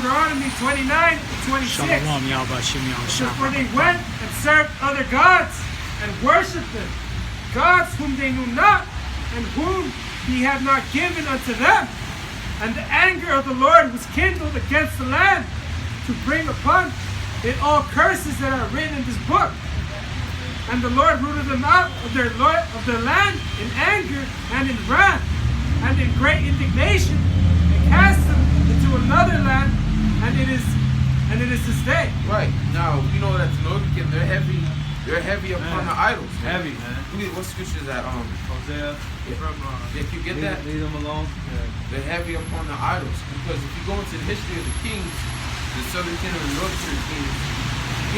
Deuteronomy 29 and 26. Shalom, YAHAWASHI, It says, for they went and served other gods and worshipped them, gods whom they knew not, and whom he had not given unto them. And the anger of the Lord was kindled against the land to bring upon it all curses that are written in this book. And the Lord rooted them out of their land in anger and in wrath and in great indignation, and cast them into another land, and it is this day. Right. Now you know that the Northern Kingdom, they're heavy upon the idols. Man. Heavy, man. What scripture is that? Hosea. If you get that, leave them alone. Yeah. they're heavy upon the idols. Because if you go into the history of the kings, the Southern Kingdom and the Northern Kingdom,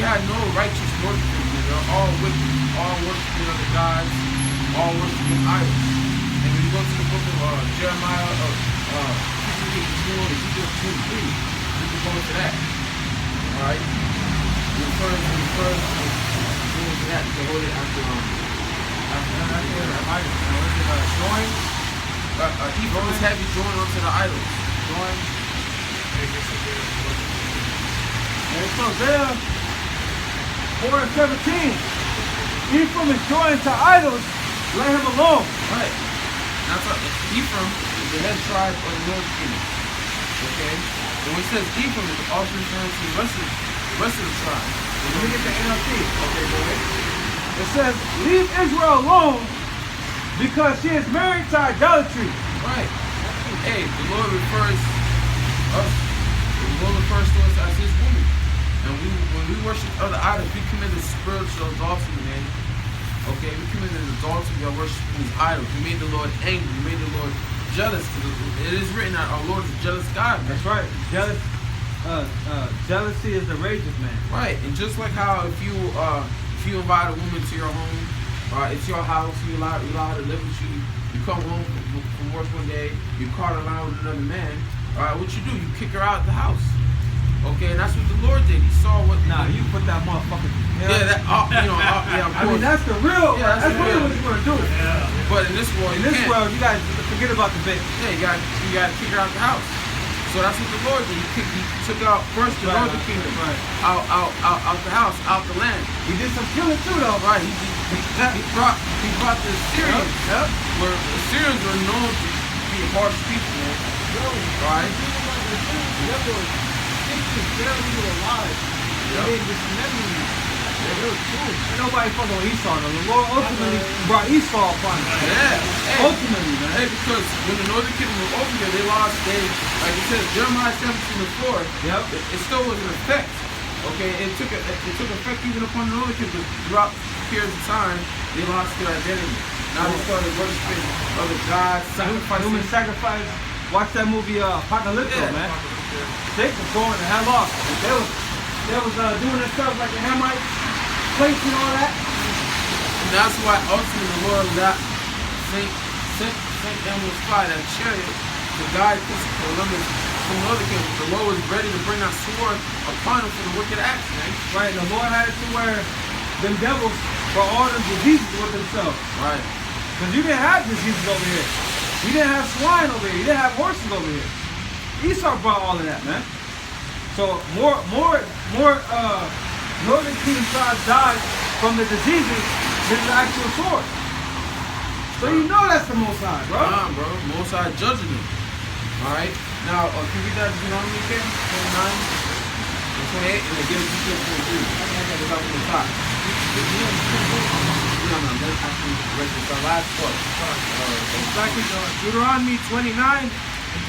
you had no righteous Northern Kingdom. They're all wicked, all worshiping other gods, all worshiping idols. And when you go to the book of Jeremiah, Ezekiel 2:3, you can go into that. Alright? Refer to that. You can hold it after join. Ephraim is heavy join onto the idols. Join. And it's Hosea 4 and 17. Ephraim is joined to idols. Let him alone. Right. That's what Ephraim is the head tribe of the Northern Kingdom. Okay? And when it says Ephraim, it's also referring to the rest of the tribe. Let me get the NLT. Okay, go ahead. It says, leave Israel alone because she is married to idolatry. Right. Hey, the Lord refers us. The Lord refers to us as His woman. And when we worship other idols, we commit a spiritual adultery, man. Okay, we committed adultery by worshiping these idols. We made the Lord angry. We made the Lord jealous. It is written that our Lord is a jealous God. Man. That's right. Jealousy is the rages, man. Right, and just like how if you invite a woman to your home, it's your house, you allow her to live with you. You come home from work one day, you caught her around with another man. What you do? You kick her out of the house. Okay, and that's what the Lord did. He saw what. Nah, you put that motherfucker. Yeah, that. Yeah, of course. I mean, that's the real. Yeah, that's really real. what you're gonna do. Yeah. But in this world, you guys forget about the bitch. Yeah, you got to kick her out the house. So that's what the Lord did. He took out first the Northern Kingdom, out the house, out the land. He did some killing too, though. Right. He brought the Assyrians. Yep. Where the Assyrians were known to be the hardest people, man. Right. Nobody fucking with Esau, though. The Lord ultimately brought Esau upon us. Yeah. Ultimately, man. Hey, because when the Northern Kingdom was over there, they lost. Like it says, Jeremiah 17:4. Yep. It still was in effect. Okay, it took effect even upon the Northern Kingdom. Throughout periods of time, they lost their identity. Now they started worshiping other gods, sacrificing. Human sacrifice. Watch that movie, Apocalypto, man. They was going the hell off. They was doing their stuff like the Hamites, plates and all that. And that's why ultimately the Lord got Saint Elmo's fly, that chariot, to guide Columbus from the other kingdom. The Lord was ready to bring that sword upon him for the wicked acts, man. Right, the Lord had it to where them devils brought all them diseases with themselves. Right. Because you didn't have diseases over here. You didn't have swine over here. You didn't have horses over here. Esau brought all of that, man. So more Northern Kingdom tribes died from the diseases than the actual sword. So you know that's the Most High, bro. Bro. Most High judging them. Alright? Now, can we read that Deuteronomy again? 29 and 28, and again, Ezekiel 43. I got it up on the top. No, that's actually the last part. Exactly, Deuteronomy 29 and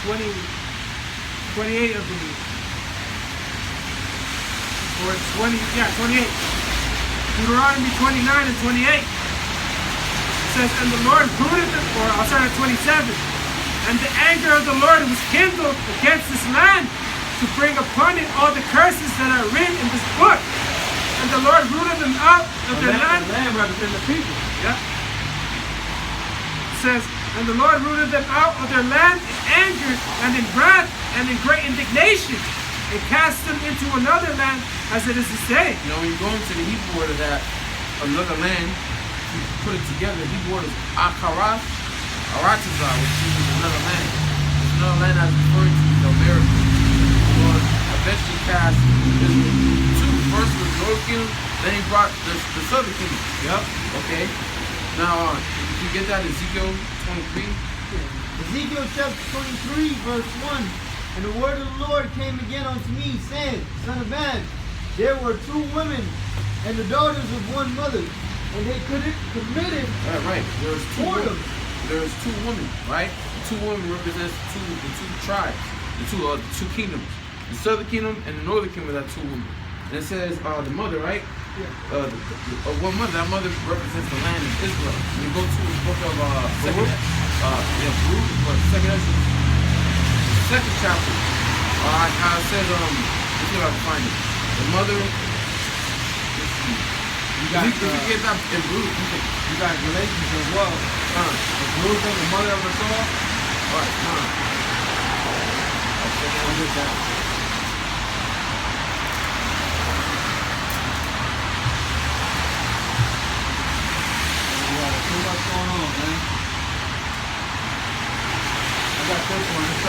28, I believe. Or 28. Deuteronomy 29 and 28. It says, and the Lord rooted them, or I'll start at 27. And the anger of the Lord was kindled against this land to bring upon it all the curses that are written in this book. And the Lord rooted them out of their land. The land represents the people. Yeah. It says, and the Lord rooted them out of their land in anger and in wrath and in great indignation, and cast them into another land, as it is to say. You know, when you go into the Hebrew word of that, another land, you put it together, the Hebrew word is Akaras, Aratazah, which means another land. It's another land that's referring to the Americas. kingdom, then he brought the southern kingdom. Yep. Okay. Now, you get that Ezekiel 23? Ezekiel chapter 23, verse 1. And the word of the Lord came again unto me, saying, Son of man, there were two women, and the daughters of one mother, and they committed Right. There's whoredom. There's two women, right? The two women represents the two tribes, the two kingdoms. The southern kingdom and the northern kingdom are that two women. And it says the mother, right? One mother. That mother represents the land of Israel. When you go to the book of second chapter. How it says, let's see if I can find it. The mother. You got, if you get that in Baruch, you got Galatians as well. Baruch, the mother of us all. All right, What is that? Too much going on, man. I got this one. It's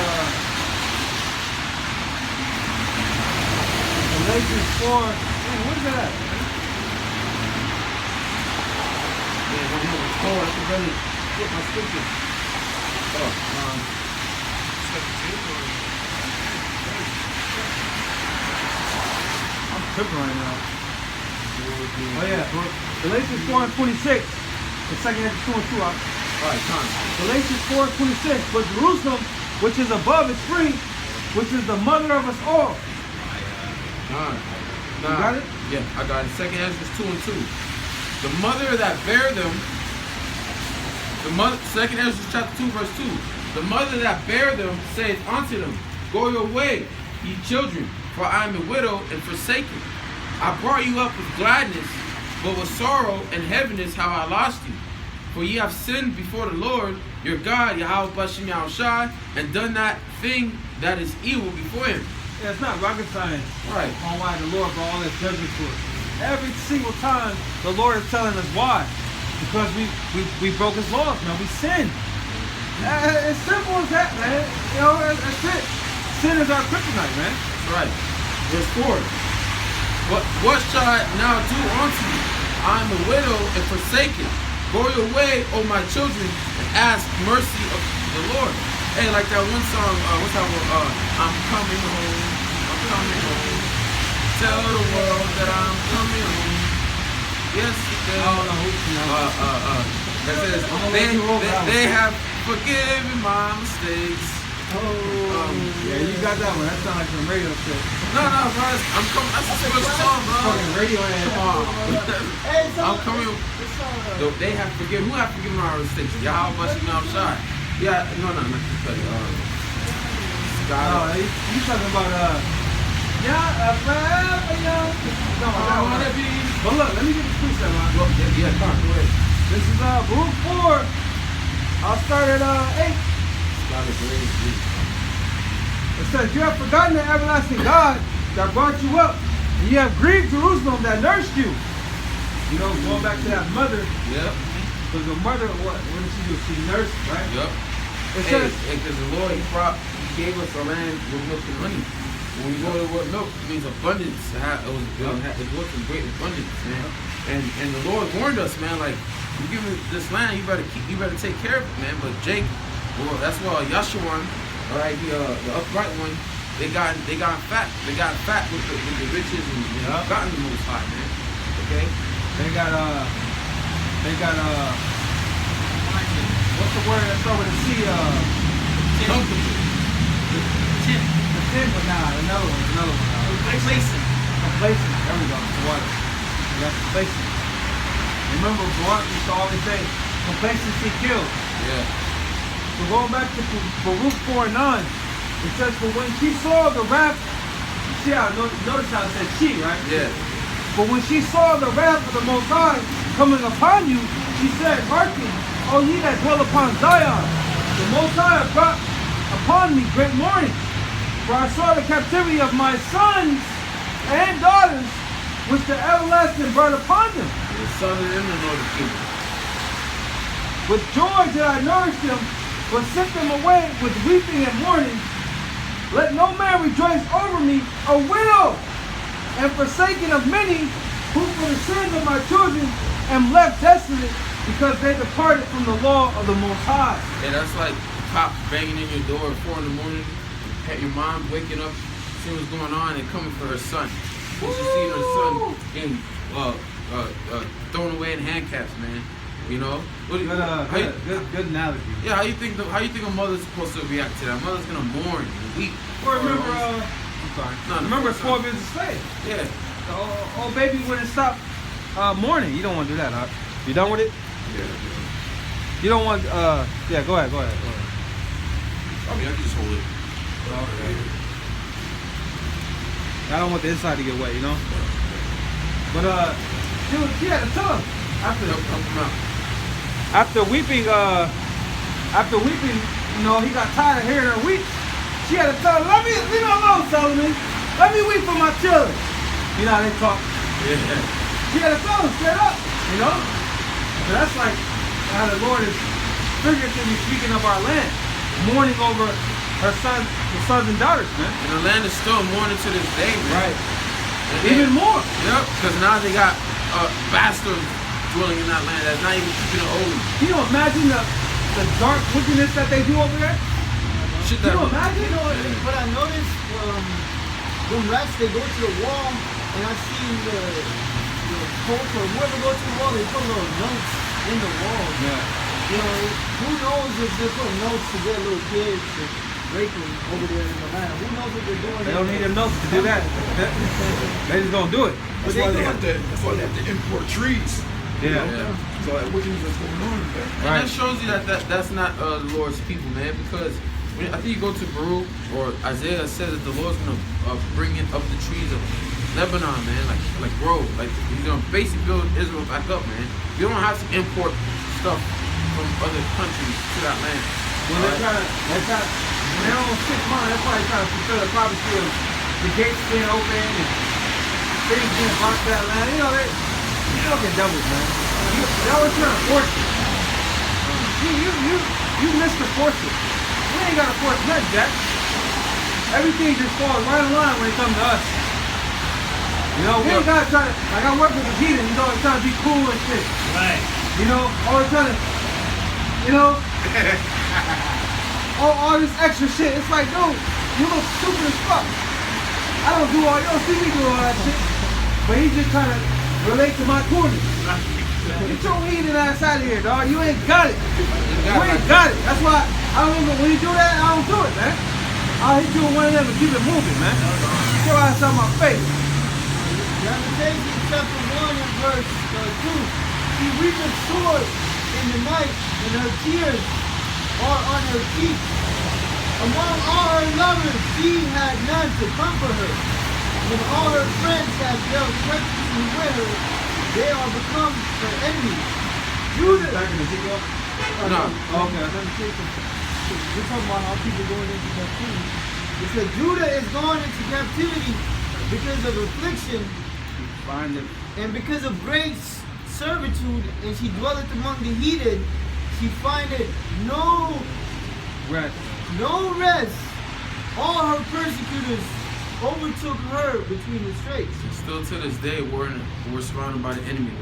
Galatians 4. Man, what is that? Yeah, I should really get my scripture. I'm tripping right now. Oh yeah, Galatians 4 and 26. The second Ezra 2 and 2. Alright, time. Galatians 4 and 26. But Jerusalem, which is above, is free, which is the mother of us all. You got it? Yeah, I got it. Second Ezra 2 and 2. The mother that bare them, second Ezra chapter 2, verse 2. The mother that bare them saith unto them, Go your way, ye children, for I am a widow and forsaken. I brought you up with gladness, but with sorrow and heaviness have I lost you. For ye have sinned before the Lord your God, YAHAWASHI, and done that thing that is evil before him. Yeah, it's not rocket science. Right. On why the Lord brought all this judgment to us. Every single time the Lord is telling us why. Because we broke his laws, man. We sinned. As simple as that, man. You know, that's it. Sin is our kryptonite, man. That's right. Verse 4. What shall I now do unto you? I am a widow and forsaken. Go your way, O my children, and ask mercy of the Lord. Hey, like that one song, what's that one? I'm coming home. I'm coming home. Tell the world that I'm coming home. Yesterday. I don't know who's That says, they have forgiven my mistakes. Yeah, you got that one. That sounds like some radio shit. No, bro. I'm coming. That's a special song, bro. Fucking radio Come on. I'm coming. They have forgiven. Who have forgiven our mistakes? YAHAWASHI. Yeah, no, not this buddy. No, you talking about forever young. No, I wanna be. But look, let me get the precept, man. Yeah, come on, go ahead. This is Baruch 4. I'll start at 8. It says, You have forgotten the everlasting God that brought you up, and you have grieved Jerusalem that nursed you. You know, going back to that mother. Yep. Because the mother, what did she do? She nursed, right? Yep. It says, because the Lord, he gave us a land with milk and honey. When we go to the word milk, it means abundance. It was in great abundance, man. And the Lord warned us, man, like, you give me this land, you better take care of it, man. But Jake, well, that's why Yashawan, all right, the upright one, they got fat. They got fat with the riches and gotten the Most High, man. Okay. They got what's the word that's over the sea? The tin, but another one. Complacent. There we go. The water. That's complacent. Remember, Baruch used to always say, complacency kills. Yeah. So going back to Baruch 4:9, it says, but when she saw the wrath, see how, notice how it says she, right? Yeah. But when she saw the wrath of the Most High coming upon you, she said, Hearken, O ye that dwell upon Zion, the Most High hath brought upon me great mourning. For I saw the captivity of my sons and daughters, which the everlasting brought upon them. The southern and the northern kingdom. With joy did I nourish them, but sent them away with weeping and mourning. Let no man rejoice over me, a widow, and forsaken of many, who for the sins of my children am left desolate, because they departed from the law of the Most High. Yeah, that's like cops banging in your door at 4 in the morning, your mom waking up, seeing what's going on, and coming for her son. And she's seeing her son getting thrown away in handcuffs, man. You know? Good analogy. Yeah, how you think a mother's supposed to react to that? A mother's gonna mourn and weep. Or remember, I'm sorry. No, remember 12 years a slave. Yeah. The old baby wouldn't stop mourning. You don't want to do that, huh? You done with it? Yeah. You don't want, yeah, go ahead. I mean, I can just hold it. Okay. I don't want the inside to get wet, you know? But, dude, she had to tell him. After weeping, you know, he got tired of hearing her weep. She had to tell him, leave me alone, Solomon. Let me weep for my children. You know how they talk. Yeah. She had to tell him straight up, you know? So that's like how the Lord is figuratively speaking of our land, mourning over her sons and daughters, man. And the land is still mourning to this day, man. Right. Even more. Yep, because now they got bastards dwelling in that land that's not even keeping it holy. Can you imagine the dark wickedness that they do over there? Shit Can that. you imagine? You know what I noticed? Them rats, they go to the wall, and I see the Pope or whoever goes to the wall, they put little notes in the wall. Yeah. You know, who knows if they put notes to get little kids to break them over there in the land? Who knows what they're doing? They don't need them notes to do that. They just gonna do it. But That's why they have to import trees. Yeah. So that wickedness that's going on in there. And that shows you that's not the Lord's people, man, because I think you go to Baruch or Isaiah says that the Lord's gonna bring in up the trees of Lebanon, man, like grow, like he's gonna basically build Israel back up, man. You don't have to import stuff from other countries to that land. When they're trying to, when they're on 6 months, that's why they're trying to fulfill the prophecy of the gates being open and things being blocked to that land. You know, you don't get devils, man. They always trying to force it. You missed the force it. We ain't got to force nothing, Jack. Everything just falls right in line when it comes to us. You know, we ain't got to try to, like I work with the heathen, he's always trying to be cool and shit. Right. You know, always trying to, you know, all this extra shit. It's like, dude, you look stupid as fuck. I don't do all, you don't see me do all that shit. But he's just trying to relate to my coolness. Get your heathen ass out of here, dog. You ain't got it. You ain't got it. That's why I don't even, when you do that, I don't do it, man. I'll hit you with one of them and keep it moving, man. Get your ass out of my face. Lamentations chapter 1 and verse 2. She weepeth sore in the night, and her tears are on her cheeks. Among all her lovers, she had none to comfort her. When all her friends have dealt treacherously with her, they are become her enemies. Judah. Back in Ezekiel? No. Oh, okay. We're talking about how people going into captivity. It said Judah is going into captivity because of affliction and because of great servitude, and she dwelleth among the heathen. She findeth no rest. All her persecutors overtook her between the straits. And still to this day, we're surrounded by the enemy.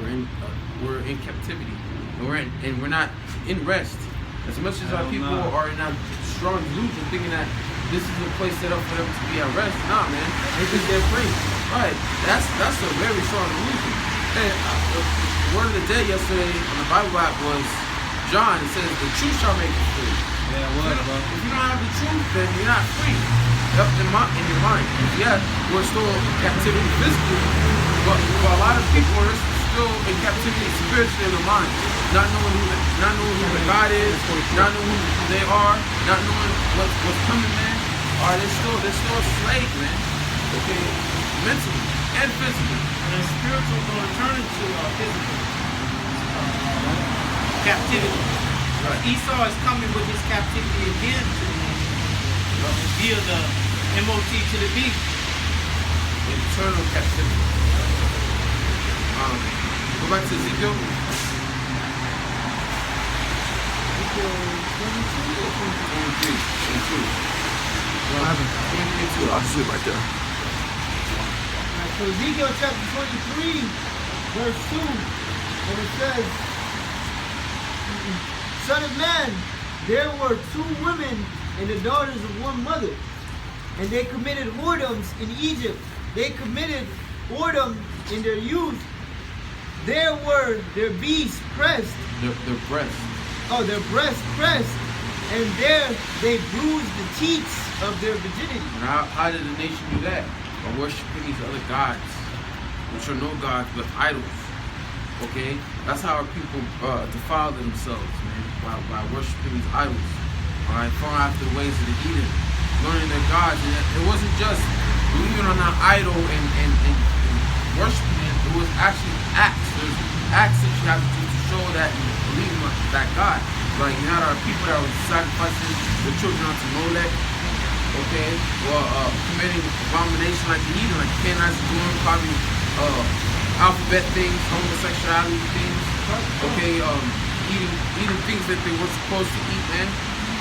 We're in captivity, and we're not in rest. As much as our people are in that strong delusion, thinking that this is a place set up for them to be at rest. Nah, man, they think they're free. Right? That's a very strong delusion. Hey, the word of the day yesterday on the Bible app was John. It says the truth shall make you free. Yeah, it was, bro. If you don't have the truth, then you're not free. Up in your mind. Yeah, we're still in captivity physically, but for a lot of people, we're still in captivity spiritually in their mind. Not knowing who the God is, not knowing who they are, not knowing what's coming, man. They're still a slave, man. Okay, mentally and physically. And spiritual is going to turn into physical captivity. Esau is coming with his captivity again to the nation via the MOT to the beast. Eternal captivity. Go back to Ezekiel. 22. I'll just leave right there. So Ezekiel chapter 23 verse 2, and it says, Son of man, there were 2 women and the daughters of one mother, and they committed whoredoms in Egypt. They committed whoredom in their youth. There were their beasts pressed. Their breasts. Oh, their breasts pressed, and there they bruised the teats of their virginity. And how did the nation do that? By worshiping these other gods, which are no gods but idols. Okay? That's how our people defile themselves, man, by worshiping these idols. Alright, following after the ways of the heathen, learning their gods. And it wasn't just believing on an idol and worshiping it, it was actually acts. There's acts that you have to do to show that you believe in that God. Like you had our people that were sacrificing their children unto Molech, okay, or committing abomination like the heathen, like the Canaanites are doing, probably alphabet things, homosexuality things, okay, eating things that they were supposed to eat, man.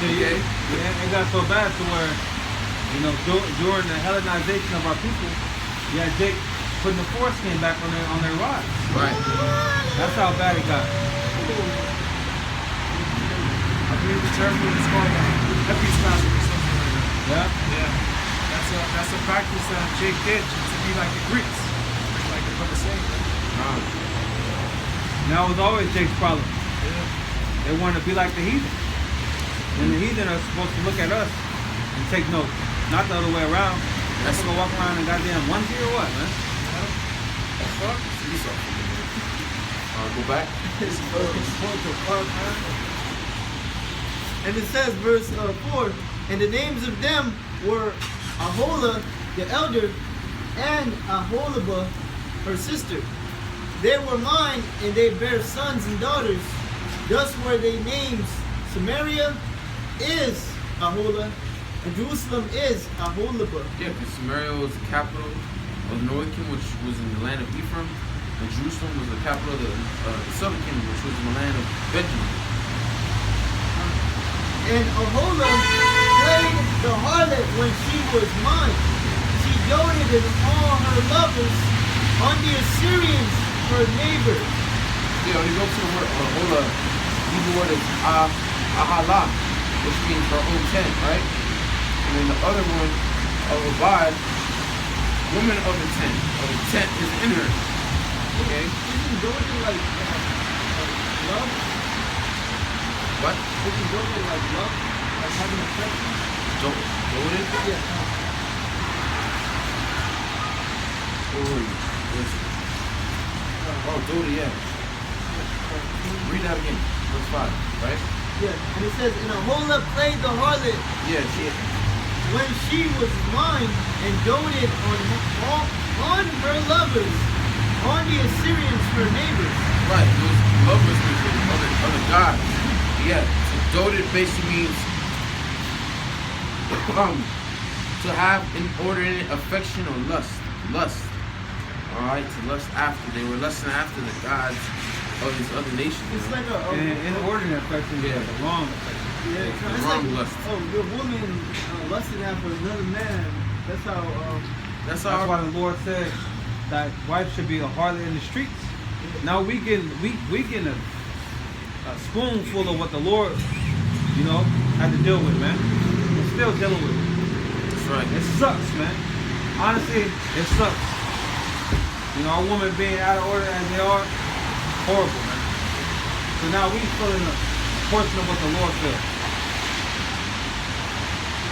Okay. It got so bad to where, you know, during the Hellenization of our people, you had Jake putting the foreskin back on their rods. Right. That's how bad it got. I believe the church was called episcopal or something like that. Yeah? Yeah. That's a practice that Jake did to be like the Greeks. Like the brother saying. Now it was always Jake's problem. Yeah. They wanted to be like the heathen. And the heathen are supposed to look at us and take notes. Not the other way around. That's gonna walk around and goddamn onesie or what, man? Go back. And it says, verse 4, and the names of them were Aholah, the elder, and Aholibah, her sister. They were mine, and they bare sons and daughters. Thus were their names. Samaria is Aholah, and Jerusalem is Aholibah. Yeah, because Samaria was the capital of the northern kingdom, which was in the land of Ephraim, and Jerusalem was the capital of the southern kingdom, which was in the land of Benjamin. And Aholah played the harlot when she was mine. She doted in all her lovers on the Assyrians, her neighbors. Yeah, when you go to the word Aholah, the word is halalyam, which means her own tent, right? And then the other one, Abad, woman of the tent. The tent is in her. Okay? Isn't doted like love? What? Isn't doted like love? Like having affection? Doted? Yeah. Oh, doted, yeah. Read that again. Verse 5, right? Yeah. And it says, and Aholah played the harlot Yeah, when she was mine and doted on her lovers, on the Assyrians, her neighbors. right. Those lovers with other gods. Yeah. So doted basically means to have inordinate affection or lust. Alright, to lust after. They were lusting after the gods of these other nations. It's like Inordinate affection is like a wrong affection. Yeah, the it's wrong like, lust. oh, the woman lusted after another man. That's how. That's That's how why the Lord said that wife should be a harlot in the streets. Now we getting a spoonful of what the Lord, you know, had to deal with, man. We're still dealing with it. That's right. It sucks, man. Honestly, it sucks. You know, our women being out of order as they are, horrible, man. So now we feeling a portion of what the Lord feels.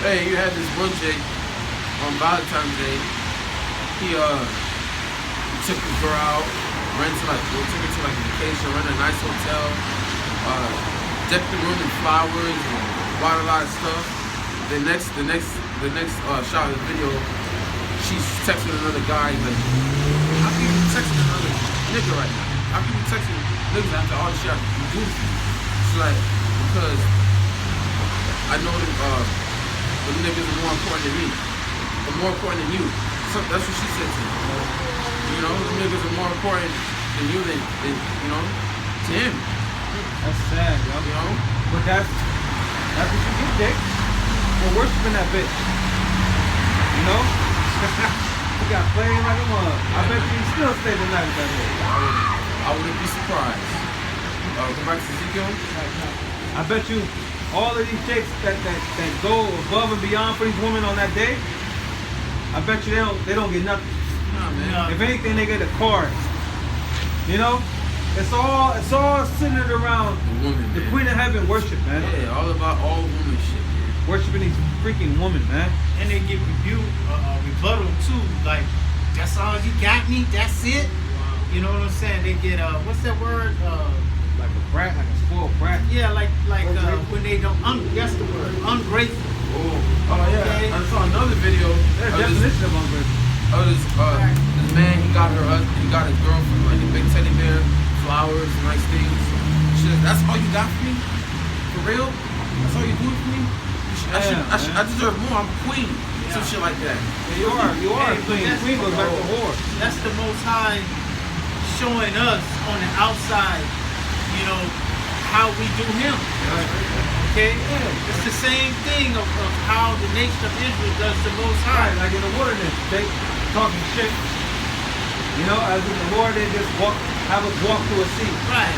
Hey, you had this one chick on Valentine's Day. He took the girl out, took her to like a vacation, rented a nice hotel, decked the room in flowers, and bought a lot of stuff. The next shot of the video, she's texting another guy. Like, how can you texting another nigga right now? How can you texting niggas after all the shit you do? She's like, because I know that the niggas are more important than me, or more important than you. So that's what she said to me. You know, the niggas are more important than you than you know, to him. That's sad, yo. You know? But that's what you get, Dick. For worshiping that bitch. You know? got played like a mug. I bet you he still stayed the night with that nigga. I wouldn't be surprised. Go back to Ezekiel. I bet you all of these chicks that go above and beyond for these women on that day, I bet you they don't get nothing. Nah, man. If anything, they get a card. You know? It's all centered around The woman, the man. Queen of Heaven worship, man. Yeah, all about all woman shit, man. Worshiping these freaking women, man. And they get rebuttal too. Like, that's all you got me? That's it? You know what I'm saying? They get, what's that word? Like a brat, like a spoiled brat. Yeah, like when they don't, that's the word, ungrateful. Oh yeah. Okay. I saw another video There's of this, definition of ungrateful. this man. He got his girlfriend like a big teddy bear, flowers, nice things. Shit, that's all you got for me? For real? That's all you do for me? I deserve more. I'm a queen. Some shit like that. Yeah, you are Hey, a queen. but Queen goes back to whore. That's the Most High showing us on the outside, you know, how we do Him. Okay? It's the same thing of how the nation of Israel does the Most High. Right, like in the wilderness, they talking shit. You know, as in the Lord, they just have us walk through a sea. Right.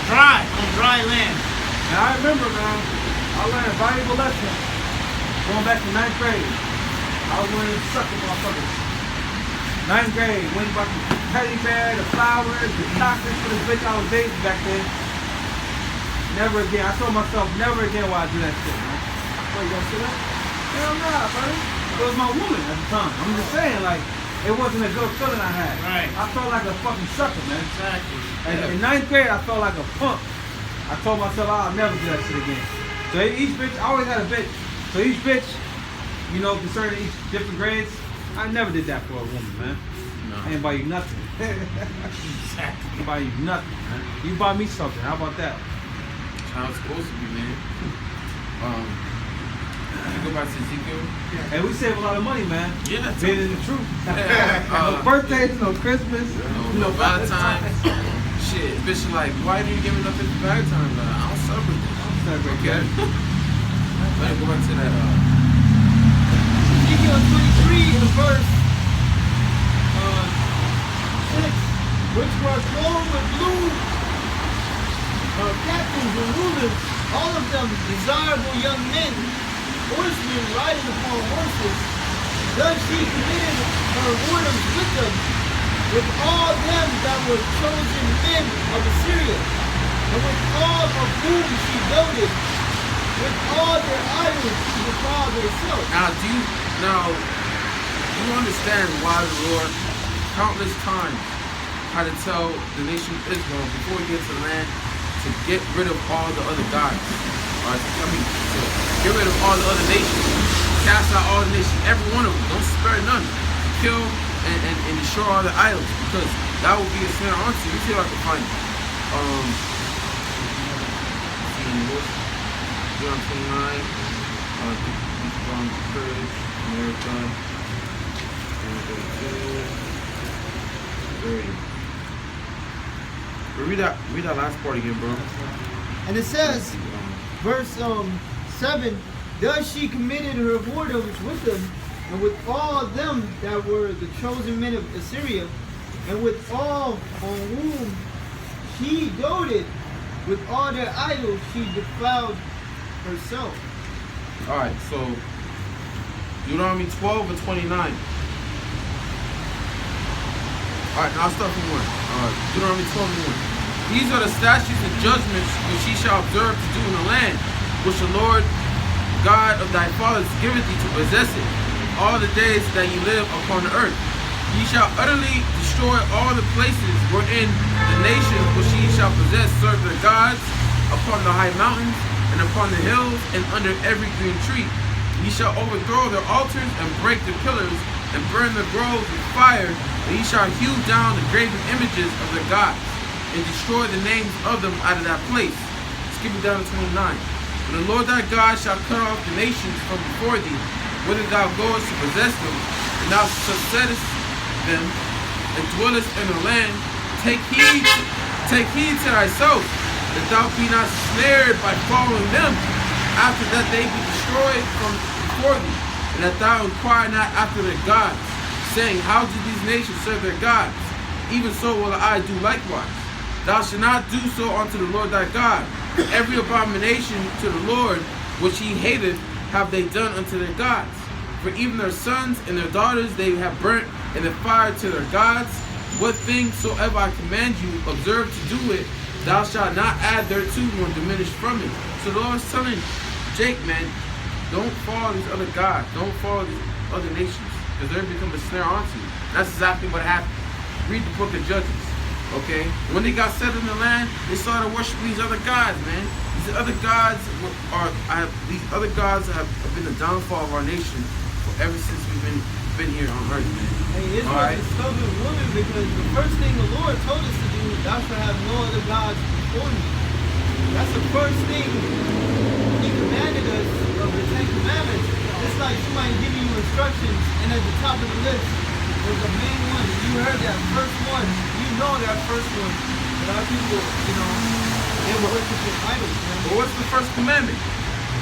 Dry, on dry land. And I remember, man, I learned a valuable lesson going back to 9th grade. I was learning to suck the motherfuckers. 9th grade, went about the teddy bear, the flowers, the chocolates for the bitch I was dating back then. Never again. I told myself, never again will I do that shit, man. What, you gonna see that? Hell nah, buddy. It was my woman at the time. I'm just saying, like, it wasn't a good feeling I had. Right. I felt like a fucking sucker, man. Exactly. And in 9th grade, I felt like a punk. I told myself I'll never do that shit again. So each bitch, I always had a bitch. So each bitch, you know, concerning each different grades, I never did that for a woman, man. No. I ain't buy you nothing. Exactly. I buy you nothing, man. You buy me something. How about that? That's how it's supposed to be, man. You go back to Ezekiel. And we save a lot of money, man. Yeah. Being in the truth. Yeah. No birthdays, no Christmas, No Valentine's. Shit, bitch is like, why do you give me nothing for Valentine's? Like, I don't celebrate this. Celebrate Okay. that. Let me go back to that. Ezekiel 23 in the verse 6, which were clothed with blue captains and rulers, all of them desirable young men, horsemen riding upon horses. Thus she committed her whoredoms with them, with all them that were chosen men of Assyria, and with all of whom she doted, with all their idols she defiled herself. Now, do you understand why the Lord countless times had to tell the nation of Israel before we get to the land to get rid of all the other gods? Right? To get rid of all the other nations, cast out all the nations, every one of them, don't spare none, kill and destroy all the idols, because that will be a snare unto you. See if I can find it. John 29, Courage, America, 30. Read that last part again, bro. And it says, verse 7, thus she committed her whoredoms with them, and with all them that were the chosen men of Assyria, and with all on whom she doted, with all their idols she defiled herself. Alright, so Deuteronomy 12 and 29. Alright, now I'll start from 1. Deuteronomy 12 and 1. These are the statutes and judgments which ye shall observe to do in the land, which the Lord God of thy fathers giveth thee to possess it, all the days that ye live upon the earth. Ye shall utterly destroy all the places wherein the nations which ye shall possess serve their gods, upon the high mountains, and upon the hills, and under every green tree. Ye shall overthrow their altars, and break their pillars, and burn their groves with fire, and ye shall hew down the graven images of their gods, and destroy the names of them out of that place. Skipping down to 29. When the Lord thy God shall cut off the nations from before thee, whither thou goest to possess them, and thou possessest them, and dwellest in the land, take heed to thyself, that thou be not snared by following them, after that they be destroyed from before thee, and that thou inquire not after their gods, saying, how do these nations serve their gods? Even so will I do likewise. Thou shalt not do so unto the Lord thy God. Every abomination to the Lord which he hateth have they done unto their gods. For even their sons and their daughters they have burnt in the fire to their gods. What thing soever I command you, observe to do it. Thou shalt not add thereto nor diminish from it. So the Lord is telling Jake, man, don't follow these other gods. Don't follow these other nations, because they're become a snare unto you. That's exactly what happened. Read the book of Judges. Okay? When they got settled in the land, they started worshiping these other gods, man. These other gods have been the downfall of our nation ever since we've been here on earth, man. Hey, Israel is stubborn woman, because the first thing the Lord told us to do, thou shalt have no other gods before me. That's the first thing he commanded us of the Ten Commandments. It's like somebody giving you instructions, and at the top of the list was the main one. You heard that first one. You know that first one. A lot of people, they were worshiping idols, man. But what's the first commandment?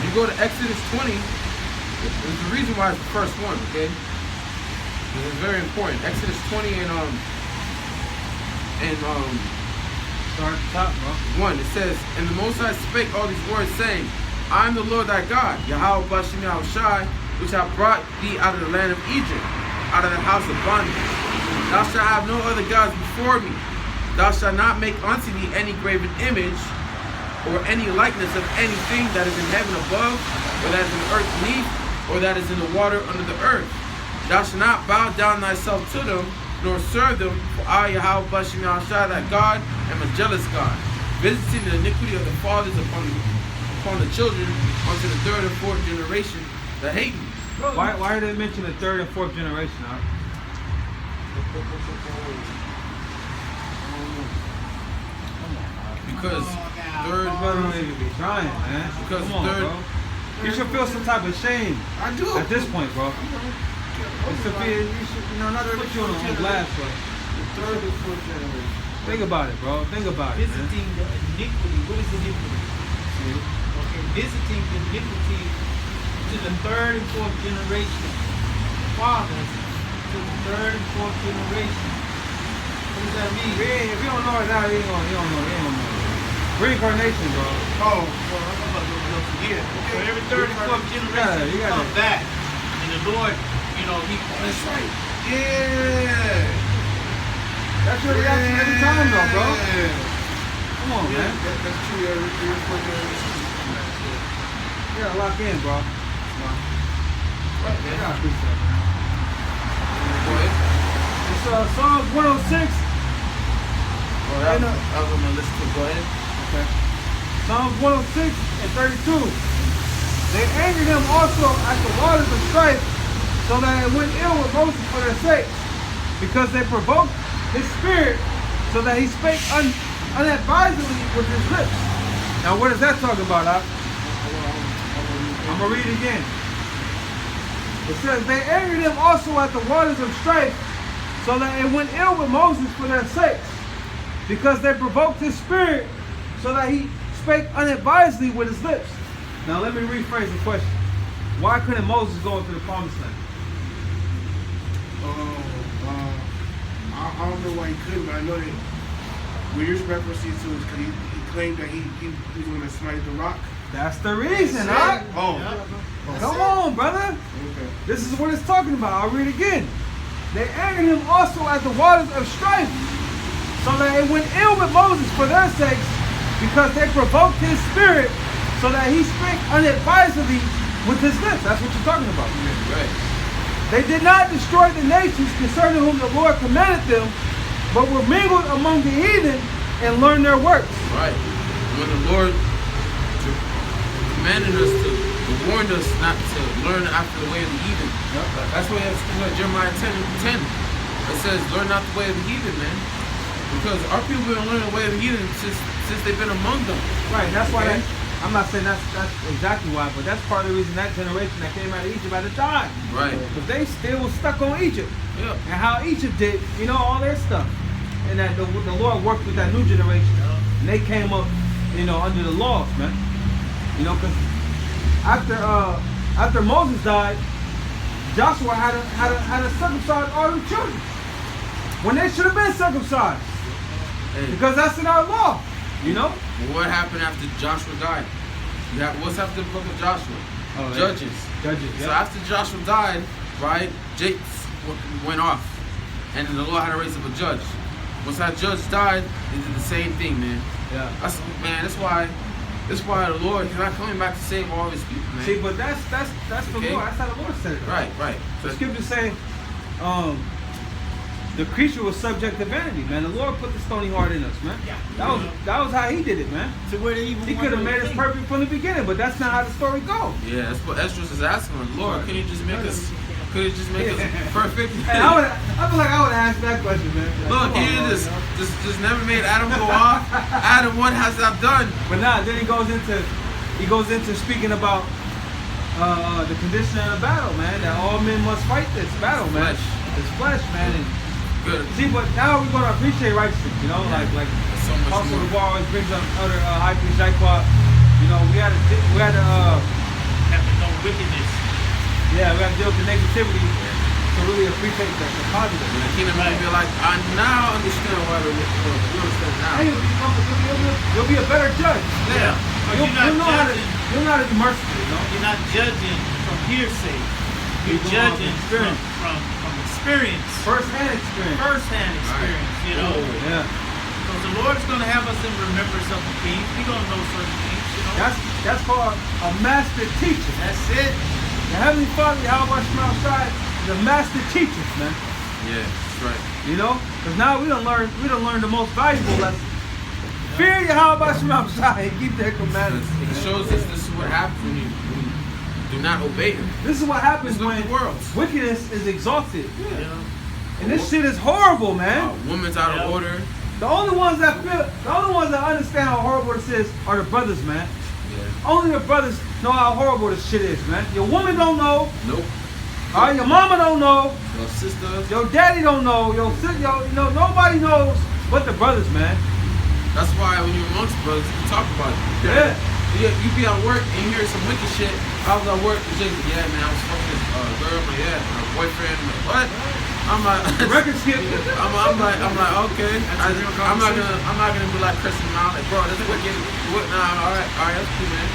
You go to Exodus 20. There's a reason why it's the first one, okay? It's very important. Exodus 20 and Start at the top, bro. 1. It says, and the Most High spake all these words, saying, I am the Lord thy God, YAHAWASHI, which have brought thee out of the land of Egypt, out of the house of bondage. Thou shalt have no other gods before me. Thou shalt not make unto thee any graven image, or any likeness of anything that is in heaven above, or that is in the earth beneath, or that is in the water under the earth. Thou shalt not bow down thyself to them, nor serve them, for I, YAHAWASHI, thy God, am a jealous God, visiting the iniquity of the fathers upon the children, unto the third and fourth generation that hate me. Why did they mention the third and fourth generation, huh? Because third, Brother don't even be trying, man. Because come on, third, bro. You should feel some type of shame. I do. At this point, bro. You should not to put you on blast, bro. Third and fourth generation. Think about it, bro. Think about it, man. Visiting the iniquity. What is iniquity? See? Okay, visiting the iniquity to the third and fourth generation. Fathers to the third and fourth generation. What does that mean? If you don't know it now, you don't know. Reincarnation, bro. Oh, well, I'm about to look up here. So every third and fourth generation you got come it. back. And the Lord, he... That's right. Yeah. That's your reaction every time, though, bro. Come on, Yeah, man. that's true. Every 3 or 4 generations. You gotta lock in, bro. Right, You man. gotta appreciate that, man. Go ahead. It's Psalms 106. Oh, that was on my list to go ahead. Okay. Psalms 106 and 32. They angered him also at the waters of strife, so that it went ill with Moses for their sake, because they provoked his spirit, so that he spake unadvisedly with his lips. Now, what is that talking about, Doc? I'm going to read it again. It says, they angered him also at the waters of strife, so that it went ill with Moses for their sakes, because they provoked his spirit, so that he spake unadvisedly with his lips. Now let me rephrase the question. Why couldn't Moses go into the promised land? I don't know why he couldn't, but I know that what you're referencing to is because he claimed that he was going to smite the rock. That's the reason, huh? Oh. Come on, brother. Okay. This is what it's talking about. I'll read again. They angered him also at the waters of strife, so that it went ill with Moses for their sakes, because they provoked his spirit, so that he spake unadvisedly with his lips. That's what you're talking about. Right. They did not destroy the nations concerning whom the Lord commanded them, but were mingled among the heathen and learned their works. Right. When the Lord commanded us to warn us not to learn after the way of the heathen. Yep. That's why Jeremiah 10:10. It says, learn not the way of the heathen, man. Because our people have been learning the way of the heathen since they've been among them. Right, that's why Okay. I'm not saying that's exactly why, but that's part of the reason that generation that came out of Egypt at the time. Right. Because they still was stuck on Egypt. Yeah. And how Egypt did, all their stuff. And that the Lord worked with that new generation. And they came up, under the laws, man. Because after Moses died, Joshua had a circumcised all the children when they should have been circumcised. Hey, Because that's in our law, you know? what happened after Joshua died? You have, what's after the book of Joshua? Judges. Judges, So yeah. after Joshua died, right, Jake went off. And then the Lord had to raise up a judge. Once that judge died, they did the same thing, man. Yeah. That's why the Lord, he's not coming back to save all his people, man. See, but that's the Okay. Lord. That's how the Lord said it. Right. The scriptures say, the creature was subject to vanity, man. The Lord put the stony heart in us, man. That was how he did it, man. To where they even He could have made us perfect from the beginning, but that's not how the story goes. Yeah, that's what Esdras is asking. Lord, can you just make us perfect? And I feel like I would have asked that question, man. Like, Look, come on, he Lord, just, you know? just never made Adam go off. Adam, what has that done? But now, then he goes into speaking about the condition of the battle, man. That all men must fight this battle, man. It's flesh, man. And Good. see, but now we're gonna appreciate righteousness, you know, like There's so much also more. the bar always brings up other high priest YAHAWAH. You know, we had to Having no wickedness. we had to deal with the negativity to really appreciate the positive. The kingdom will be like, I now understand why we understand now. Hey, you'll be a better judge. Yeah. You'll You're not know how to judging. you'll know how to be merciful, you know. You're not judging from hearsay. You're You're going off judging experience. from experience. First-hand experience. First-hand experience, you know. Yeah. Because the Lord's going to have us in remembrance of the things. We're going to know certain things, you know. That's called a master teacher. That's it. The Heavenly Father, YAHAWASHI, is a master teacher, man. Yeah, that's right. You know? Because now we done learn the most valuable lesson. Fear YAHAWASHI and keep their commandments. It shows us this is what happens when you do not obey him. This is what happens Look when at the world. wickedness is exalted. You know. And this shit is horrible, man. Woman's out of order. The only ones that understand how horrible this is are the brothers, man. Yeah. Only the brothers know how horrible this shit is, man. Your woman don't know. Nope. All right, your mama don't know. Your sisters. Your daddy don't know. Nobody knows but the brothers, man. That's why when you're amongst brothers, you talk about it. Yeah. You be at work and you hear some wicked shit. I was at work and Jake, yeah, man, I was fucking this girl. I'm like, yeah, my boyfriend. I'm like, what? I'm like, Record skip. I'm like, okay. I'm not gonna be like cursing him out. Like, bro, that's wicked. What? Nah, all right, that's cool, man.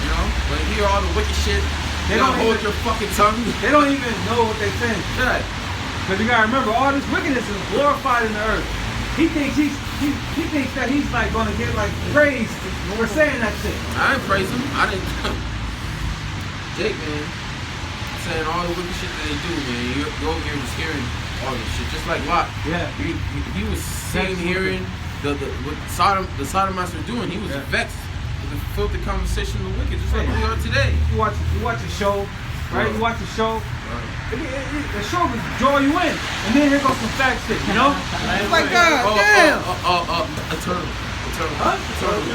You know, but you hear all the wicked shit. They You don't don't hold even- your fucking tongue. They don't even know what they're saying. Yeah. Because you gotta remember, all this wickedness is glorified in the earth. He thinks he thinks that he's like gonna get like praised for saying that shit. I didn't praise him. I didn't. Jake, man, saying all the wicked shit that they do, man. You're over here just hearing all this shit, just like Lot. Yeah. He was seeing, hearing what the Sodomites were doing. He was Yeah. vexed with the filthy conversation of the wicked, just like we are today. You watch a show, right? You watch a show. The show will draw you in, and then here goes some fact shit, you know? It's like, God damn! Eternal. Huh? Eternals.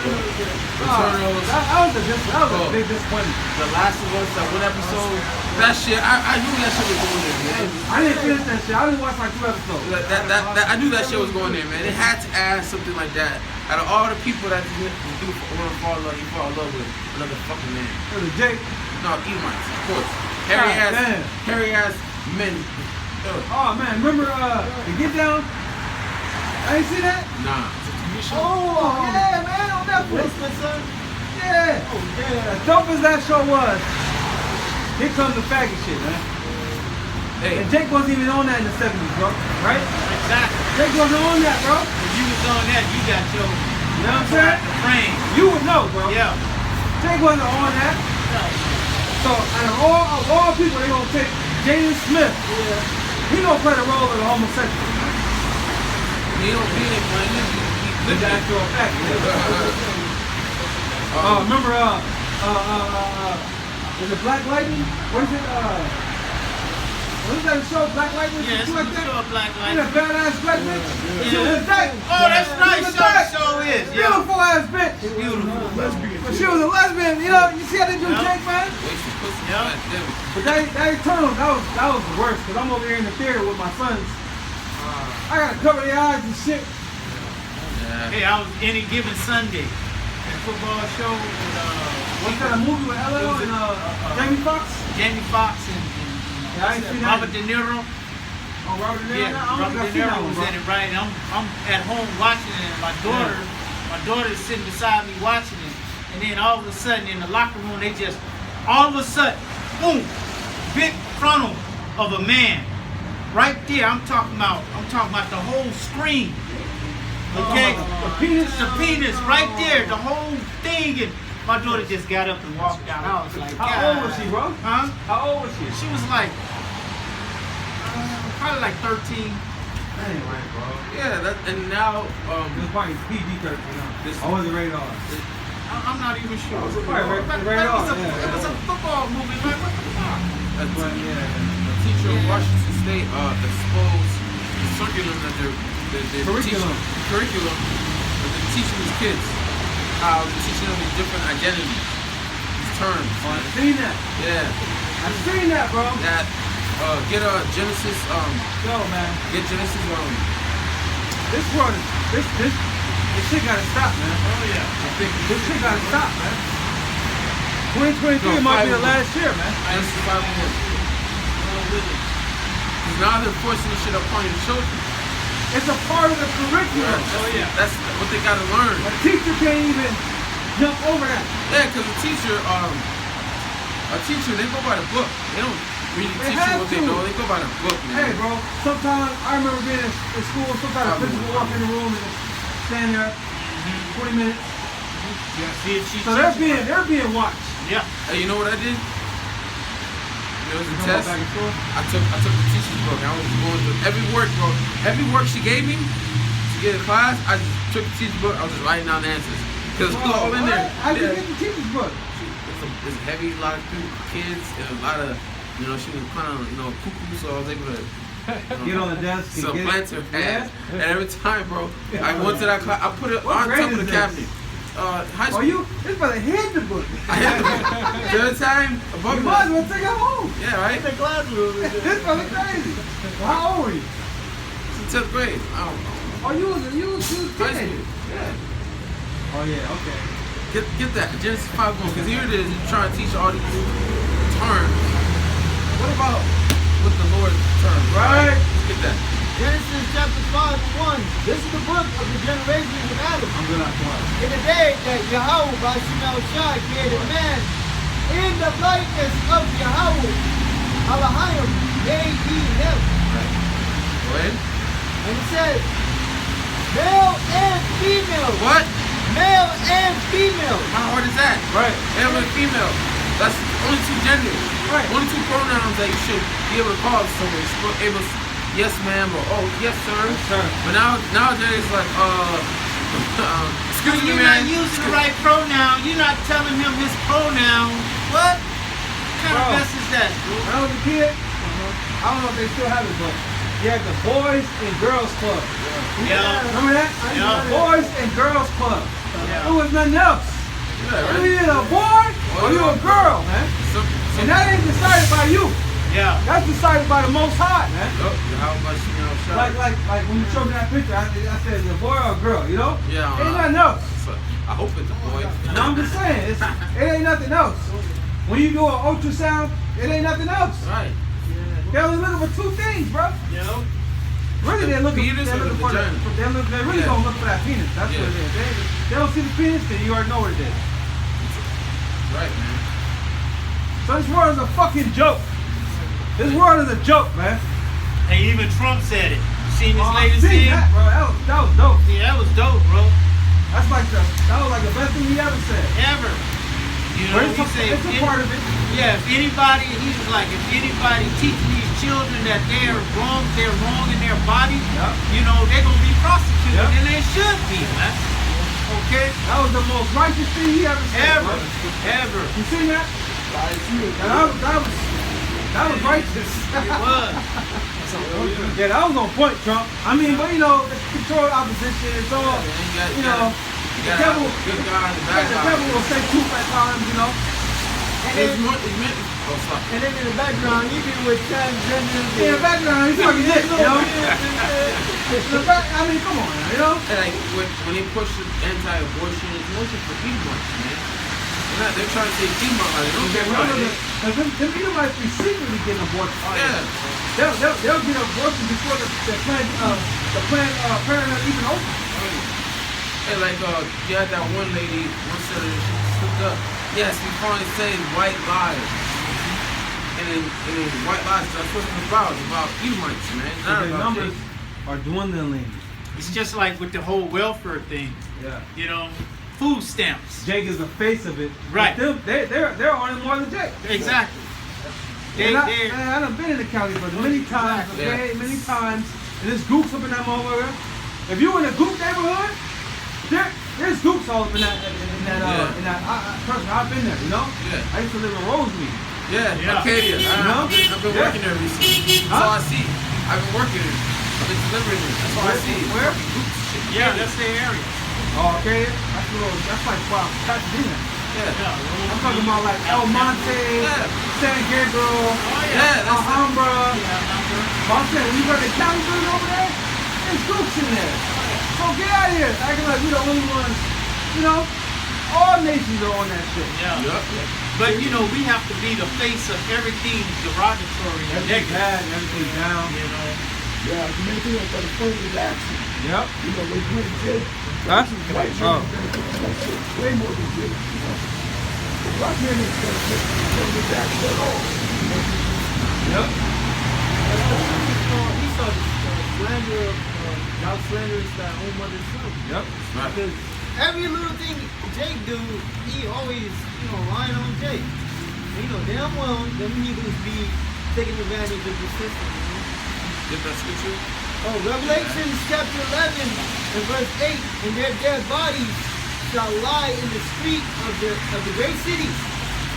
That was a big disappointment. The Last of Us, that one episode. That shit, I knew that shit was going there, man. I didn't finish that shit. I only watched like 2 episodes. I knew that shit was going there, man. It had to add something like that. Out of all the people that want to fall in love, you fall in love with another fucking man. It was Jake. No, Edomites, of course. damn. Hairy ass men. Oh man, remember the Get Down? I ain't see that? Nah. Oh yeah, man, on Netflix. What's my son? Yeah. Oh, yeah. As dope as that show was, here comes the faggot shit, man. Hey, And Jake wasn't even on that in the 70s, bro. Right? Exactly. Jake wasn't on that, bro. If you was on that, you got your You know what I'm saying? frame. You would know, bro. Yeah. Jake wasn't on that. So out of all people, they gonna take Jaden Smith. He gonna play the role of the homosexual. he ain't playing it. The actual fact. Remember is it Black Lightning? What is it? What is that show? Black Lightning? Yeah, it's Something like a that? show Black Ain't Light. a badass black bitch? She was a dyke. Oh, that's right. She was a Show the dyke. show is. Yeah. Beautiful ass bitch. Beautiful. But she was a lesbian. You know, you see how they do Yeah. Jake, man? Wasted pussy. Yeah. God damn it. But that Eternal, that was the worst. Because I'm over here in the theater with my sons. I gotta cover their eyes and shit. Yeah. Hey, I was Any Given Sunday. A football show with What's that, a movie with LL and Jamie Foxx? Jamie Foxx and Yeah, I ain't seen that. Robert De Niro. Oh, Robert De Niro. Yeah, I don't Robert think De I've seen that Niro one, was bro. in it, right? And I'm at home watching it, and my daughter's sitting beside me watching it. And then all of a sudden in the locker room, they just, all of a sudden, boom, big frontal of a man. Right there, I'm talking about the whole screen. Okay? The penis right there, the whole thing. And my daughter just got up and walked out. I was like, How old was she, bro? Huh? How old was she? She was like, probably like 13. That ain't right, bro. Yeah, that, and now It was probably PG-13. I wasn't rated R. I'm not even sure. It was probably But rated R. it was a football movie, man. What the fuck? that's But yeah. a teacher in Washington State exposed the curriculum that they're Curriculum. curriculum that they're teaching these kids. How they're teaching them these different identities, these terms. Oh, I've seen that. Yeah, I've seen that, bro. that get Genesis Yo, man. get Genesis This world is this shit gotta stop, man. Oh yeah. I think This shit gotta stop, man. 2023 No, might be the 5-1. last year, man. Genesis 5:1. Because now they're forcing this shit upon your children. It's a part of the curriculum. That's what they gotta learn. A teacher can't even jump over that. Yeah, because a teacher, they go by the book. They don't really They teach you have what they to. know. They go by the book, man. Hey, bro, sometimes I remember being in school, sometimes the principal walk in the room and just stand there 20 minutes. Yeah, see, So they're being watched. Yeah. Hey, you know what I did? There was a You know, test. back and forth. I took the teacher's book. I was going through every work, bro. Every work she gave me to get a class, I just took the teacher's book. I was just writing down the answers. Because it's all in there. How did you Yeah. get the teacher's book? It's a heavy, a lot of kids, and a lot of, she was kind of, cuckoo, so I was able to Get on the desk and supplant get her it. ass. And every time, bro, I went to that class, I put it What on grade top of is the this? cabinet. High Oh, school. this brother hid the book. I had the other time above You me. might as well take it home. Yeah, right? The classroom. This brother crazy. Well, how old were you? It's in 10th grade. I don't know. Oh, you was a High teenager. school. Yeah. Oh yeah, okay. Get that. Genesis 5:1. Because here it is. You're trying to teach all these terms. What about with the Lord's terms? Right. Let's get that. Genesis chapter 5:1. This is the book of the generations of Adam. I'm good at tomorrow. In the day that YAHAWASHI created man, in the likeness of YAHWAH, halalyam made he him. Right. Go ahead. And it says, male and female. What? Male and female. How hard is that? Right. Male and female. That's only two genders. Right. Only two pronouns that you should be able to call someone. You're able to, yes ma'am or oh yes sir. Yes, sir. But nowadays it's like excuse me You're man. not using the right pronoun. You're not telling him his pronoun. What? What kind of Bro. mess is that, dude? When I was a kid, I don't know if they still have it, but you had the Boys and Girls Club. Yeah. Remember that? Yeah. Boys and Girls Club. Yeah. It was nothing else. Yeah, Either right. you're a boy or you're a girl, man. And that ain't decided by you. Yeah. That's decided by the Most High, man. How much Like when you showed me that picture, I said, is it a boy or a girl, you know? Yeah. Ain't nothing else. I hope it's a boy. No, I'm just saying, it ain't nothing else. When you do an ultrasound, it ain't nothing else. Right. They're only looking for two things, bro. You know? Really, they're looking, penis or the for vagina? they're really gonna look for that penis. That's what it is. They don't see the penis, then you already know what it is. Right, man. So this world is a fucking joke. This world is a joke, man. And even Trump said it. You seen this I latest seen thing? that, bro. That was dope. Yeah, that was dope, bro. That was like the best thing he ever said. Ever. You know, But he said, it's a part of it. yeah, if anybody, he was like, if anybody teaching these children that they're wrong in their body, Yep. you know, they're going to be prosecuted, Yep. and they should be, man. Okay? That was the most righteous thing he ever said. Ever. bro. Ever. You seen that? That was righteous. It was. Yeah, that was on point, Trump. I mean, but you know, it's controlled opposition. It's all, you know, the devil. Good guy and the The bad guy. devil will say truth at times, you know. And It's then, more, it's meant, oh, sorry. and then in the background, you be with transgenders. In the background, he's talking shit, you know. In the back, I mean, come on, now, you know. And like when they push the anti-abortion, it's mostly for people, man. It they're trying to say Gmsla. They don't get right. Because them Edomites be secretly getting abortion. Yeah. They'll get abortion before the Planned Parenthood even open. Hey, like you had that one lady, one senator, she stood up. Yes, we finally say white lies. And then white lies, that's what it's about. It's about Edomites, man. Not The about numbers are dwindling. It's just like with the whole welfare thing. Yeah. You know, food stamps. Jake is the face of it. Right. But they're on it more than Jake. Exactly. Man, I done been in the county for many times, okay? Many times. And there's gooks up in that motherfucker. If you in a gook neighborhood, there's gooks all up in that. Trust me, I've been there, you know? Yeah. I used to live in Rosemead. Yeah, Arcadia. I've been working there recently. That's all I see. I've been working there. I've been delivering there. That's all I see. Where? Yeah, that's their area. Oh, okay. That's like Pasadena. Yeah. I'm talking about like El Monte, San Gabriel, Alhambra. I'm saying, when you got the county building over there, there's gooks in there. So get out of here. Acting like we're the only ones. You know, all nations are on that shit. Yeah. Yep. But you know, we have to be the face of everything derogatory and Everything's negative. bad and everything's down. You know. Yeah, the main thing is for the affirmative action. Yep. You know, they went Jake. Huh? White Oh. way more than Jake. The black man is going to take affirmative action at all. Yep. Esau slander of y'all slanders that own mother's son. Yep. Right. Because every little thing Jake do, he always, lying on Jake. And, damn well, them Hebrews be taking advantage of the system. Get that scripture? Oh, Revelation chapter 11 and verse 8, and their dead bodies shall lie in the street of the great cities,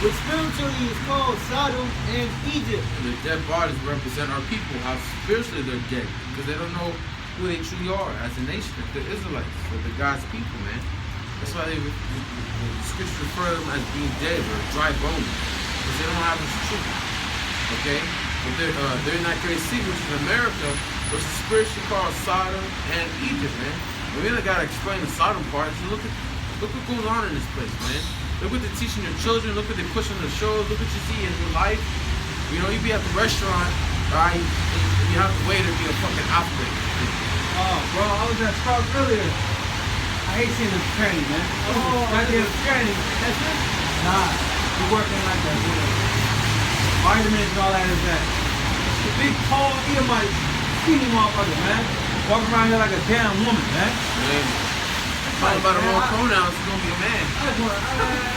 which spiritually is called Sodom and Egypt. And the dead bodies represent our people, how spiritually they're dead, because they don't know who they truly are as a nation. They're Israelites, so they're God's people, man. That's why the scriptures refer to them as being dead or dry bones, because they don't have this truth. Okay? But they're in that great city, which is America, which is spiritually called Sodom and Egypt, man. And we really gotta explain the Sodom part. So look what goes on in this place, man. Look what they're teaching your children. Look what they push on the shows. Look what you see in your life. You be at the restaurant, right? And you have the waiter be a fucking alphabet. Oh, bro, I was at Starbucks earlier. I hate seeing them training, man. Right there, training. That's it? Nah, you working like that. Vitamins and all that is that. The big, tall Edomite, skinny motherfucker, man. Walking around here like a damn woman, man. Man, talking about the wrong pronouns, he's gonna be a man.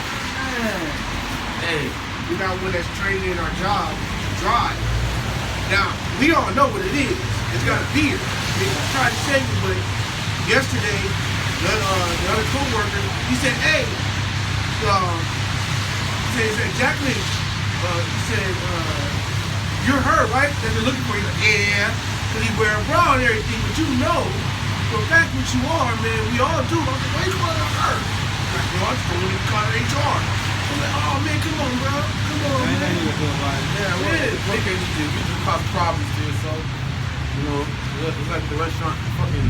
Hey, We're not one that's trained in our job to drive. Now, we don't know what it is. It's got a beard. They tried to shave it, but yesterday, the other co-worker, he said, hey, he said, Jacqueline, he said, you're her, right? That they're looking for you. Like, yeah, because he wear a bra and everything, but you know, for a fact what you are, man, we all do. I was like, why you calling her her? Like, I just don't want to call her HR. I'm like, oh man, come on, bro. Come on, I ain't man. even feel about it. yeah, what can you do? You just cause problems to yourself. It's like the restaurant. Fucking,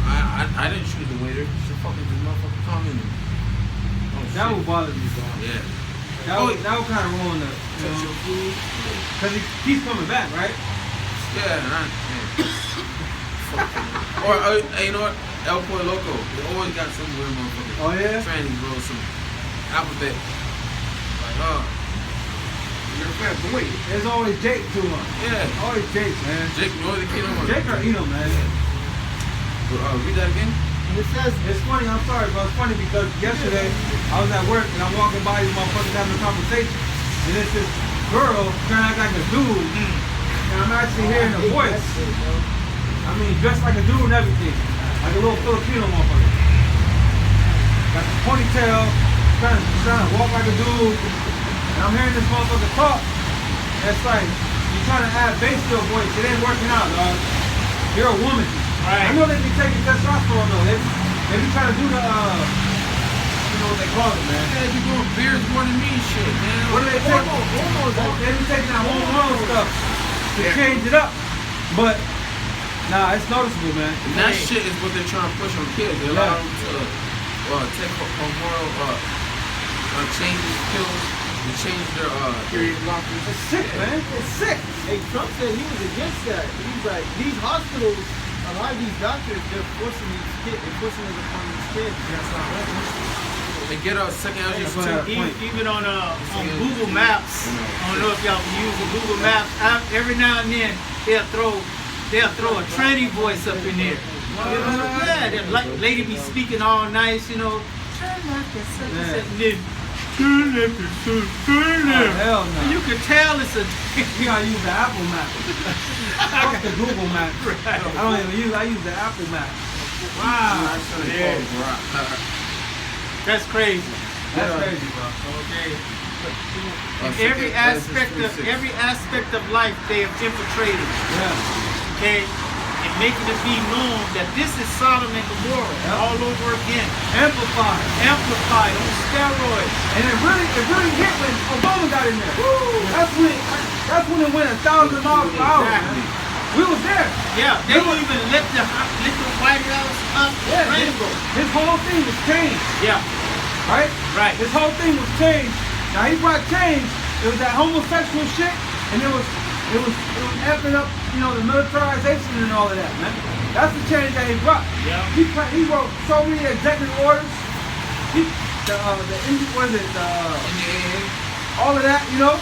I didn't choose the waiter. She fucking this motherfucker come in. That would bother me, bro. Yeah. That would kind of ruin the, Touch your food. because he keeps coming back, right? Yeah, or you know what? El Pollo Loco. They always got some weird motherfucker. Oh, yeah? Tranny, bro, some alphabet. Like, You're a fat boy. There's always Jake to him. yeah. Always Jake, man. Jake, you know the kid on Jake or Eno, man. Read that again. And it says, It's funny, I'm sorry, but it's funny because yesterday I was at work and I'm walking by these motherfuckers having a conversation. And it's this girl trying to act like a dude. And I'm actually hearing a voice. I mean, dressed like a dude and everything. Like a little Filipino motherfucker. Got the ponytail, trying to walk like a dude. And I'm hearing this motherfucker talk. And it's like, you're trying to add bass to a voice. It ain't working out, dog. You're a woman. Right. I know they be taking testosterone though. They be trying to do the what they call it, man. Yeah, you doing beers more than me, shit, man. What do they take? They be taking that hormone stuff to change it up. But nah, it's noticeable, man. And that shit is what they're trying to push on kids. They allow them to take hormonal changing pills. They changed their period blockers. It's sick, man. It's sick. Hey, Trump said he was against that. He's like, these hospitals, a lot of these doctors, they're forcing these kids, they're forcing it upon these kids. They get a second Even on Google Maps, I don't know if y'all been using Google Maps. Every now and then they'll throw a tranny voice up in there. Yeah, the lady be speaking all nice, you know. Turn left and such and such, and then turn left and such. Hell no. You can tell it's a. You gotta use the Apple map. Fuck the Google map. I use the Apple map. Wow. That's crazy. That's crazy, bro. Okay. Every aspect of life they have infiltrated. Yeah. Okay. And making it be known that this is Sodom and Gomorrah all over again. Amplified on steroids. And it really hit when Obama got in there. Woo! That's when it went 1,000 miles per hour. Exactly. Man. We was there. Yeah, they won't even let the White House up. Yeah, his whole thing was changed. Yeah. Right? Right. His whole thing was changed. Now he brought change. It was that homosexual shit, and it was amping up, you know, the militarization and all of that, man. That's the change that he brought. Yeah. He wrote so many executive orders. All of that, you know.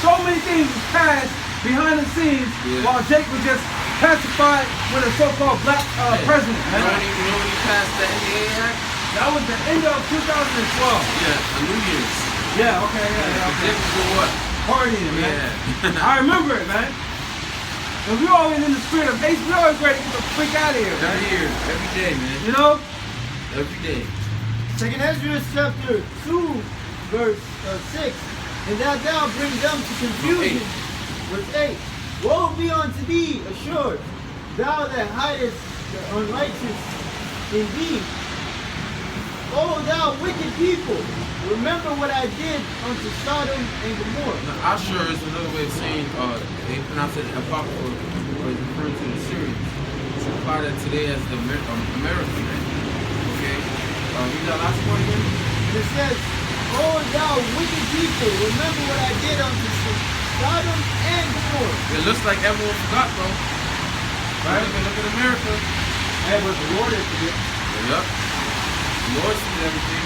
So many things was passed behind the scenes while Jake was just pacified with a so-called black president. Man. You don't even know when he passed the NDA Act? That was the end of 2012. Yeah, a New Year's. Yeah, okay, yeah. Jake was doing what? Partying, man. Yeah. I remember it, man. Cause we always in the spirit of hate. We always ready to get the freak out of here, man. Every year, every day, man. You know? Every day. 2nd Ezra chapter 2, verse 6. And that thou bring them to confusion. Verse 8. Woe be unto thee, assured, thou that hidest the unrighteous in thee. O thou wicked people, remember what I did unto Sodom and Gomorrah. Now, Ashur is another way of saying, they pronounce it apocryphal, or referring to the Syrians. To apply that today as the American, okay? Read that last one again. And it says, O thou wicked people, remember what I did unto Sodom and Gomorrah. It looks like everyone forgot, bro. Right? Look at America. Hey, but the Lord is here. Yep. The Lord sees everything.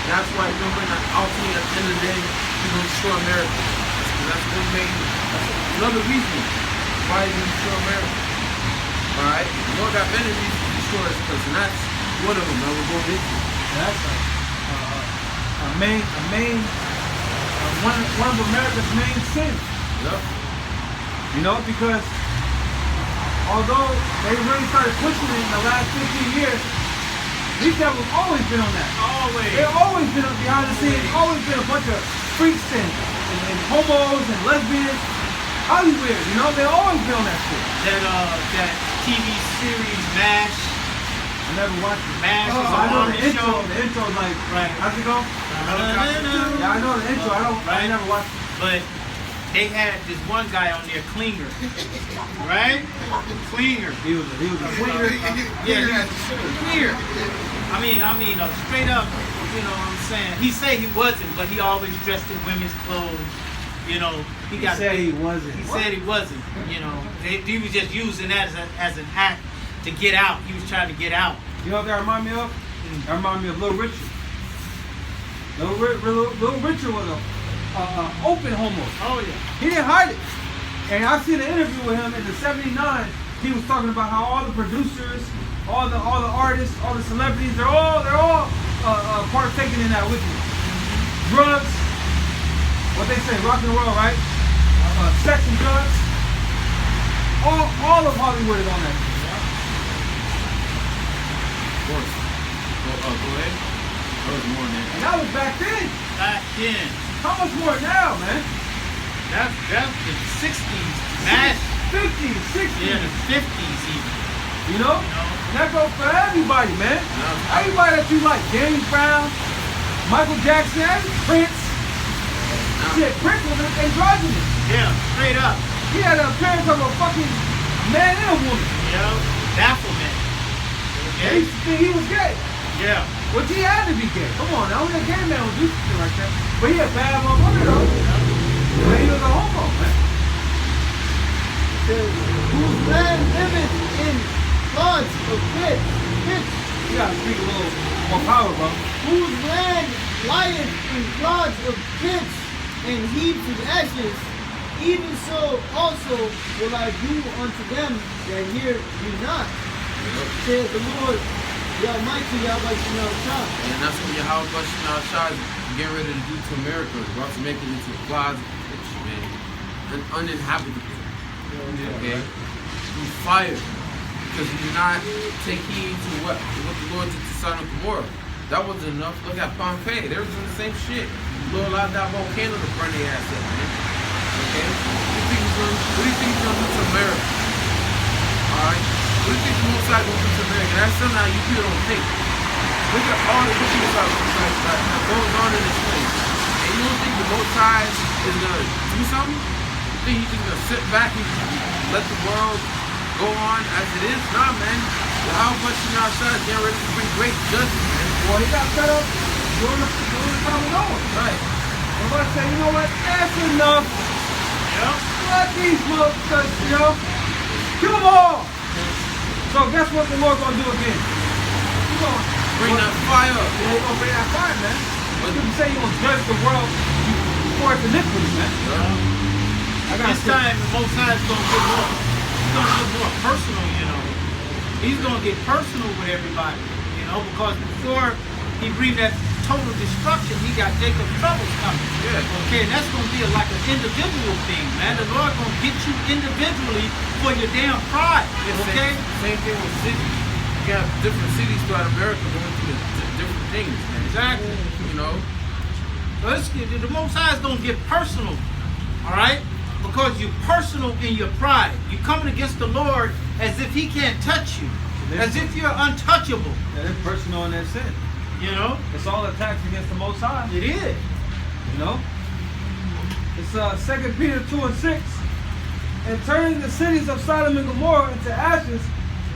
That's why he's gonna bring that ultimately at the end of the day, he's gonna destroy America. That's another reason why he's gonna destroy America. Alright? The Lord got many reasons to destroy this place, and that's one of them that we're going into. That's one of America's main sins. Yep. You know, because although they really started pushing it in the last 15 years, these devils always been on that. Always. They've always been behind the scenes, always been a bunch of freaks and homos and lesbians. Hollywood, you know, they always been on that shit. That TV series MASH. I never watched it. MASH is I know the a intro. show. The intro is like, Right. how's it go? Yeah, I know the intro. I never watched it. But they had this one guy on there, Klinger. Right? Klinger. He was a swinger. Yeah, clear. I mean, straight up, you know what I'm saying? He said he wasn't, but he always dressed in women's clothes. You know, He said he wasn't. He said he wasn't. You know, he was just using that as an act to get out. He was trying to get out. You know what that remind me of? That remind me of Little Richard. Little Richard was a open homo. Oh yeah. He didn't hide it. And I seen an interview with him in the '79. He was talking about how all the producers, all the artists, all the celebrities, they're all partaking in that with me. Drugs, what they say, rock and roll, right? Sex and drugs. All of Hollywood is on that. Of course. Go ahead. That was more than that. And that was back then. Back then. How much more now, man? That's the 60s. MASH. 50s, 60s. Yeah, the 50s even. You know? And that goes for everybody, man. Yeah. Everybody that you like. James Brown, Michael Jackson, Prince. Shit, Prince was androgynous. Yeah, straight up. He had an appearance of a fucking man and a woman. You know, Baphomet. They used to think he was gay. Yeah. Which he had to be gay. Come on, now only a gay man would do something like that. But he a bad motherfucker though. But he was a homo, man. Says, whose land liveth in floods of pits. You gotta speak a little more power, bro. Whose land lieth in floods of pits and heaps of ashes. Even so also will I do unto them that hear me not. Says the Lord, the Almighty YAHAWASHI. And that's what YAHAWASHI is getting ready to do to America. He's about to make it into a closet, man. An uninhabitable. Okay? Through fire. Because you did not take heed to what the Lord did to Sodom and Gomorrah. That wasn't enough. Look at Pompeii. They were doing the same shit. The Lord allowed that volcano to burn their ass up, man. Okay? What do you think he's going to do to America? Alright? What do you think the Most High going to do to America? That's something that you people don't think. Look at all the wickedness that goes on in this place. And you don't think the Most High is going to do something? You think he's just going to sit back and let the world go on as it is? Nah, man. YAHAWASHI is getting ready to bring great judgment, man. Well, he got set up during the time of Noah. Right. Everybody say, you know what, that's enough. Yeah. Let these motherfuckers, kill them all. So guess what the Lord gonna do again? He's gonna Bring that fire. Yeah, he's gonna bring that fire, man. But You say you're gonna judge the world for its iniquity, man. This time the Most High is gonna get more personal, He's gonna get personal with everybody, because before he bring that total destruction, he got Jacob's troubles coming. Yeah. Okay, and that's gonna be like an individual thing, man. The Lord gonna get you individually for your damn pride. Okay? Same thing with cities. You got different cities throughout America going through different things, man. Exactly. So the Most High is gonna get personal, all right? Because you're personal in your pride. You're coming against the Lord as if He can't touch you, as if you're untouchable. Yeah, they're personal in their sin. It's all attacks against the Most High. It is. It's 2 Peter 2:6. And turning the cities of Sodom and Gomorrah into ashes,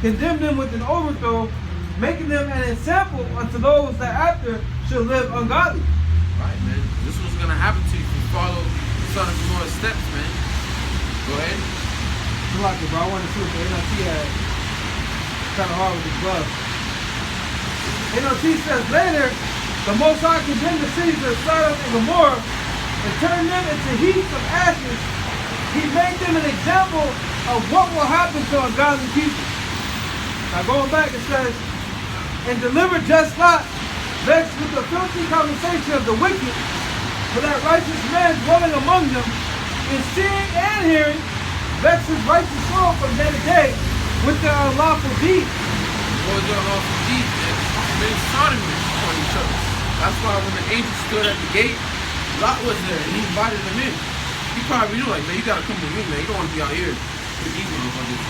condemn them with an overthrow, making them an example unto those that after shall live ungodly. Right, man. This is what's gonna happen to you if you follow Sodom and Gomorrah's steps, man. Go ahead. I like it, bro. I want to see what the NLT had. Kind of hard with the glove. NLT says later, the Most High condemned the cities of Sodom and Gomorrah and turned them into heaps of ashes. He made them an example of what will happen to ungodly people. Now going back, it says, and delivered just Lot, vexed with the filthy conversation of the wicked, for that righteous man dwelling among them, in seeing and hearing, vexed his righteous soul from day to day with their unlawful deeds. What was their unlawful deeds, man? They sodomy on each other. That's why when the angel stood at the gate, Lot was there and he invited them in. He probably knew, like, man, you gotta come with me, man. You don't want to be out here with evil motherfuckers,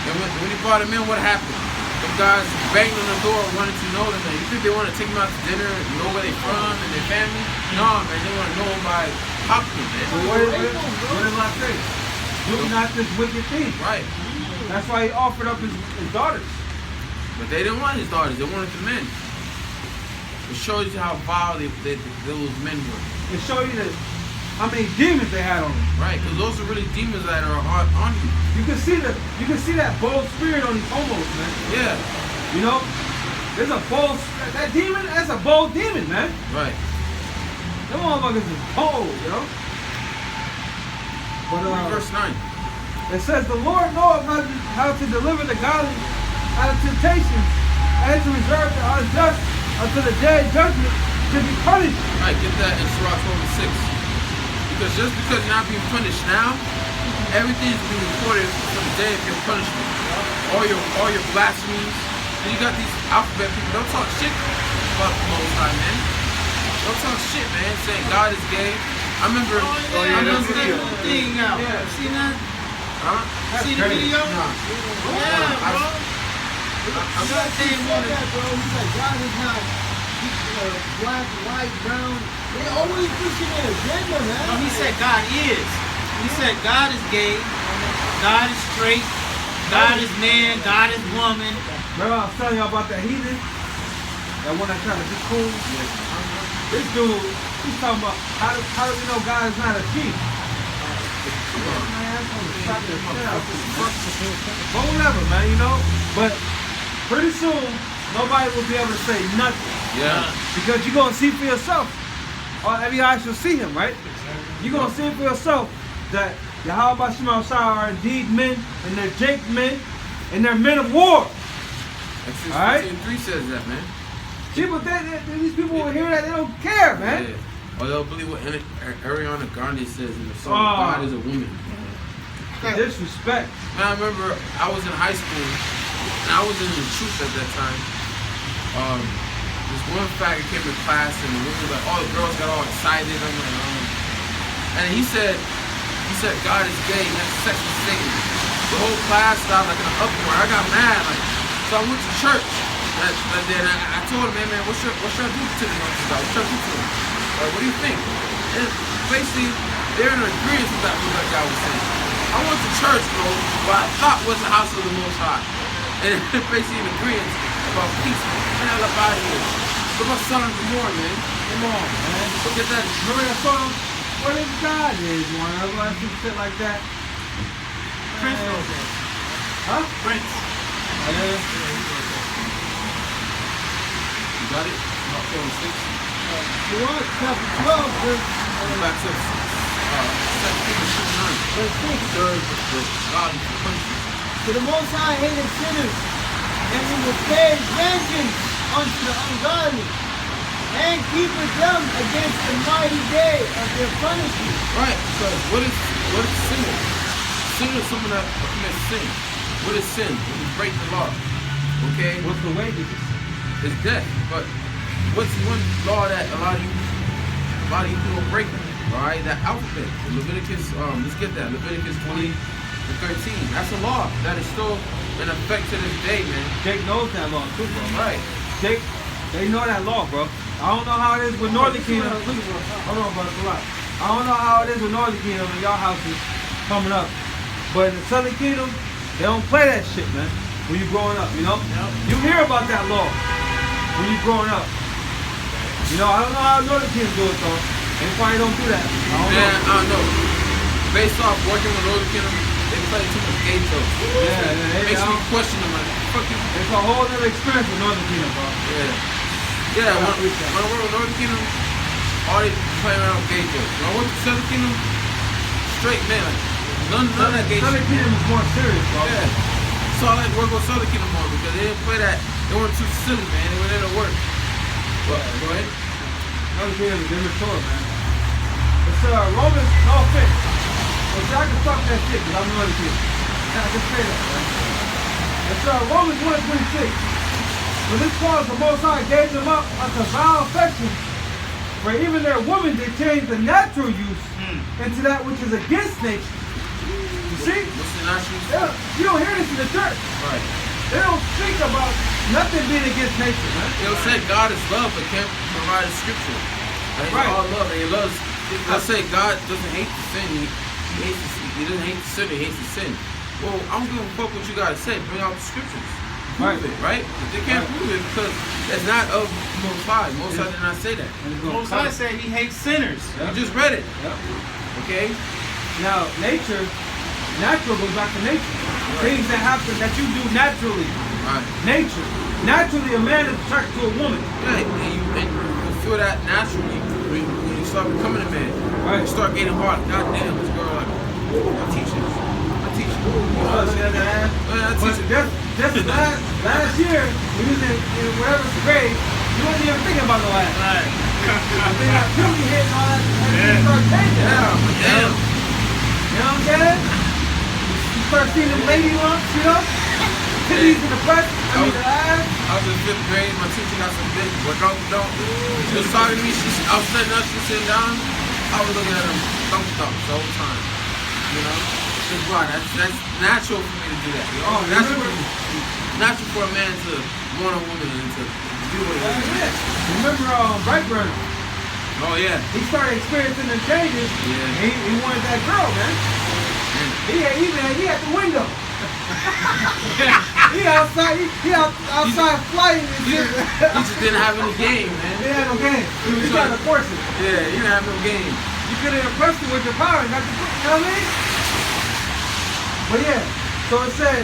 And when he brought him in, what happened? The guys banged on the door, wanted to know them. You think they want to take them out to dinner and know where they're from and their family? No, man, they want to know them by popular, man. So what did Lot say? Do not this wicked thing. Right. That's why he offered up his daughters. But they didn't want his daughters, they wanted the men. It shows you how vile those men were. It shows you how many demons they had on them. Right, because those are really demons that are on you. You can see that bold spirit on these homos, man. Yeah. There's a bold that demon, that's a bold demon, man. Right. Them motherfuckers is bold, But verse 9. It says the Lord knoweth how to deliver the godly out of temptations and to reserve the unjust until the day of judgment to be punished. Right, get that in Surah 12:6. Because just because you're not being punished now, everything is being recorded for the day of your punishment. All your blasphemies. And you got these alphabet people, don't talk shit about the Most High, man. Don't talk shit, man, saying God is gay. I remember that thing out. Yeah. See that? Huh? See the video? Nah. Yeah, bro. I'm not saying that, bro. He's like, God is not black, white, brown. They always pushing their agenda, man. No, he said God is. He said God is gay, God is straight, God is man, God is woman. Remember I was telling y'all about that heathen? That one that tried to be cool? This dude, he's talking about how do we know God is not a sheep? But whatever, man, you know? But pretty soon, nobody will be able to say nothing. Yeah. Because you're going to see for yourself. Or every eye shall see him, right? You're going to see for yourself that YAHAWASHI are indeed men, and they're Jake men, and they're men of war. Exodus Alright? 15:3 says that, man. See, but these people will hear that, they don't care, man. Yeah. Or they'll believe what Ariana Grande says in the song, God is a woman. Disrespect. Man, I remember I was in high school, and I was in the truth at that time. This one faggot came to class, and we were like, all the girls got all excited. I'm like, and he said God is gay, and that's sex with Satan. The whole class started like in an uproar. I got mad, like, so I went to church. That day, and I told him, man, what should I do to him? What should I do to him? Like, what do you think? And basically, they're in agreement with that what God was saying. I went to church, bro, what I thought was the house of the Most High. And basically in agreement about peace. Man, I left out of here. Look about Son of Gomorrah, man. Come on, man. Look at that. Remember that song? What if God is one? Everybody do shit like that. Prince wrote that. Huh? Prince. You got it? Not 46. Quran chapter 12, verse Back to 2 Kings 9. verse 6. Third, the God is the country. For the Most High hated sinners, and he will pay vengeance unto the ungodly, and keepeth them against the mighty day of their punishment. Right, because what is sin? Sin is someone that commits sin. What is sin? When you break the law. Okay? What's the wages? It's death. But what's one law that a lot of you people break? Alright, that alphabet. Leviticus, let's get that. Leviticus 20 and 13. That's a law that is still in effect to this day, man. Jake knows that law too, bro. Right. Jake, they know that law, bro. I don't know how it is with Northern Kingdom. Hold on, brother, a lot. I don't know how it is with Northern Kingdom and y'all houses coming up. But in the Southern Kingdom, they don't play that shit, man. When you growing up, you know? You hear about that law when you growing up. You know, I don't know how Northern Kingdom do it, though. They probably don't do that. I don't know. Based off working with Northern Kingdom, they play too much gay jokes. Yeah, Makes me question them, like, fuck you. It's a whole other experience with Northern Kingdom, bro. Yeah, when I work with Northern Kingdom, all they play around with gay jokes. When I work with Southern Kingdom, straight man, like, none of that gay shit. Southern Kingdom is more serious, bro. Yeah. So I like to work with Southern Kingdom more because they didn't play that. They weren't too silly, man. They went in to work. But, go ahead. Northern Kingdom is immature, man. It's Romans, no offense. But see, I can talk that shit because I'm Northern Kingdom. I can say that, man. It's Romans 1:26. For this cause the Most High gave them up unto vile affection, for even their women they changed the natural use into that which is against nature. You see? What's the natural? You don't hear this in the church. Right. They don't speak about nothing being against nature, man. They'll say God is love, but can't provide a scripture. Like, Right. all love, and he loves. They'll say God doesn't hate the sin. He doesn't hate the sinner. He hates the sin. Well, I'm gonna fuck what you gotta say. Bring out the scriptures. Prove it, right? But they can't prove it because it's not of Most High. Most High did not say that. Most High said he hates sinners. You just read it. Okay? Now, natural goes back to nature. Things that happen that you do naturally. Right. Nature. Naturally, a man is attracted to a woman. Yeah, and you feel that naturally when you start becoming a man. Right. You start getting hard. God damn, this girl, like, I teach you. But just last year, we was in whatever grade, you wasn't even thinking about no ass. Right. I think that puberty hit and all that, and start changing. Damn. You know what I'm saying? You start seeing them lady lumps, you know? Titties in the butt, the ass. I was in 5th grade, my teacher got some big, but don't. She was talking to me, I was sitting up, she was sitting down, I was looking at them thumbs the whole time. You know? It's right, that's natural for me to do that. You know? Natural for a man to want a woman and to do what he wants. Remember Brightburn? Oh yeah. He started experiencing the changes. Yeah. He wanted that girl, man. He had the window. He He outside flying and He shit. just didn't have any game, man. He had no game. He was trying to force it. Yeah, he didn't have no game. You could have impressed him with your power and got the, you know what I mean? But yeah, so it said,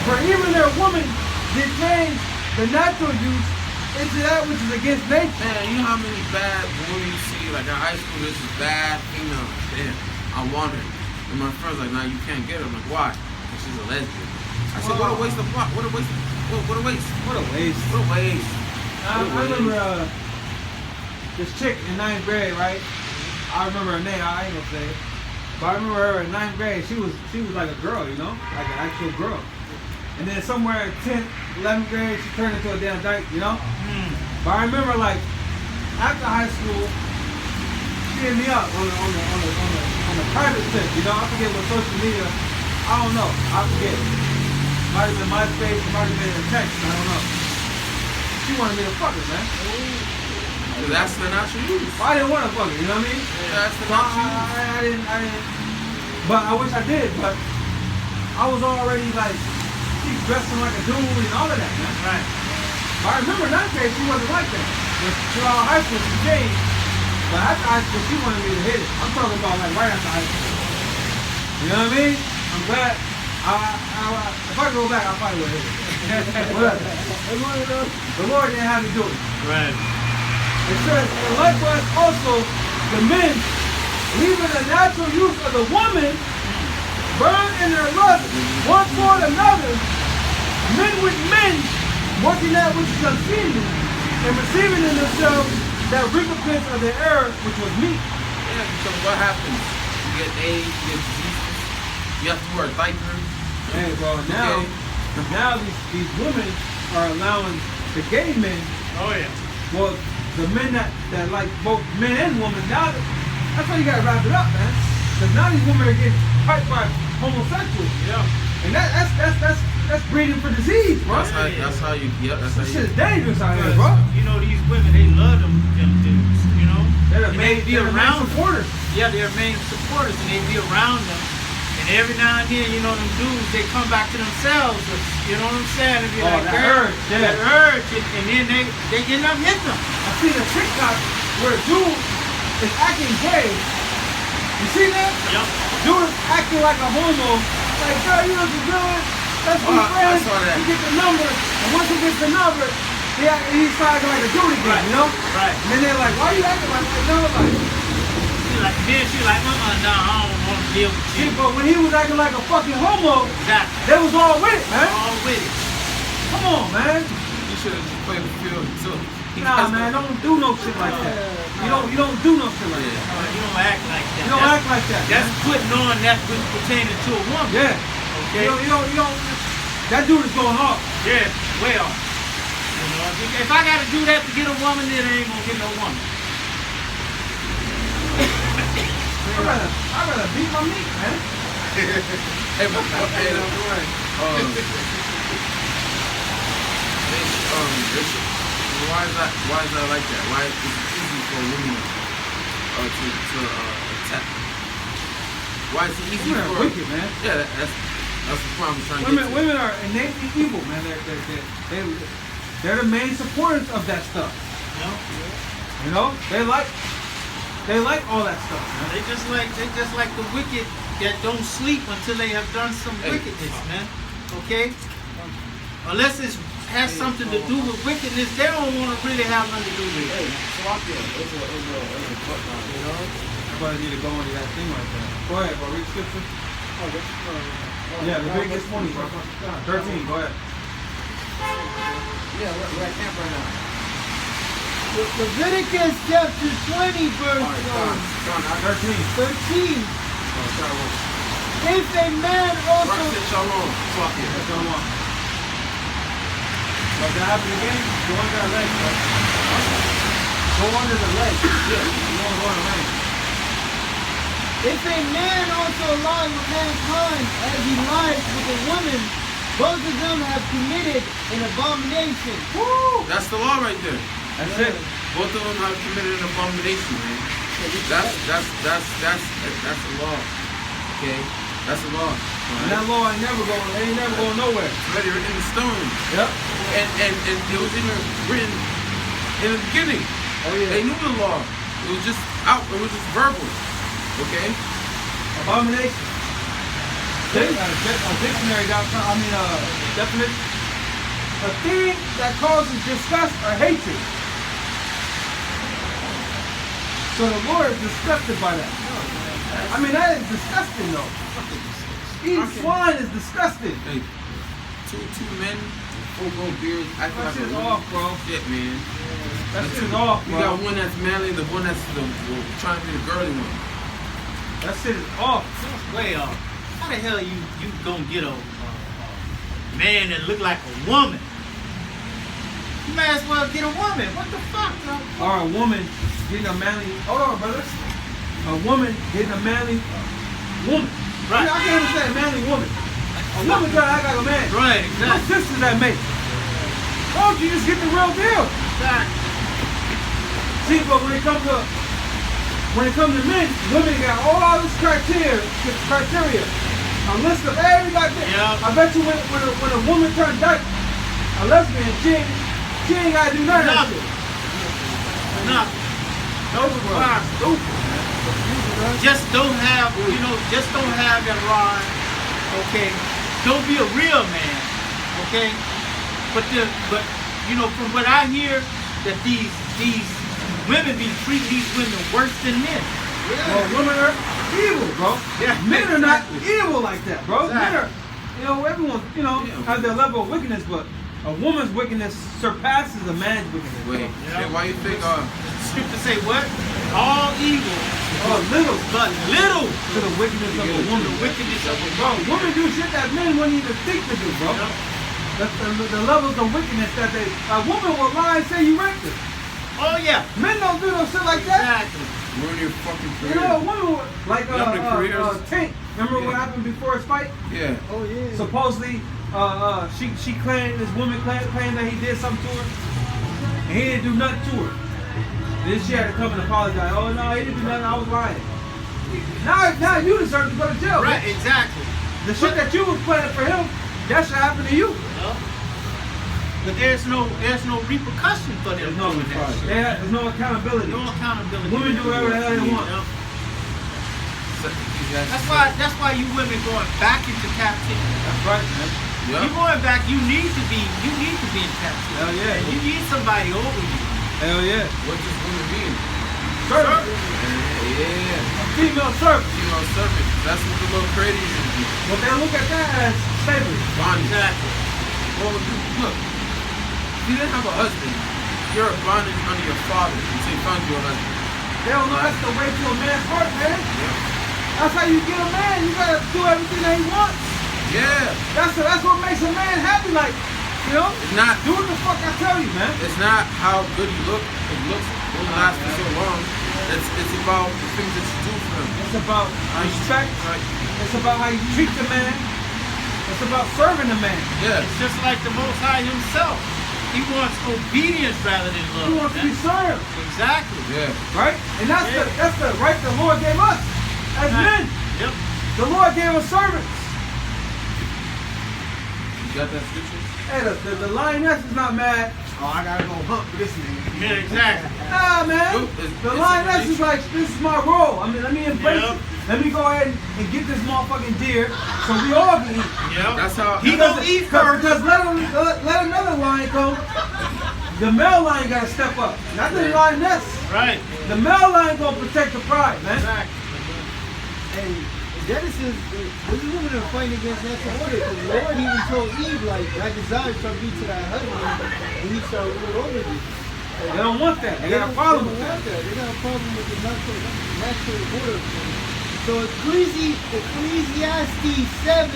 for even their woman did change the natural use into that which is against nature. Man, you know how many bad women you see, like in high school, this is bad female. Damn, I want her. And my friend's like, nah, you can't get her. I'm like, why? Because she's a lesbian. I said, what a waste of plot. What a waste. What a waste. What a waste. What a waste. I remember this chick in 9th grade, right? I remember her name, I ain't gonna say it. But I remember her in 9th grade, she was like a girl, you know? Like an actual girl. And then somewhere in 10th, 11th grade, she turned into a damn dyke, you know? But I remember like, after high school, she hit me up on the private tip, you know? I forget what social media, I don't know, I forget. Might have been MySpace, it might have been a text, I don't know. She wanted me to fuck her, man. That's the natural use. I didn't want to fuck her, you know what I mean? Yeah, that's the So natural use. I didn't. But I wish I did, but I was already like, she's dressing like a dude and all of that, man. Right. But I remember in that case, she wasn't like that. But throughout high school, she changed. But after high school, she wanted me to hit it. I'm talking about like right after high school. You know what I mean? I'm glad. If I go back, I probably would hit it. Whatever. The Lord didn't have me do it. Right. It says, and likewise also the men, leaving the natural use of the woman, burn in their lust one toward another, men with men, working that which is unseemly, and receiving in themselves that recompense of their error which was meat. Yeah, because what happens? You get AIDS, you get diseases, you have to wear a diaper. Hey, bro, now these women are allowing the gay men, Oh yeah. well, the men that like both men and women, now that's why you gotta wrap it up, man. Because now these women are getting piped by homosexuals. Yeah. And that's breeding for disease, bro. That's how you. This shit is dangerous out here, bro. You know, these women, they love them dudes, you know? They're the And main, they be they're the main around them. supporters. Yeah, they're main supporters, and they be around them. And every now and then, you know, them dudes, they come back to themselves. You know what I'm saying? They be like, that urge, yeah. That urge, and then they end up hitting them. I seen a TikTok where a dude is acting gay. You see that? Yep. Dude is acting like a homo. Like, girl, you know what you're doing? Let's be I friends. saw that. You get the number, and once he gets the number, he starts like a dude again, Right. you know? Right. And then they're like, why you acting like that? You know, like, She like, no, I don't want to deal with see, you. but when he was acting like a fucking homo, Exactly. they was all with it, man. All with it. Come on, man. You should have just played the field until he Nah, has man, the- don't do no shit like that. You don't do no shit like that. You don't act like that. You don't act like that. That's putting on that which pertaining to a woman. Yeah. Okay. You don't. That dude is going hard. Yeah. Well, you know, if I got to do that to get a woman, then I ain't gonna get no woman. I'd rather beat my meat, man. Hey, but why is that like that? Why is it easy for women to attack? Why is it easy Women for are wicked, man. Yeah, that's the point I'm trying to get to. Women are innately evil, man. They're the main supporters of that stuff. You know, they like all that stuff, man. They just like the wicked that don't sleep until they have done some wickedness, man. Okay? Unless it has something to do with wickedness, they don't want to really have nothing to do with it. Everybody need to go into that thing right there. Go ahead, bro. Read scripture. Yeah, the biggest 20, bro. 13, go ahead. Yeah, we're at camp right now. Leviticus chapter 20, verse 13. If a man also... Shalom. Fuck it. That's what I want. So if that happens again, go under that leg, bro. Go under the leg. Yeah, you won't go in the rain. If a man also lie with mankind as he lies with a woman, both of them have committed an abomination. Woo! That's the law right there. That's it. Both of them have committed an abomination, man. That's the law. Okay? That's the law. And that law ain't never going nowhere. It's already written in stone. Yep. And it was even written in the beginning. Oh yeah. They knew the law. It was just out. It was just verbal. Okay. Abomination. Dictionary.com. Definition. A thing that causes disgust or hatred. So the Lord is disgusted by that. I mean, that is disgusting though. Eating swine is disgusting. Hey, two men, full-grown beards, acting That like shit's a off, bro. Shit, man. That shit's off, You bro. got one that's manly, the one that's trying to be the girly one. That shit is off. Way off. How the hell you gonna get a man that look like a woman? You might as well get a woman. What the fuck, bro? Or a woman getting a manly. Hold on, brother. A woman getting a manly woman. Right. I can't understand a manly woman. A woman trying to act like a man. Right, No exactly. sisters that make. Why don't you just get the real deal? Exactly. See, but when it comes to men, women got all this criteria. A list of every goddamn. Yeah. I bet you when a woman turns dyke, a lesbian, she ain't gotta do none of that shit. Nothing. Those are stupid. Just don't have, just don't have that rod. Okay. Don't be a real man. Okay. But from what I hear, that these women be treating these women worse than men. Well, women are evil, bro. Yeah. Men are not evil like that, bro. Exactly. Men are, everyone, has their level of wickedness, but a woman's wickedness surpasses a man's wickedness. Wait, Yeah. why you think, Scripture say what? All evil, Little but little to the wickedness of a to woman. the wickedness of a Bro, woman. women do shit that men wouldn't even think to do, bro. The levels of wickedness that a woman will lie and say you raped her. Oh yeah. Men don't do no shit like that. Exactly. ruin your fucking You career? know, a woman would, like Tank. Remember what Yeah. happened before his fight? Yeah. Oh yeah. Supposedly, she claimed, this woman claimed that he did something to her, and he didn't do nothing to her. Then she had to come and apologize. Oh no, he didn't do nothing. I was lying. Now you deserve to go to jail. Right. bitch. Exactly. The shit that you was planning for him, that should happen to you. But there's no repercussion for them There's no, doing that shit. there's no accountability. No accountability. Women do whatever the hell they want. That's why you women going back into captivity. That's right, man. Yeah. You going back, you need to be in captivity. Hell yeah. And you need somebody over you. Hell yeah. What does women mean? Servant. Yeah. A female servant. Female servant. That's what the little crazy is. But they look at that as slavery. Bondage. Exactly. Well, look. If you didn't have a husband, you're a bondage under your father until you find your husband. They don't know that's the way to a man's heart, man. Yeah. That's how you get a man. You gotta do everything that he wants. Yeah. That's what makes a man happy. Like, It's not. do what the fuck I tell you, man. It's not how good you look. It looks won't last for so long. It's about the things that you do for him. It's about respect. Right. It's about how you treat the man. It's about serving the man. Yeah. It's just like the Most High Himself. He wants obedience rather than love. He wants to be served, Exactly. Yeah. right? And that's the right the Lord gave us as men. Yep. The Lord gave us servants. You got that scripture? Hey, the lioness is not mad. Oh, I gotta go hunt for this nigga. Yeah, exactly. Nah, man. Nope, The it's lioness a is like, this is my role. I mean, let me embrace Yep. it. Let me go ahead and get this motherfucking deer so we all can eat. Yep. That's how. He gonna eat first. Because let another lion go. The male lion gotta step up. Not the lioness. Right. The male lion gonna protect the pride, man. Exactly. And Genesis, this women are fighting against natural order. Because the Lord even told Eve, like, that desire shall be to thy husband, and he shall rule over thee. They don't want that. They got a problem with that. They got a problem with the natural order. So Ecclesiastes 7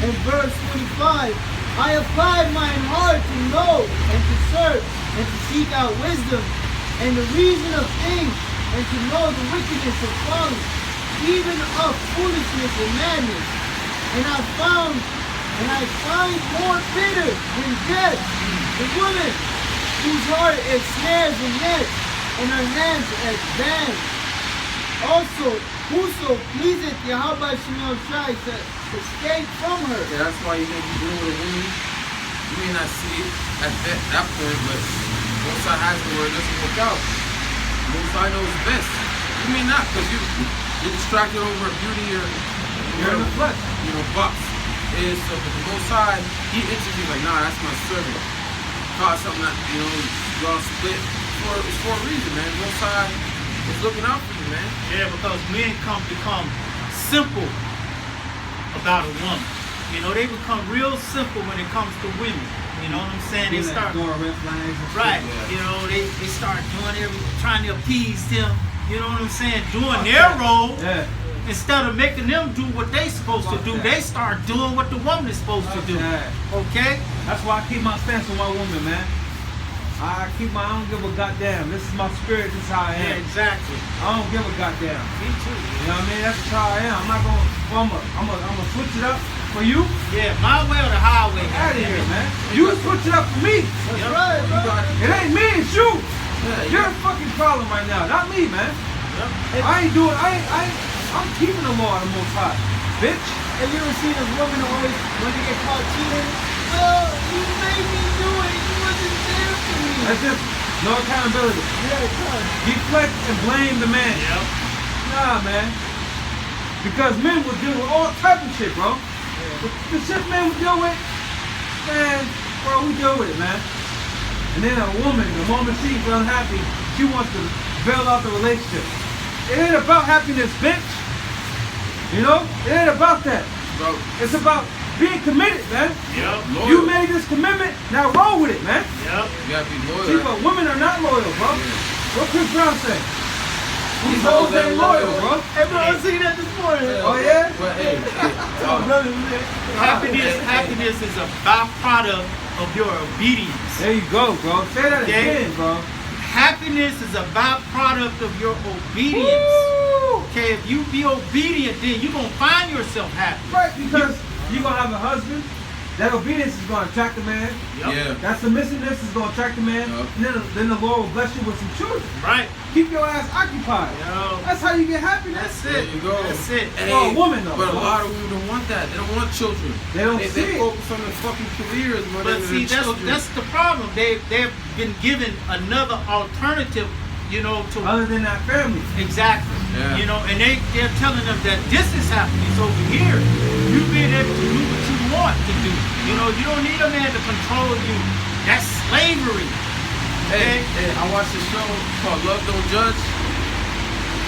and verse 25, I applied mine heart to know and to search and to seek out wisdom and the reason of things and to know the wickedness of folly, even of foolishness and madness. And I find more bitter than death the woman whose heart is snares and nets, and her hands as bands. Also, Whoso pleaseth Yahweh Shemel Shai to escape from her. Yeah, that's why you may be dealing with a woman. You may not see it at that point, but most I has it where it doesn't work out. Most I knows best. You may not, because you're distracted over beauty or You're in the flesh. box. Is so, but the Most High, He intervenes like, nah, that's my servant. Cause something that y'all split. It's for a reason, man. The Most High is looking out for you, man. Yeah, because men become simple about a woman. They become real simple when it comes to women. You know what I'm saying? They start doing red flags and right. shit. They start doing trying to appease them. You know what I'm saying? Doing their role. Yeah. Instead of making them do what they supposed to do, they start doing what the woman is supposed to do. Okay? That's why I keep my stance on my woman, man. I don't give a goddamn. This is my spirit, this is how I am. Yeah, exactly. I don't give a goddamn. Me too. You know what I mean? That's just how I am. I'm not gonna switch it up for you. Yeah, my way or the highway. Get out of here, man. You switch it up for me. That's right, bro. It ain't me, it's you. You're a fucking problem right now, not me, man. Yep. I'm keeping the law of the Most High, bitch. Have you ever seen a woman always, when they get caught cheating, well, you made me do it, you wasn't there for me. That's just no accountability. Yeah, it's right. Deflect and blame the man. Yep. Nah, man. Because men will deal with all type of shit, bro. The shit men will deal with, man, bro, we deal with it, man. And then a woman, the moment she's unhappy, she wants to bail out the relationship. It ain't about happiness, bitch. It ain't about that. Bro, It's about being committed, man. Yep. You made this commitment, now roll with it, man. Yep. you gotta be loyal. See, but women are not loyal, bro. What Chris Brown say? These hoes ain't loyal, bro. Hey, bro, I seen that this morning. Oh, yeah? But hey, Oh, brother, man. Happiness is a byproduct of your obedience. There you go, bro. Say that Okay. again, bro. Happiness is a byproduct of your obedience. Woo! Okay, if you be obedient, then you're gonna find yourself happy. Right, because you're going to have a husband. That obedience is going to attract the man. yeah. That submissiveness is going to attract the man. Yup. And then the Lord will bless you with some children. Right. Keep your ass occupied. Yo, That's how you get happiness. that's There it. you go. That's it. Hey, For a woman, though. But a lot of women don't want that. They don't want children. They don't They see it. focus on their fucking careers more But than see, their children. that's the problem. They've been given another alternative, to Other than that family. exactly. Yeah. And they're telling them that this is happening over here. You being able to do what you want to do. You don't need a man to control you. That's slavery. Hey, I watched a show called Love Don't Judge.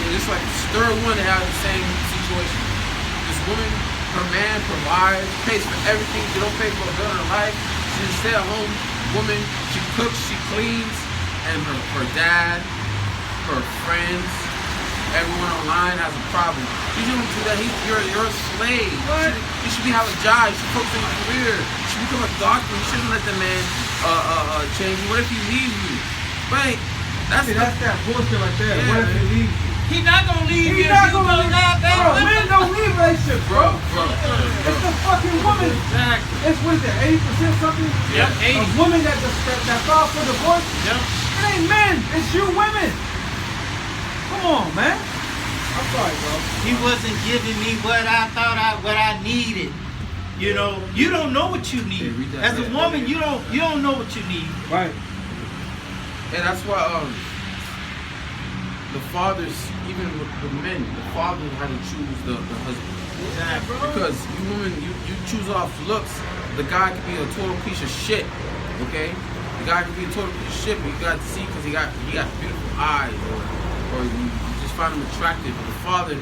And it's like the third one that has the same situation. This woman, her man provides, pays for everything. She don't pay for a bill in her life. She's a stay-at-home woman. She cooks, she cleans, and her dad, her friends, everyone online has a problem. You don't do that. You're a slave. You should have a job. You should focus on your career. You should become a doctor. You shouldn't let the man change you. What if he leaves you? Right. That's that bullshit right there. Yeah, What if he man. leaves you? He's not gonna leave you. He's not if you gonna go leave. down there. Bro, men don't leave relationships, bro. It's the fucking woman. Exactly. It's what is it, 80% something? Yep, 80. Of women that file for divorce. Yep. It ain't men, it's you women. Come on, man. I'm sorry, bro. He wasn't giving me what I needed. You don't know what you need. read that As a back. woman, you don't know what you need. Right. And that's why the fathers, even with the men, the fathers had to choose the husband. Exactly. Because you women, you choose off looks. The guy could be a total piece of shit. Okay? The guy could be a total piece of shit, but you got to see because he got beautiful eyes, or you just find him attractive. But the father,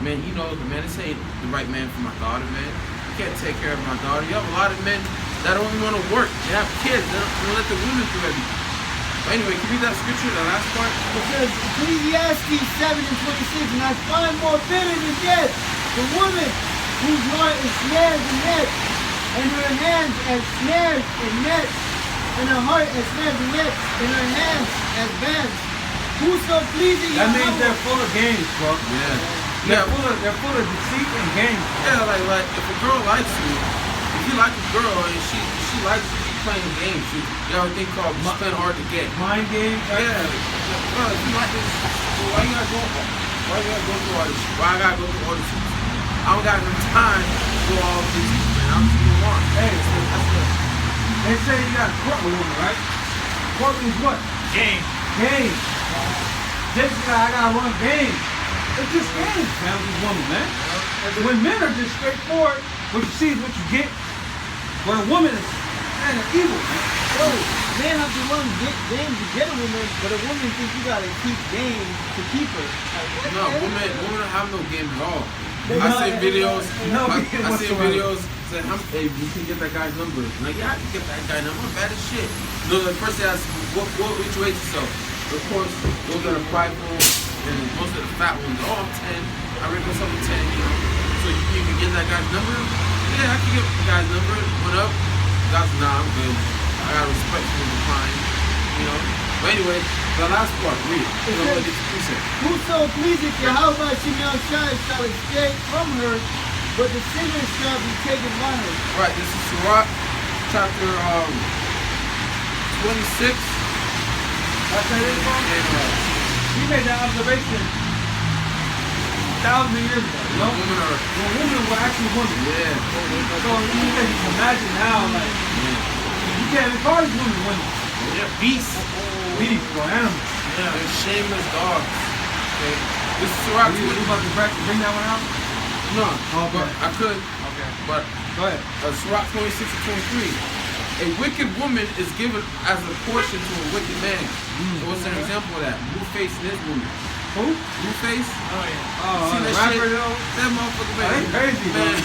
man, he knows the man. This ain't the right man for my daughter, man. You can't take care of my daughter. You have a lot of men that don't even want to work. They have kids. They don't let the women do everything. But anyway, can you read that scripture, the last part? It says, Ecclesiastes 7:26, and I find more bitter than death the woman whose heart is snares and nets, and her hands as snares and nets, and her heart as snares and nets, and her hands as bands. Whoso pleases That means Yahweh. they're full of games, bro. Yeah. They're full of deceit and games. Yeah, like if a girl likes you, if you like a girl and she likes you, she's playing games. You have a thing called spend hard to get. Mind games. Yeah. Well, if you like this, why you gotta go Why I gotta go through all this shit? Why I gotta go through all this shit? I don't got enough time to do all of this, man. I'm just moving on. Hey, they say you got to court with women, right? Court means what? Game. Game. Basically, I gotta run game. It's just games, man, with these women, man. When men are just straightforward, what you see is what you get. But a woman is, man, they're evil, man. Yo, men have to run game to get a woman, but a woman thinks you gotta keep game to keep her. Like, No, women don't have no game at all. They I not- see videos. no I game see whatsoever. videos saying, "Hey, you can get that guy's number." I'm like, yeah, I can get that guy's number. I'm bad as shit. No, the first thing I ask, what would you rate yourself? Of course, those that are prideful and most of the fat ones, oh, I'm 10. I rate myself a 10. You know, so you can get that guy's number. Yeah, I can get the guy's number. What up? Guys, nah, I'm good. I got respect for the fine. You know. But anyway, the last part, read it. You know what it's precept. Whoso pleaseth YAHAWASHI shall escape from her, but the sinner shall be taken by her. Right, this is Sirach, chapter 26. That's how it is, bro. And He made that observation thousands of years ago, you know? women are, When women were actually women. yeah. So you can imagine now, like, you can't even call these women women. They're beasts. Beasts or animals. Yeah. They're shameless dogs. Okay. This is Sirach You 20. about to bring that one out? No, Okay. but I could. Okay. But Go ahead. Sirach 26 and 23. A wicked woman is given as a portion to a wicked man. So what's an example of that? Blueface and his woman. Who? Blueface? Oh yeah. Oh, See the that rapper shit? though? That motherfucker, Oh, man. they crazy, bro. Man.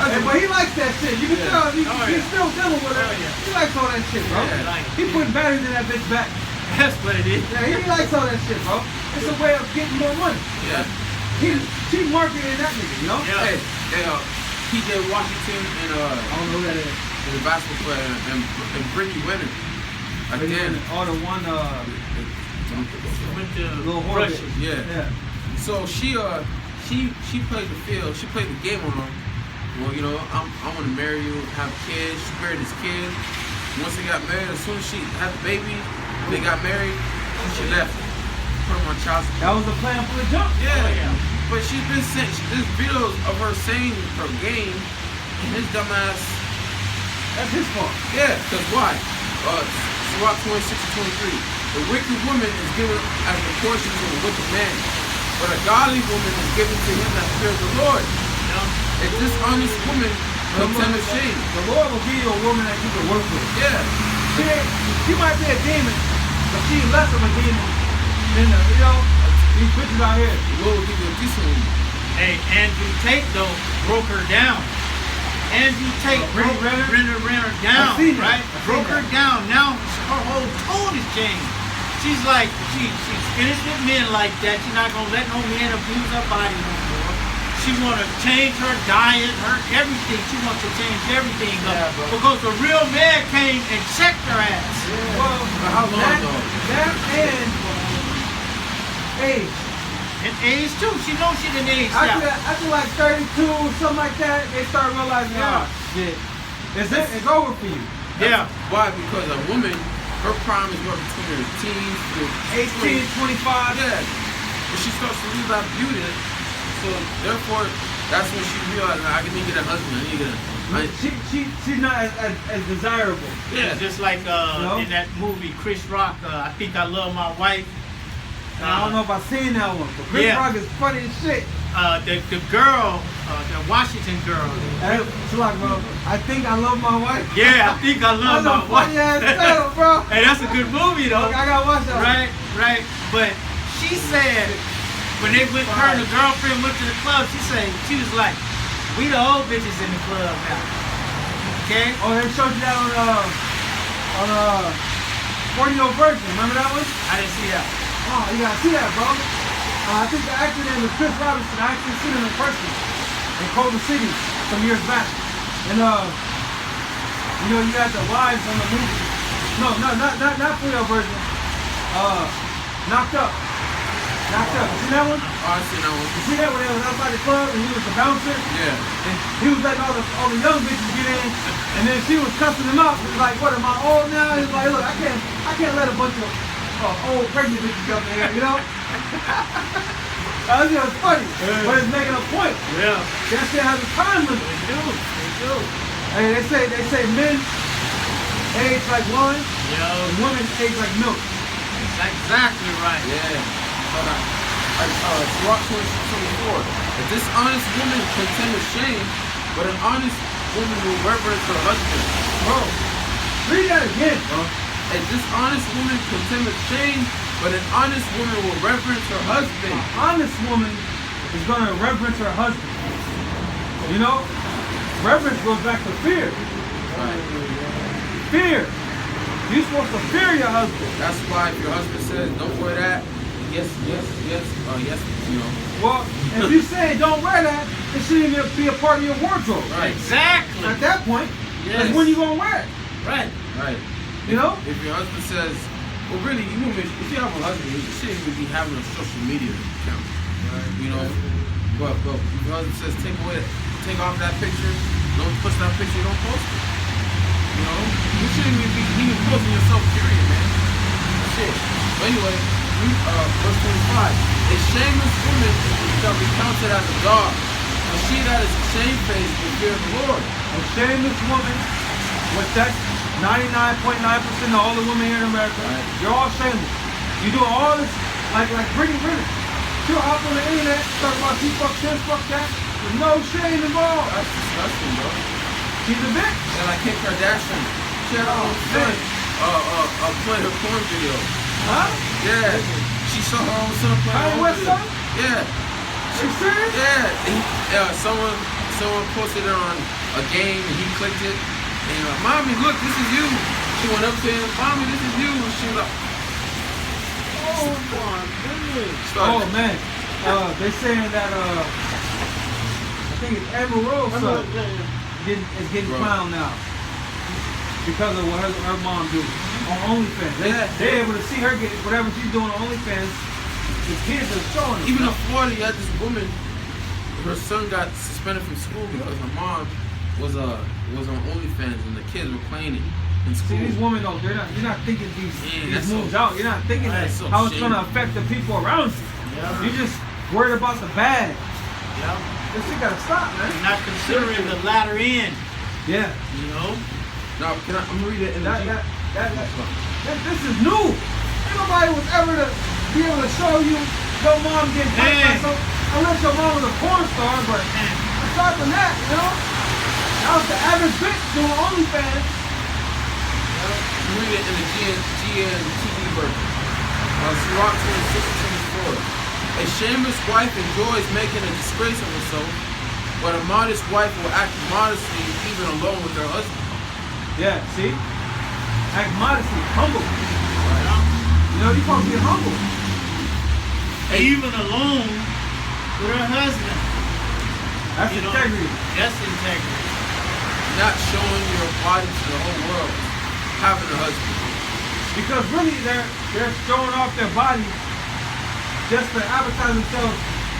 Hey, but he likes that shit. You can Yeah. tell Oh, he's yeah. still dealing with her. Oh, yeah. He likes all that shit, bro. Yeah. Like, He putting batteries in that bitch back. that's what it is. Yeah, he likes all that shit, bro. It's a way of getting more money. Yeah. She marketing that nigga, you know? Yeah. Hey, PJ Washington and I don't know who that is. the basketball player and Brittany Renner. Again, All the one, Went to little Russia. Hornet. yeah. Yeah. So she played the field. She played the game on him. Well, you know, I want to marry you, have kids. She married his kid. Once they got married, as soon as she had the baby, they got married. She left. Put him on child support. That was the plan for the jump. Yeah. Oh, yeah. But she's been sent. There's videos of her saying her game, and his dumbass. That's his fault. Yeah, because why? Sirach 26 and 23. The wicked woman is given as a portion to a wicked man, but a godly woman is given to him that fears the Lord. You know? A dishonest woman puts him to shame. The Lord will give you a woman that you can work with. Yeah. She might be a demon, but she's less of a demon than you know, these bitches out here. The Lord will give you a decent woman. Hey, Andrew Tate though broke her down. Andrew Tate Brittany broke Renner down, I've seen that. right? I've Broke seen her down. Now her whole tone has changed. She's like, she's finished with men like that. She's not gonna let no man abuse her body no more. She wanna change her diet, her everything. She wants to change everything up Yeah, bro. because the real man came and checked her ass. Well, how long, though? that and age. And age too. She knows she didn't age out. After like 32 or something like that, they start realizing, Yeah. shit, it's over for you. Yeah. Why? Because a woman, her prime is what between her teens to 18, 25. Yeah. But she starts to lose that beauty. So therefore, that's when she realizes I need to get a husband. I need to get She's not as desirable. Yeah. Just like No? in that movie, Chris Rock, I Think I Love My Wife. I don't know if I've seen that one, but Chris Yeah. Rock is funny as shit. The girl, the Washington girl. It's like, bro, I think I love my wife. Yeah, I think I love That's my a funny ass wife. title, bro. Hey, that's a good movie though. Look, I gotta watch that. Right, right. But she said when they went, her and the girlfriend went to the club, she was like, we the old bitches in the club now. Okay? Oh, they showed you that on 40-year-old version. Remember that one? I didn't see that. Oh, you gotta see that, bro. I think the actor name is Chris Robinson. I actually seen him in person in Culver City some years back. And you know, you got the wives on the movie. No, not 40-year-old version. Knocked Up. Knocked Up. You seen that one? Oh, I seen that one. You see that when they was outside the club and he was the bouncer? Yeah. And he was letting all the young bitches get in, and then she was cussing him out. He was like, "What am I old now?" He's like, "Look, I can't let a bunch of old pregnant bitches come in here, you know." It's funny, but it's making a point. Yeah. That shit has a time limit. They do. Hey, they say men age like wine, Yo, and women age like milk. that's exactly right. Yeah. Rock 24. A dishonest woman contend with shame, but an honest woman will reverence her husband. Bro, read that again. A dishonest woman contend with shame, but an honest woman will reverence her husband. An honest woman is going to reverence her husband. You know, reverence goes back to fear. Right. Fear. You're supposed to fear your husband. That's why if your husband says, don't wear that, yes, you know. Well, if you say don't wear that, it shouldn't even be a part of your wardrobe. Right. Exactly. At that point, Yes. that's when you going to wear it. Right. Right. You know? If your husband says, well, really, if you have a husband, you shouldn't even be having a social media account. Right. You know? But if your husband says, take off that picture, don't push that picture, don't post it. You know? You shouldn't even be even posting yourself, period, man. Shit. But anyway, verse 25. A shameless woman shall be counted as a dog, but she that is shamefaced will fear the Lord. A shameless woman, which that's 99.9% of all the women here in America, Right. you're all shameless. You do all this, like Brittany. She'll hop on the internet, talk about she fuck this, fuck that, with no shame involved. That's disgusting, bro. She's a bitch. And like Kim Kardashian, she had her own son playing her porn video. Huh? Yeah. She saw her own son playing her Kanye own West's video. son? Yeah. You serious? Yeah. Someone posted it on a game and he clicked it. And he was like, Mommy, look, this is you. She went up to him, Mommy, this is you. And she was like, Oh my goodness. Oh man. They saying that I think it's Amber Rose son is getting Bro. clowned now. Because of what her mom do on OnlyFans. They're able to see her get whatever she's doing on OnlyFans. The kids are showing it. even in Florida, you had this woman, her son got suspended from school because her mom was on OnlyFans and the kids were playing it in school. See, these women though, you're not thinking these that's moves so- out. You're not thinking that that's so how it's gonna shameful. affect the people around you. Yeah. You're just worried about the bag. Yeah. This shit gotta stop, man. You're not considering the latter end. Yeah. You know. Now, I'm gonna read it in the This is new. Ain't nobody was ever to be able to show you your mom getting touched by some, unless your mom was a porn star, but aside from that, you know, that was the average bitch doing OnlyFans. Read it in the GNTV version. Rock 26 and 24. A shameless wife enjoys making a disgrace of herself, but a modest wife will act modestly even alone with her husband. Yeah, see? Act modestly, humble. You know, you're supposed to be humble. Even alone with her husband. That's You know, integrity. That's integrity. Not showing your body to the whole world. Having a husband. Because really, they're showing off their body just to advertise themselves,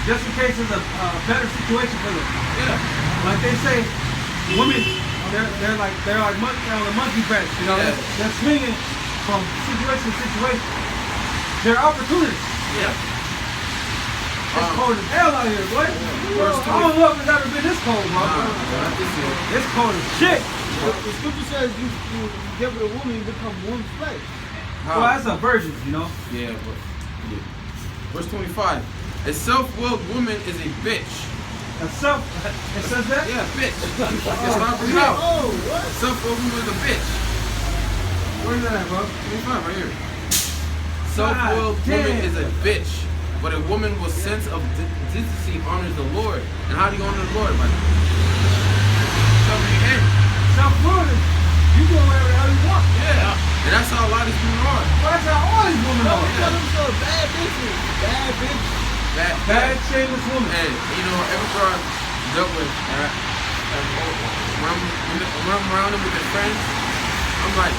just in case there's a better situation for them. Yeah. Like they say, women, they're like on the monkey bench, you know. Yeah. They're swinging from situation to situation. They're opportunists. Yeah. It's cold as hell out here, boy. Verse I don't know if it's ever been this cold, bro. Not this year. It's cold as shit. The scripture says you get with a woman, you become one flesh. How? Well, that's a virgin, you know. Yeah, but verse 25. A self-willed woman is a bitch. It says that? Yeah, bitch. That's what I bring out. Oh, what? Self-willed woman is a bitch. Where's that at, bro? 25 right here. Self-willed woman is a bitch, but a woman with sense of decency honors the Lord. And how do you honor the Lord? By shoving your hand. Self-willed is you do whatever the hell you want. Yeah. And that's how a lot of these women are. Well, that's how all these women No, are. we call themselves bad bitches. Bad bitches. Bad, shameless woman. Hey, you know, every girl I dealt with, when I'm around them with their friends, I'm like,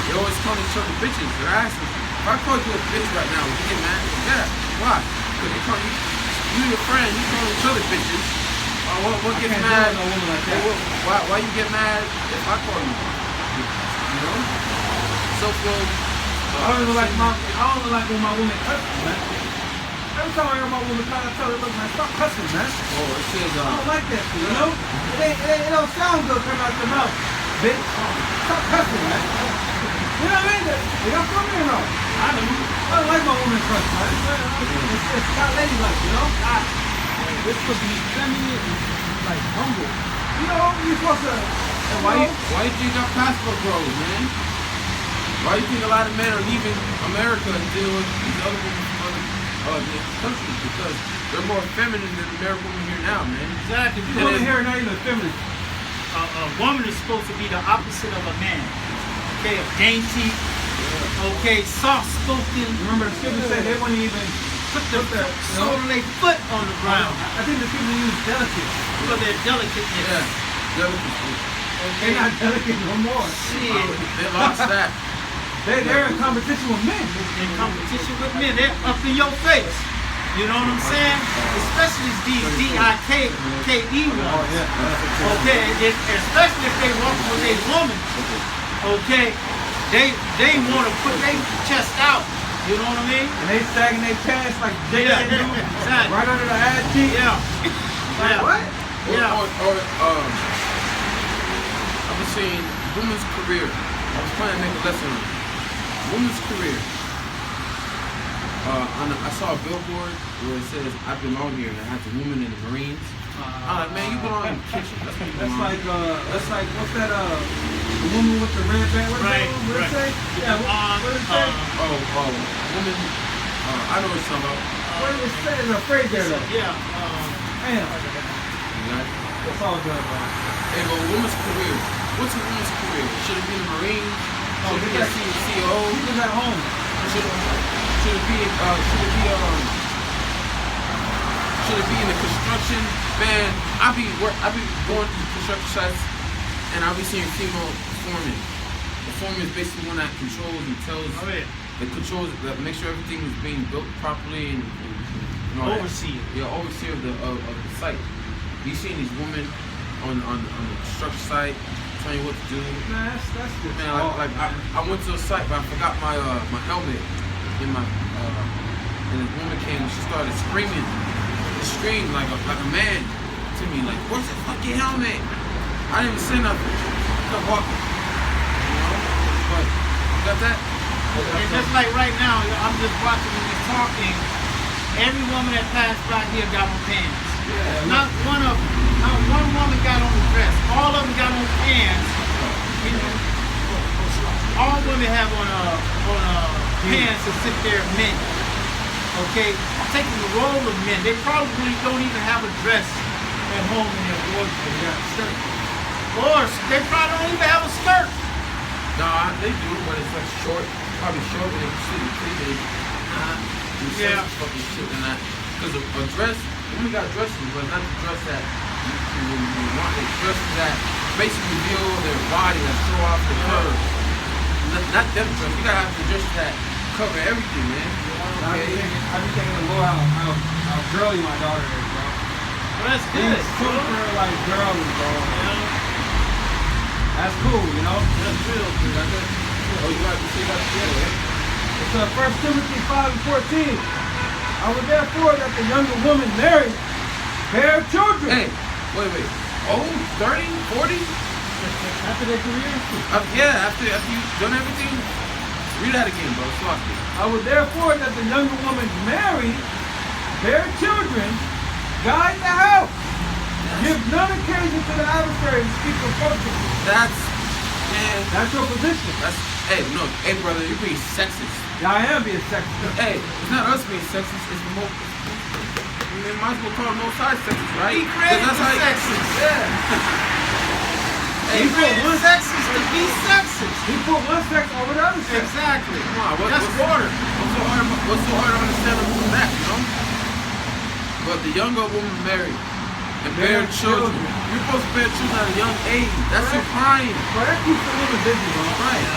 they always call each other bitches. And I ask them, if I called you a bitch right now, would you get mad? Yeah. Why? Because they call you your friend, you call each other bitches. What gets can't mad? deal with no woman like that. Why you get mad if I call you? You know? So, I don't even like when my woman touches me, man. I Every time I hear my woman talk, I tell her, look, man, stop cussing, man. Oh, it says, I don't like that shit, you know? It don't sound good coming out your mouth, bitch. Stop cussing, man. You know what I mean? You don't feel me or no? I don't like my woman cuss, man. It's not ladylike, you know? It's supposed to be feminine and like humble. You know, you're supposed to. why you think our passport grows, man? Why do you think a lot of men are leaving America and dealing with these other women from other countries? Because they're more feminine than the American women here now, man. Exactly. These women here are not even feminine. A woman is supposed to be the opposite of a man. Okay, dainty. Okay, soft-spoken. Remember the scripture said they wouldn't even Put their sole of their foot on the ground. I think the people use delicate. For their delicateness. Yeah, delicacy. They're not delicate no more. Shit. They lost that. They're in competition with men. In competition with men. They're up in your face. You know what I'm saying? Especially these D-I-K-E ones. Okay, especially if they walk with a woman. Okay, they want to put their chest out. You know what I mean? And they sagging their pants like Jay do. Exactly. Right under the ass cheek. Yeah. Like what? Yeah. I was saying women's career. I was trying to make a lesson on it. Women's career. I saw a billboard where it says, I belong here, and it has a woman in the Marines. I'm like, man, you belong in the kitchen. That's what you belong. That's like, what's that, the woman with the red band? What does it say? Yeah, what does it say? Woman, I know what it's talking about. What does it say? It's a phrase there, though. Yeah. Damn. Exactly. That's all good, bro. Hey, but woman's career. What's a woman's career? Should it be in the Marines? Should it be a CEO? She was at home. Should it be in the construction? Man, I be going to the construction sites and I'll be seeing female foremen. The foreman is basically one that controls and tells that makes sure everything is being built properly and Overseer. Yeah, overseer of the site. You seen these women on the construction site telling you what to do. Man, that's good. Man, I went to a site but I forgot my helmet in my and this woman came and she started screaming. She screamed like a man to me, like, where's the fucking helmet? I didn't even say nothing. I kept walking. You know? But you got that? And just like right now, I'm just watching when you're talking, every woman that passed by here got on pants. Yeah. Not one woman got on a dress. All of them got on pants. You know, all women have on pants to sit there men. Okay, taking the role of men. They probably don't even have a dress at home in their wardrobe. They got a shirt. Or they probably don't even have a skirt. Nah, they do, but it's like short. Probably short, but they can see the cleavage. Yeah. Fucking shit and that. Because a dress, women got dresses, but not the dress that you want. It's dresses that basically reveal their body, that show off the curves. Not them dresses. You gotta have the dresses that cover everything, man. Okay. I be thinking of Lord how girly my daughter is, bro. Well, that's good. She's super like girly, bro. Yeah. That's cool, you know? That's real good. Oh, you got It's 1 Timothy 5:14. I would therefore that the younger woman marry, bear children. Hey, wait. Oh, 30, 40? After their career? Yeah, after you've done everything. Read that again, bro. Sloppy. I would therefore that the younger woman marry, bear children, guide the house, give none occasion to the adversary to speak reproachfully. That's your position. Hey, brother, you're being sexist. Yeah, I am being sexist. Hey, it's not us being sexist, it's the most. You might as well call no side sexist, right? He created the sexist. Yeah. He created sexist to be sexist. He put one sex over the other sex. Exactly. Come on, That's order. What's so hard to understand about that, you know? But the younger woman married and bear children. You're supposed to bear children at a young age. That's your prime. Bro, that keeps the woman busy, bro. Right.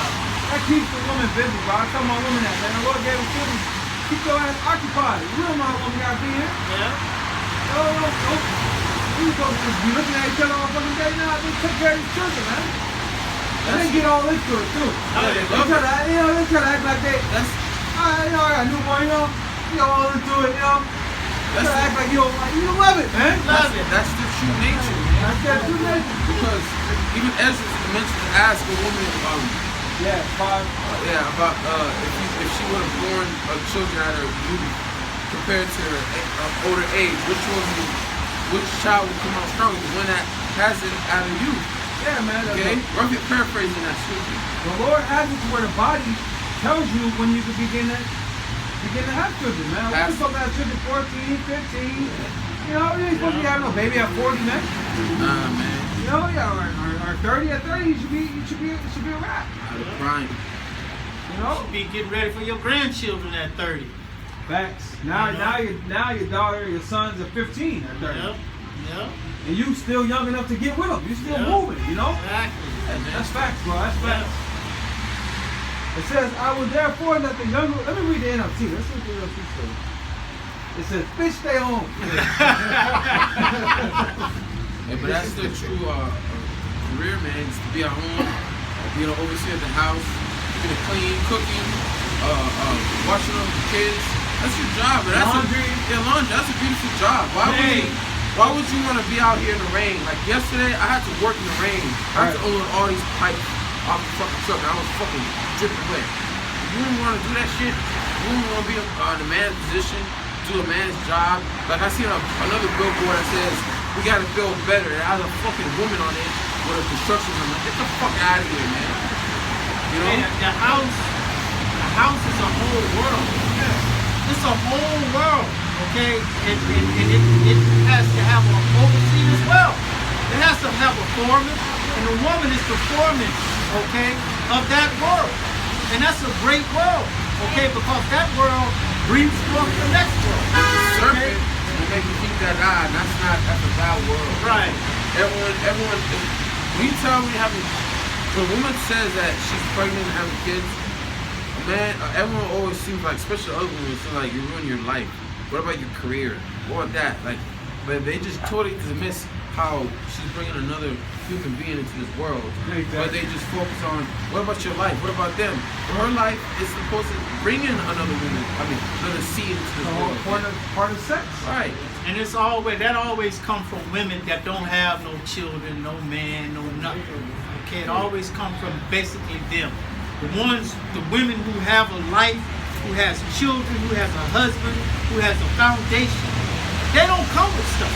That keeps the woman busy, bro. I tell my woman that, man. The Lord gave her children. Keep your ass occupied. You don't know how long you gotta be here. Yeah. No. We supposed to be looking at each other all fucking day now. They take care of these children, man. And they get all into it, too. Yeah, they They try to act like they, I got a newborn, you know, all into it, you know. You gotta act like you don't love it, man. Love it. That's the true nature, man. That's that true nature. Because even Ezra mentioned to ask a woman, Yeah, 5. about if she would have born children at her youth compared to her older age, which child would come out stronger? The one that has it out of youth. Yeah, man. Okay, roughly paraphrasing that scripture. The Lord has it to where the body tells you when you can begin to have children, man. We're supposed to have children 14, 15. You know, you ain't supposed to have no baby at 40, man. Nah, man. You know, yeah, or 30 at 30, it should be a wrap. Out of prime. You know? Be getting ready for your grandchildren at 30. Facts. Now your daughter, your sons are 15 at 30. Yep. And you still young enough to get with them. You still moving, you know? Exactly. That's facts, bro. That's facts. It says, I will therefore let the younger... Let me read the NLT. Let's read the NLT story. It says, bitch, stay home. Yeah, but that's the true career, man. Is to be at home, being an overseer of the house, keeping it clean, cooking, watching over the kids. That's your job. And that's laundry. Laundry. That's a beautiful job. Why would you want to be out here in the rain? Like yesterday, I had to work in the rain. I had to unload all these pipes off the fucking truck, and I was fucking dripping wet. You don't want to do that shit. You don't want to be in a man's position, do a man's job. Like I seen another billboard that says, we gotta build better. It has a fucking woman on it with a construction. I'm like, get the fuck out of here, man. You know? Man, the house is a whole world. It's a whole world, okay? And it has to have an overseer as well. It has to have a foreman, and the woman is the foreman, okay, of that world. And that's a great world, okay, because that world brings forth the next world. Serpent will make you think that's a bad world. Right. Everyone, when you tell me when a woman says that she's pregnant and having kids, man, everyone always seems like, especially other women, seem like you ruin your life. What about your career? What about that? Like, but they just totally dismiss how she's bringing another human being into this world. Exactly. But they just focus on, what about your life? What about them? Her life is supposed to bring in another woman. I mean, another seed into this world. Part of sex. Right. And it's always come from women that don't have no children, no man, no nothing. Okay, it always comes from basically them. The women who have a life, who has children, who has a husband, who has a foundation, they don't come with stuff.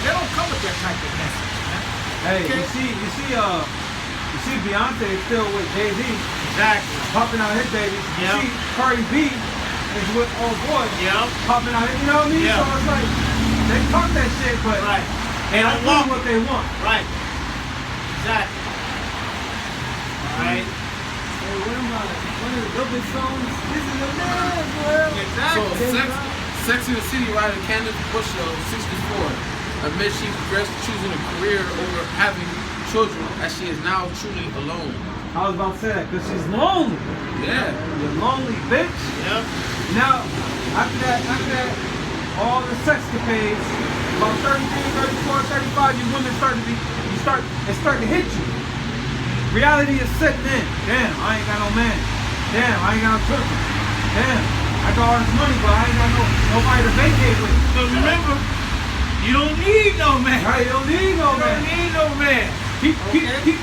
They don't come with that type of message, man. Hey, okay? you see Beyonce is still with Jay-Z. Exactly. Popping out his baby. Yep. You see Cardi B is with old boy. Yep. Popping out his, you know what I mean? Yep. So it's like, they talk that shit, but Right. they don't want what they want. Right. Exactly. Right. Hey, one of the dopest songs. This is a man, bro. Exactly. So, Sex in the City writer Candace Bushnell, 64, admits she regrets choosing a career over having children, as she is now truly alone. I was about to say that, because she's lonely. Yeah. You're lonely, bitch. Yep. Now, after that, all the sexcapades, about 33, 34, 35, you women it's starting to hit you. Reality is setting in. Damn, I ain't got no man. Damn, I ain't got no children. Damn, I got all this money, but I ain't got nobody to vacate with. But remember, you don't need no man. Right, you don't need no You man. don't need no man. Keep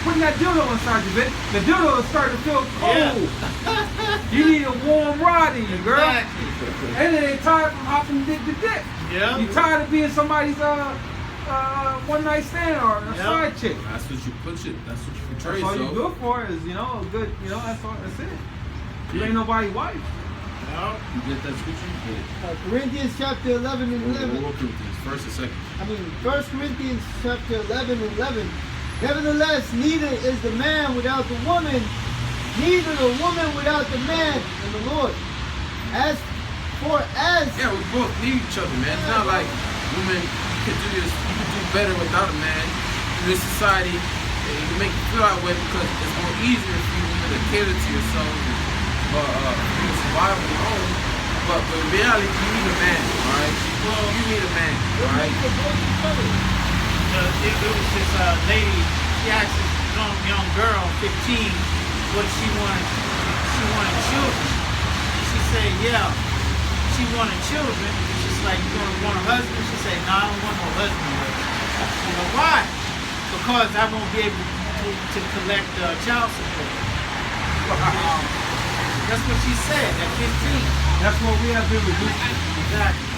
putting that dildo inside you, bitch. The dildo is starting to feel cold. Yeah. You need a warm rod in you, girl. Exactly. And then they tired from hopping dick to dick. Yeah. You tired of being somebody's one night stand or a side chick. That's what you put it. That's what you portray. That's all so. you good for is, a good, that's it. You ain't nobody's wife. No. You get that scripture? You get it. Corinthians chapter 11 and 11. What Corinthians? First and second. 1 Corinthians chapter 11 and 11. Nevertheless, neither is the man without the woman, neither the woman without the man in the Lord. Yeah, we both need each other, man. It's not like women can do this. You can do better without a man. In this society, it can make you feel that way because it's more easier for you women to cater to yourself and survive on your own. But in reality, you need a man, alright? Well, you need a man, alright? It was this lady, she asked this young girl, 15, what she wanted children. She said, yeah. she wanted children. It's just like, you gonna want a husband? She said, no, I don't want no husband. You know why? Because I won't be able to collect child support. That's what she said at 15. That's what we have been reduced to. Exactly.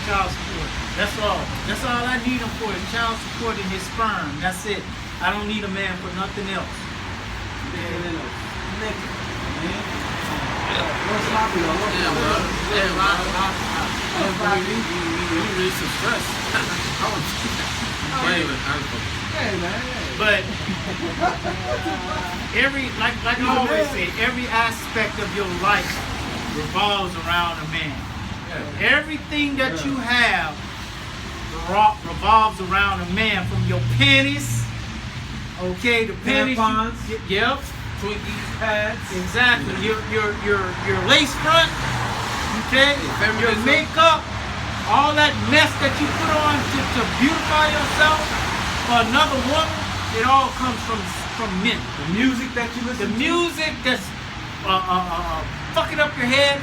Child support. That's all. That's all I need him for is child support and his sperm. That's it. I don't need a man for nothing else. What's sloppy though? Yeah, bro. Yeah, bro. You really some stress. I was. Anyway, Hey man. But like I always say, every aspect of your life revolves around a man. Everything that you have revolves around a man, from your panties, okay, the panties, yep, Twinkies, pads, exactly, your lace front, okay, your makeup, all that mess that you put on to beautify yourself for another woman, it all comes from men. the music that you listen The to. music that's fucking up your head,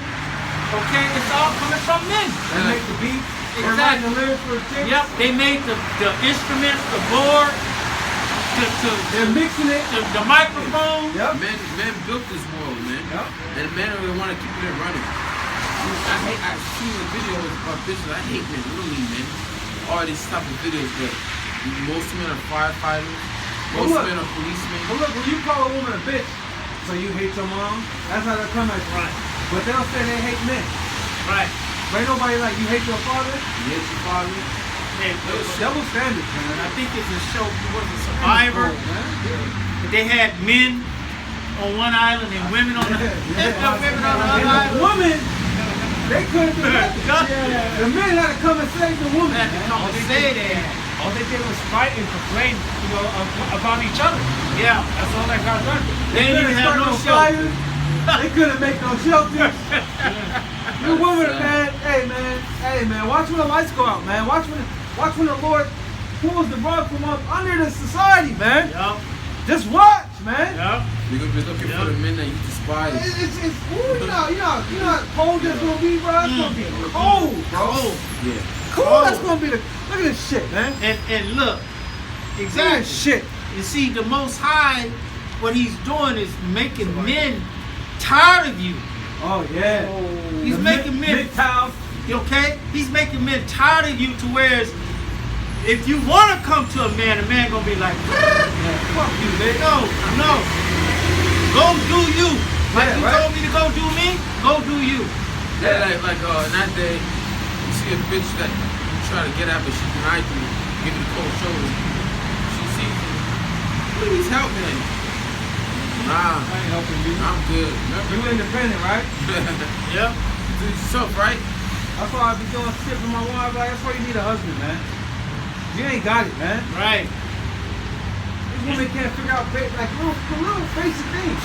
okay, it's all coming from men. They make the beat. Exactly. They're writing the lyrics for the chicks. Yep, they made the instruments, the board, They're mixing it. the microphone. Yep. Men built this world, man. Yep. And men are the one to keep it running. I've seen the videos about bitches. I hate men, really, man. All these type of videos, but most men are firefighters. Most look. men are policemen. But look, when you call a woman a bitch, so you hate your mom, that's how they come at you. Right. But they'll say they hate men. Right. But ain't nobody like, you hate your father? You hate your father. Hey, Double standards, man. I think it's a show, was a Survivor. They had men on one island and women on the women on the other island. Women, they couldn't do nothing. The men had to come and save the woman. Had to come and say that. All they did was fight and complain, about each other. Yeah. That's all that got done. They didn't even have no fires. shelter. They couldn't make no shelters. You women, man. Hey, man. Watch when the lights go out, man. Watch when the Lord pulls the rug from up under the society, man. Yup. Just watch, man. Yup. You're gonna be looking for the men that you despise. Ooh, you know how cold it's gonna be, bro. It's gonna be cold, bro. Yeah. Cold. That's gonna be look at this shit, man. And look, Look at exactly. this shit. You see, the Most High, what He's doing is making men tired of you. Oh yeah. He's making men, MGTOW. okay? He's making men tired of you to whereas if you want to come to a man gonna be like, Fuck you, bitch. no, go do you. Like Yeah, you right. told me to go do me, go do you. Yeah, like in that day, you see a bitch that you try to get at, but she denied you, give you the cold shoulder. She sees you, please help me. Nah, I ain't helping you. I'm good. Remember? You independent, right? Yep. Do yourself, right? That's why I be doing shit for my wife. Like, that's why you need a husband, man. You ain't got it, man. Right. These women can't figure out like little basic things.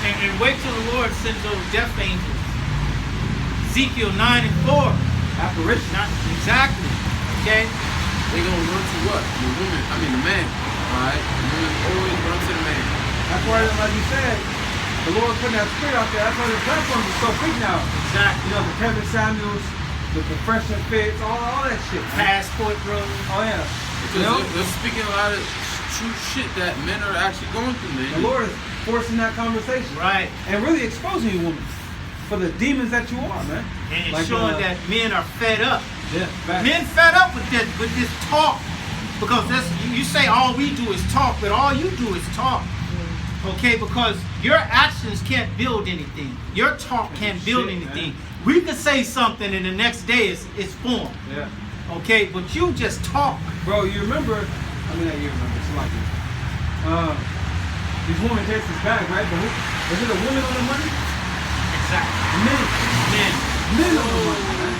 And wait till the Lord sends those death angels. Ezekiel 9 and 4. Apparition. Not exactly. Okay? They gonna run to what? The man. Alright? The women always run to the man. That's why, like you said, the Lord putting that spirit out there. That's why the platforms are so big now. Exactly. You know, the Kevin Samuels, the Fresh and Fits, all that shit. Man. Passport bros. Oh yeah. Because You know? they're speaking a lot of true shit that men are actually going through, man. The Lord is forcing that conversation. Right. And really exposing you women for the demons that you are, man. And Like, showing that men are fed up. Yeah, facts. Men fed up with this talk. Because you say all we do is talk, but all you do is talk. Okay, because your actions can't build anything. Your talk can't build Shit, anything. man. We could say something and the next day it's formed. Yeah. Okay, but you just talk. Bro, you remember, not you remember, somebody. These women takes this bag, right? But is it a woman on the money? Exactly. Men. Men. Men on the money, man.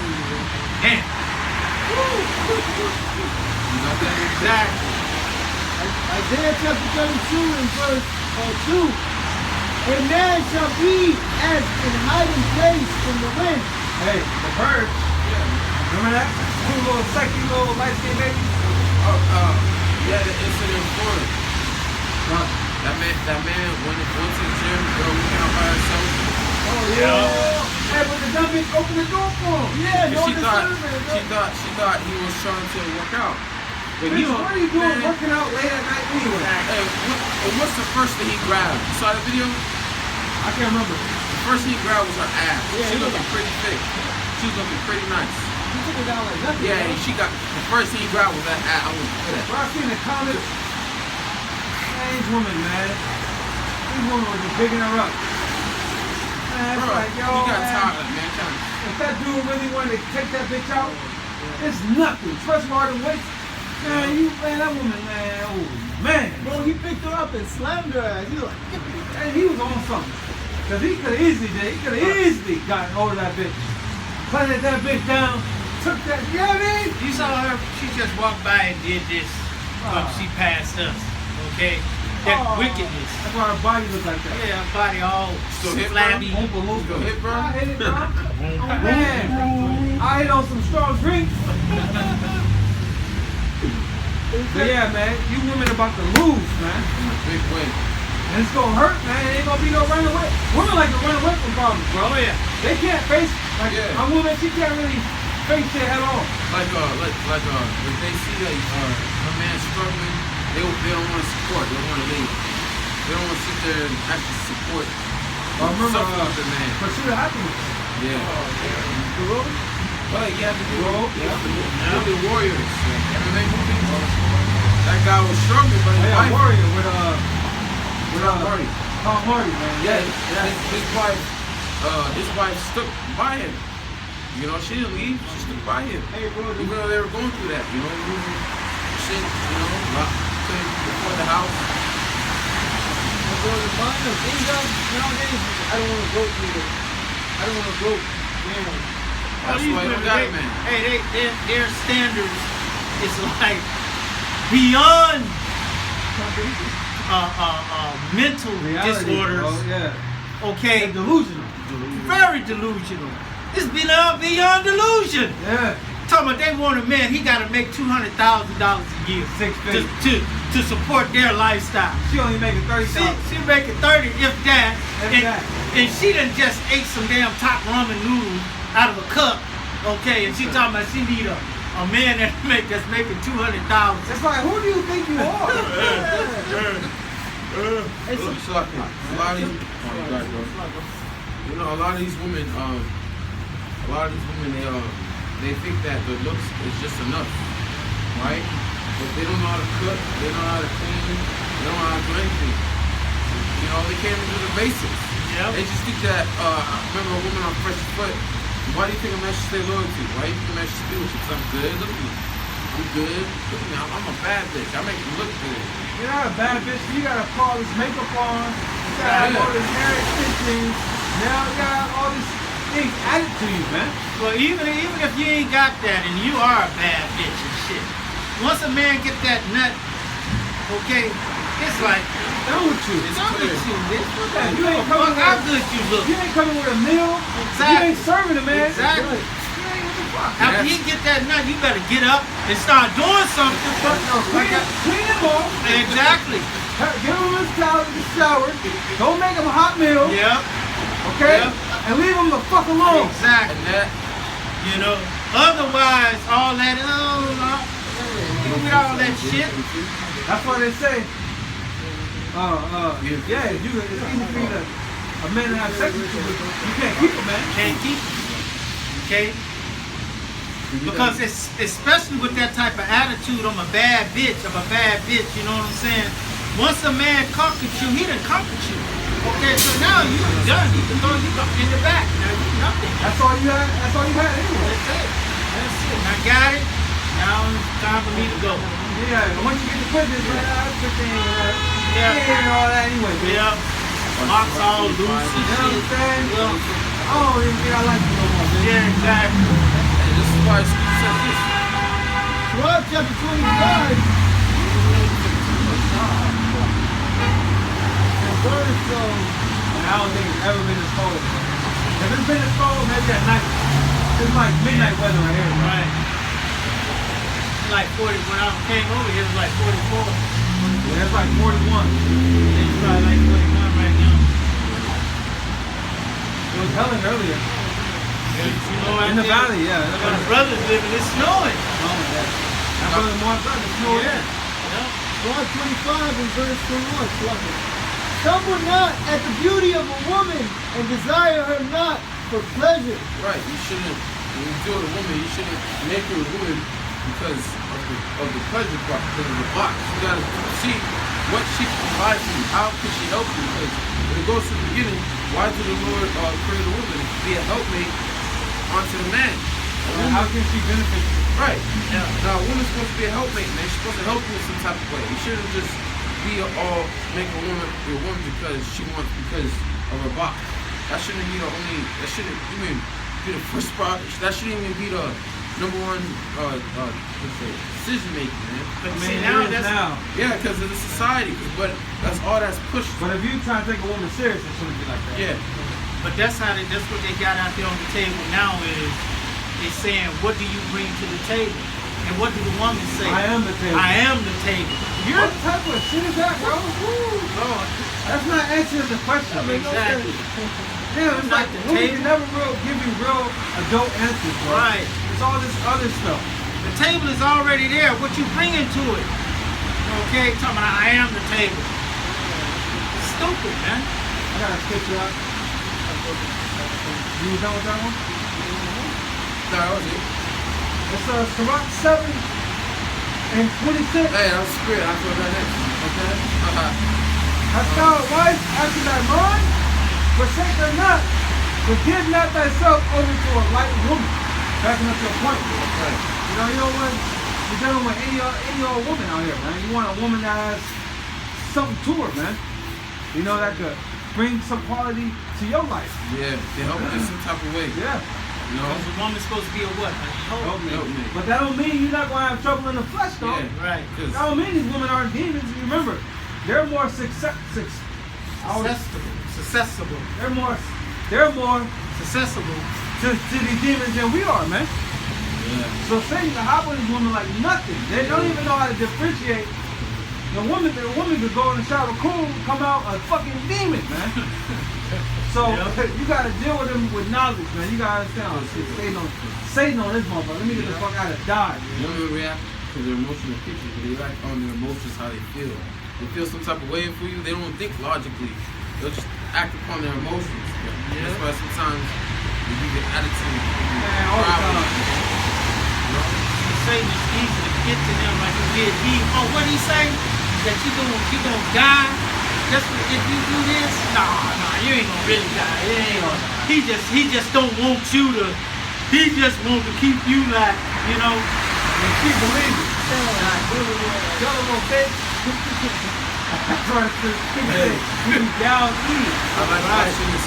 Man. Exactly. Isaiah chapter 32 and verse 2. A man shall be as in hiding place from the wind. Hey, the bird. Remember that? Two little sexy little light-skinned babies? Yeah, the incident in Florida. That man went to the gym, girl came out by herself. Oh, yeah. Hey, but the dumb that bitch opened the door for him. Yeah, no She thought discernment. she thought he was trying to work out. But Bitch, you know, what are you doing man, working out late at night anyway? Hey, what's the first thing he grabbed? You saw the video? I can't remember. The first thing he grabbed was her ass. Yeah, She looking pretty thick. She was looking pretty nice. He took it down like nothing. Yeah, bro. and she got the first thing he grabbed was that ass. I was good at. Bro, I seen the comments. Man, these women, man. These women were just bigging her up. Man, it's Bro, like, yo, he got man, tired, man. if that dude really wanted to take that bitch out, it's nothing. Especially all the weights. Man, that woman, man, oh, man. Bro, he picked her up and slammed her ass. He was like, And he was on something. Because he could have easily gotten hold of that bitch. Planted that bitch down, took that, you know what I mean? You saw her, she just walked by and did this. She passed us. Okay? That wickedness. That's why her body looks like that. Yeah, her body all Still hit, bro? flabby. Still hit, bro? I hit it, bro. Oh, man. I hit on some strong drink. But yeah, man, you women about to lose, man. Big win. And it's gonna hurt, man. It ain't gonna be no running away. Women like to run away from problems, bro. Oh, yeah. They can't face, like, Yeah. a woman, she can't really face it head on. Like if they see that her man struggling, they don't want to support. They want to leave. They don't want to sit there and actually support. I remember, Something with the man. Pursuit of Happiness. Yeah. Well, you have to do the Warriors. MMA movie. That guy was struggling, but his wife. Warrior with Tom Hardy. Tom Hardy, man. Yeah, his wife stuck by him. You know, she didn't leave. She stuck by him. hey, bro, Even though they were going through that, you know, losing shit, you know, couldn't afford the house. bro, the mind of income nowadays, I don't want to broke either. I don't want to broke, man. That's why you got it, man. Hey, their standards is like beyond mental Reality, disorders. bro, yeah. Okay, And delusional. very delusional. It's beyond delusion. Yeah. Talking about they want a man, he got to make $200,000 a year Six figures. to support their lifestyle. She only making 30,000. She making 30, if that. If that. And she done just ate some damn top ramen noodles out of a cup. Okay, and she talking about she need a man that's making $200,000. It's like, who do you think you are? Look, so a lot of these, you know, a lot of these women, they think that the looks is just enough, right? But they don't know how to cook, they don't know how to clean, they don't know how to do anything. You know, they can't even do the basics. Yep. They just think that, I remember a woman on Fresh Foot, why do you think a man should stay loyal to you? Why do you think a man should stay with you? Because I'm good, look at me. I'm good, look at me, I'm a bad bitch, I make you look good. You're not a bad bitch. You got all this makeup on. You got all this hair extensions. Now you got all these things added to you, man. Well, even if you ain't got that and you are a bad bitch and shit, once a man get that nut, okay, it's like, Done with you. done with you, bitch. Yeah, you ain't coming Fuck how with good you look. You ain't coming with a meal. Exactly. You ain't serving a man. Exactly. You ain't what the fuck. After you get that nut, you better get up and start doing something. Clean him off. Exactly. Give him his towel in the shower. Don't make him a hot meal. Yep. Okay? Yep. And leave him the fuck alone. Exactly. And that, You know. Otherwise, all that, you with all that shit. That's why they say, yeah, it's easy for you to, a man to have sex with you, but you can't keep a man. Can't keep it. Okay? Because it's especially with that type of attitude, I'm a bad bitch, you know what I'm saying? Once a man conquered you, he done conquered you. Okay, so now you're done. He can throw you in the back. Now you're nothing. That's all you had anyway. That's it. That's it. I got it. Now it's time for me to go. Yeah, but once you get to prison, that's the thing. Yeah. And all that anyway. Yeah. Locks all loose and You know what I'm shit. saying? Yeah. I don't even think I like you no more, man. Yeah, exactly. and this is why it's said this. 12 chapter 25. And verse And I don't think it's ever been this cold. If it's been this cold, maybe at night. It's like midnight weather right here. Right. Like 40, when I came over here, it was like 44. Yeah, it's like 41. It's probably like 41 right now. It was helling earlier. Yeah. In the valley, yeah. In the Where valley. the brothers living, it's snowing. Oh, yeah. That's where the more brothers know Yeah. it. John 25 and verse 21. Stumble not at the beauty of a woman and desire her not for pleasure. Right, you shouldn't, when you deal with a woman, you shouldn't make her a woman because of the pleasure part, because of the box. You gotta see what she can provide for you. How can she help you? Because when it goes to the beginning, why did the Lord create a woman? To be a helpmate unto the man. How can she benefit you? Right. Now, a woman's supposed to be a helpmate, man. She's supposed to help you in some type of way. You shouldn't just make a woman be a woman because she wants, because of her box. That shouldn't be the only, that shouldn't even be the first part. That shouldn't even be the number one decision making, man. But I see, mean, now it is that's now. Yeah, because of the society. But that's all that's pushed. But if you try to take a woman serious, it shouldn't be like that. Yeah. But that's what they got out there on the table now is saying, what do you bring to the table? And what do the woman say? I am the table. I am the table. You're What type of shit is that, bro? Lord. That's not answering the question. Exactly. Yeah, it's Not like the women table. can never give you real adult answers, bro. Right. It's all this other stuff. The table is already there. What you bringing to it? Okay, talking about I am the table. Stupid, man. I gotta skip you out. You was done with that one? No, that was it. It's Sirach 7 and 26. Hey, that was great. I thought that next. Okay. Hast thou a wife after thy mind? Forsake her not, but give not thyself over to a light woman. Backing up your point. Right. You know, you don't want you're dealing with any old woman out here, man. You want a woman that has something to her, man. You know, that could bring some quality to your life. Yeah, they help you in some type of way. Yeah. You know? Because the woman's supposed to be a what? A helpmate. Helpmate. But that don't mean you're not gonna have trouble in the flesh, though. Yeah. Right. Cause That don't mean these women aren't demons. Remember, they're more accessible. They're more Accessible. to these demons than we are, man. yeah. So Satan can hop on these women like nothing. They don't even know how to differentiate. The woman could go in the shower cool, come out a fucking demon, man. So you gotta deal with them with knowledge, man. You gotta understand. Oh, shit, Satan on this motherfucker. Let me get the fuck out of Dodge. Women react to their emotional pictures, but they react on their emotions, how they feel. They feel some type of way for you. They don't think logically. They'll just act upon their emotions. Yeah. That's why sometimes you get attitude. Man, all the time. You know? Satan is easy to get to them like he did Eve. Oh, what did he say? That you gonna die? Just if you do this? Nah, you ain't gonna really die. It ain't gonna. He just don't want you to. He just want to keep you like, you know. And she believes it. Tell them on fake. That's right. He down east. I like watching this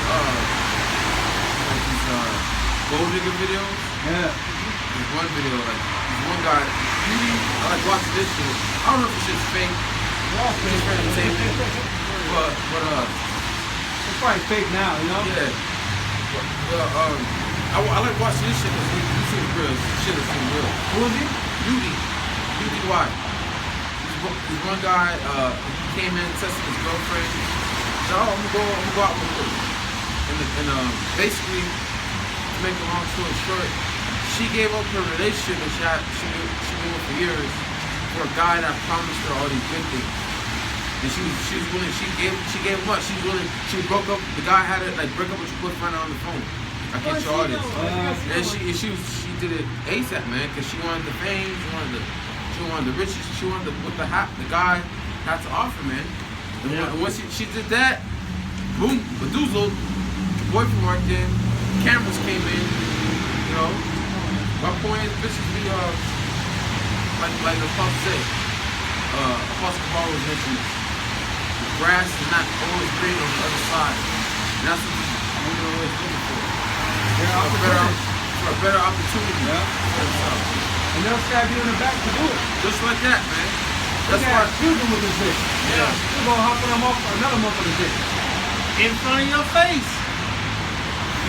gold digger videos. Yeah. There's one video, like this one guy, I like watching this shit. I don't know if this shit's fake. It's just for entertainment. But It's probably fake now, you know? yeah. I like watching this shit because you see real. This shit is real. Who is he? UDY. This one guy, he came in testing his girlfriend. He said, I'm gonna go out real quick. And basically, to make a long story short, she gave up her relationship that she been with for years for a guy that promised her all these good things. And she was willing, she gave him up. She was willing, she broke up, the guy had to like break up with your boyfriend on the phone. I get you all this. And she did it ASAP, man, because she wanted the fame, she wanted the riches, she wanted what the guy had to offer, man. And once she did that, boom, bedoozled, the boyfriend walked in, cameras came in, you know. My point is, bitches be like the Apostle said, Apostle Paul was mentioning, the grass is not always green on the other side. And that's what women are always looking for. For a better opportunity. Yeah. And they'll stab you in the back to do it. Just like that, man. That's why why. children with this bitch. Yeah. You're gonna hop on another motherfucker's dick. In front of your face.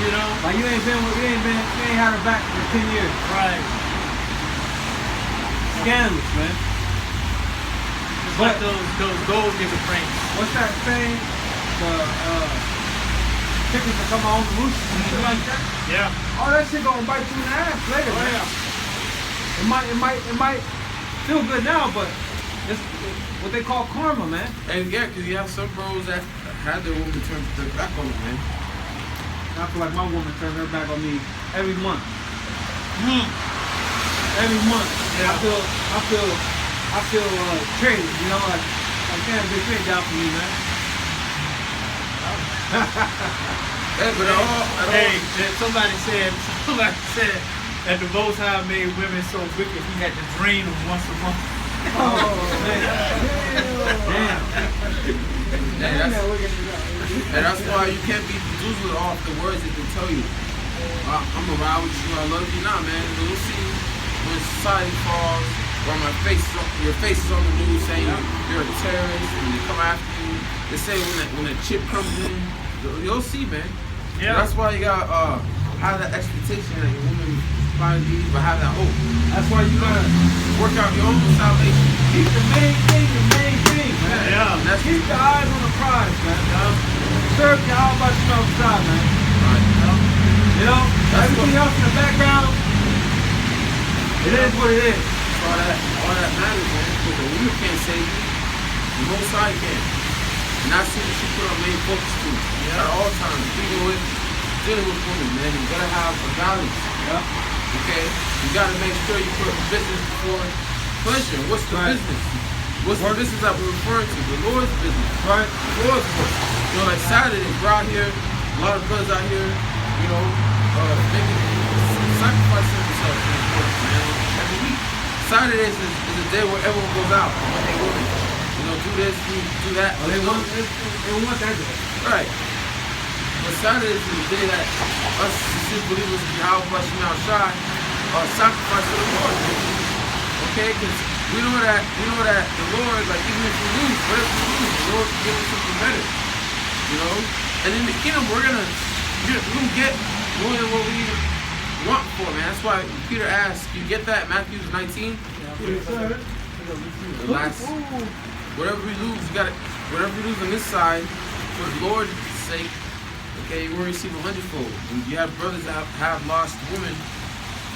You know? Like you ain't had her back for 10 years. Right. Scandalous, man. It's like those gold digger pranks. What's that saying? chickens to come out on the roost and shit like that. Yeah. All that shit gonna bite you in the ass later, Oh, man. yeah. It might feel good now, but it's what they call karma, man. And yeah, because you have some bros that had their woman turn their back on them, man. I feel like my woman turned her back on me every month. Every month. Yeah. I feel traded, you know, like damn, they trade down for me, man. Hey, but Hey, somebody said that the Most High made women so wicked he had to drain them once a month. Oh, man. Damn. And that's why you can't be bedazzled off the words that they tell you. I'm gonna ride with you, I love you. Nah, man. You'll see when society falls, or your face is on the news saying you're a terrorist and they come after you. They say when a chip comes in, you'll see, man. Yeah. That's why you gotta have that expectation that your woman finally leaves, but have that hope. That's why you gotta Work out your own salvation. keep the main thing, man. Yeah. And that's Keep your eyes on the prize, man. Serve YAHAWASHI, man. right. You know, That's everything what- else in the background, it is what it is. All that matters, man. Because the woman can't save you. The Most High can. And that's what you should put our main focus to. At all times. Dealing with women, man. You gotta have a balance. Yeah. Okay? You gotta make sure you put business before pleasure. What's the Right. business? What's the business that we're referring to? The Lord's business. Right. The Lord's work. You know, like Saturday, we're out here, a lot of brothers out here, you know, making sacrificing themselves for the Lord, man. Every week. Saturdays is a day where everyone goes out. They go, you know, do this, do that. Oh, they want that day. Right. But Saturdays is the day that us sincere believers of YAHAWASHI sacrifice to the Lord. Okay? Because we know that the Lord, like even if we lose, whatever we lose, the Lord can give us something better. You know? And in the kingdom we're gonna get more than what we want for, man. That's why Peter asked, you get that? Matthew 19? The last whatever we lose, whatever we lose on this side, for the Lord's sake, okay, you will receive 100-fold. And you have brothers that have lost women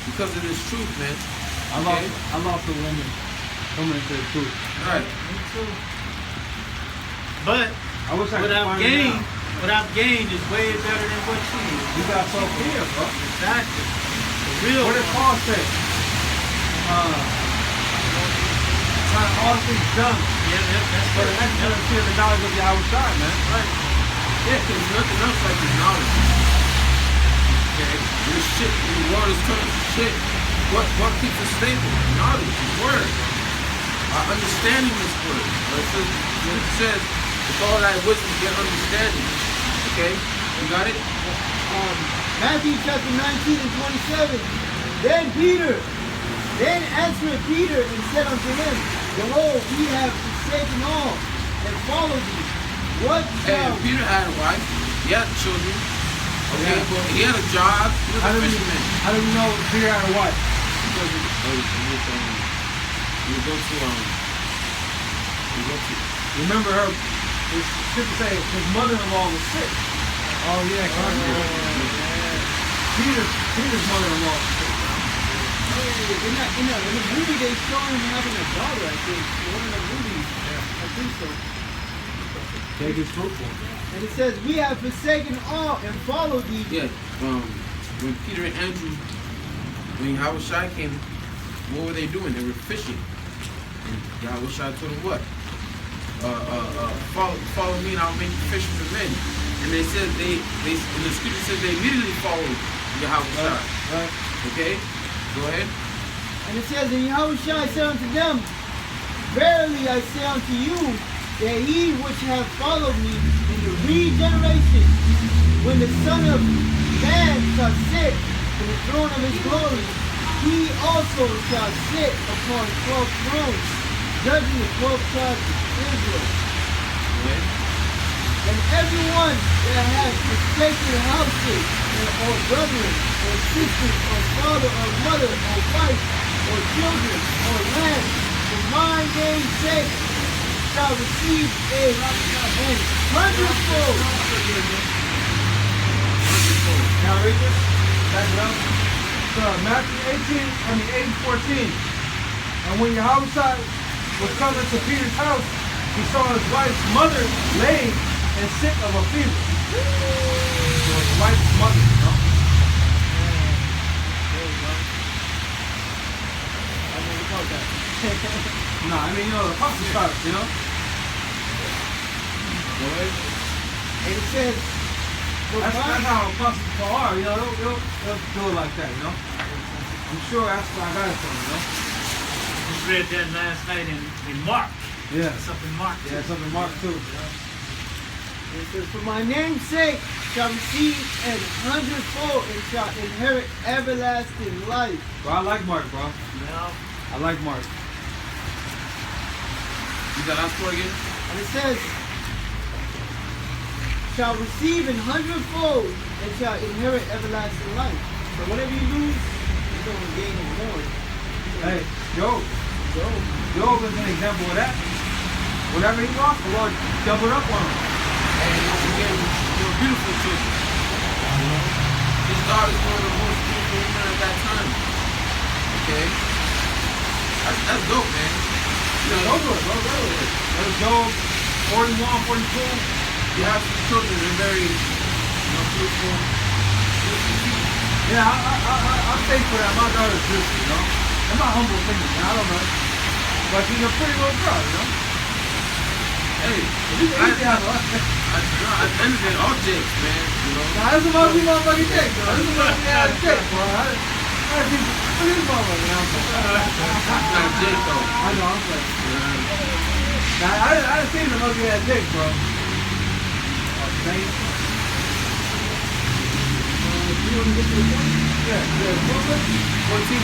because of this truth, man. I lost a woman coming into the truth. Right. But I wish I what could I've find gained, out. what I've gained is way better than what she is. You got Sophia, bro. Exactly. The real What did Paul say? All things done. Yeah, that's For the excellency of the knowledge of YAHAWASHI, man. right. Yeah, because nothing else like this knowledge. Okay? When the shit, when the world is turning to shit, what keeps us stable? Knowledge, His Word. Our understanding this Word. It says, with all thy wisdom, get understanding. Okay? You got it? Matthew chapter 19 and 27. Then answered Peter and said unto him, Behold, we have forsaken all and followed thee. What Hey, shall Peter had a wife. He had children. Okay, but he had a job. He was a fisherman. How do we know Peter had a wife? Because Remember her, his scripture say his mother-in-law was sick. Oh yeah, Peter's mother-in-law was sick. in the movie they show him having a daughter, I think. One of the movies. I think so. Take his fruitful. And it says, we have forsaken all and followed thee. Yeah, when Peter and Andrew, when YAHAWASHI came, what were they doing? They were fishing. And YAHAWASHI told them what? Follow me and I'll make you fishers of men. And they said in the scripture says they immediately followed YAHAWASHI. Right. Okay? Go ahead. And it says, and Yahushua said unto them, Verily I say unto you, that he which hath followed me in the regeneration, when the Son of Man shall sit in the throne of his glory, he also shall sit upon 12 thrones, judging the 12 tribes of Israel. Go ahead. And everyone that has forsaken houses, or brethren, or sisters, or father, or mother, or wife, or children, or land, for my name's sake, shall receive a hundredfold. read this? Back it up. Matthew 8:14. And when YAHAWASHI was coming to Peter's house, he saw his wife's mother laid and sick of a fever. So his wife's mother, you know? No, I mean, you know, the apostles taught us, you know? Go ahead. And it says, That's how apostles are, you know, they'll do it like that, you know? I'm sure that's what I got it from, you know? Just read that last night in Mark. Yeah. It's up in Mark. Yeah, it's up in Mark too. it says, for my name's sake shall receive an 100-fold and shall inherit everlasting life. Bro, I like Mark, bro. Yeah. I like Mark. You got ask for again? And it says, shall receive an 100-fold and shall inherit everlasting life. So whatever you lose, you're going to gain it more. Hey, Job is an example of that. Whatever he lost, the Lord doubled up on him. And again, they were beautiful children. His daughters were the most beautiful women at that time. Okay? That's dope, man. You know, Go good, bro. There's Job 41, 42. you have some children that are very, beautiful. Yeah, I'm thankful that my daughter's beautiful, you know? In my humble opinion, man, I don't know. But she's a pretty little girl, you know? Hey, At the at the end of it, all jakes, man. You know? Nah, this is a motherfucking dick, bro. This is a motherfucking dick, bro. Look at these motherfuckers, you know? Not Jake, though. I know, I'm playing. Yeah. Nah, I didn't see the motherfucking dick, bro. Oh, thank you. You want to get to the point? Yeah. 14.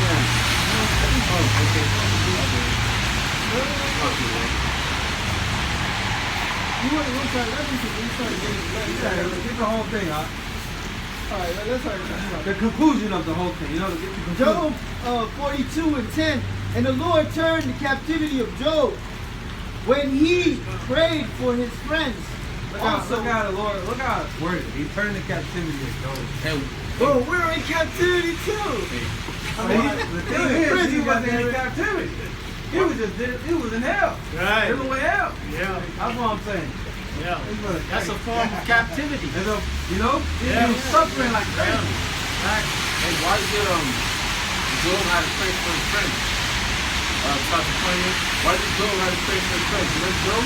Yeah. Oh, okay. You want to start letting people start getting Yeah, get the whole thing, huh? Alright, let's start. The conclusion of the whole thing, you know, to get the conclusion. Job 42:10. And the Lord turned the captivity of Job when he prayed for his friends. Look how the Lord, look how it's worded. He turned the captivity of Job. Hey, Bro, we're in captivity too. The thing is, he wasn't in captivity. He was in hell. Right. He was in hell. Yeah. That's what I'm saying. Yeah. He was That's a form of captivity. And so, you know, Yeah. he was suffering like crazy. hey, why did Job had to pray for his friends? Chapter 20. Why did Job have to pray for his friends? You know Job?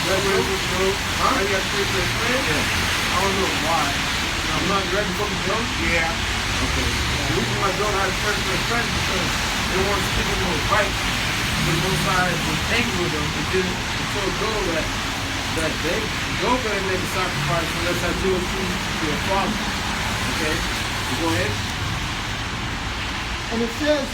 Job? Huh? Why you have to pray for his friends? Yeah. I don't know why. I'm not read the book of Job? Yeah. Okay. The reason why Job had to pray for his friends is because they didn't want to speak him was right. The Most High was angry with them and didn't told Job that Job couldn't make a sacrifice unless I do it to your father. Okay? You go ahead. And it says,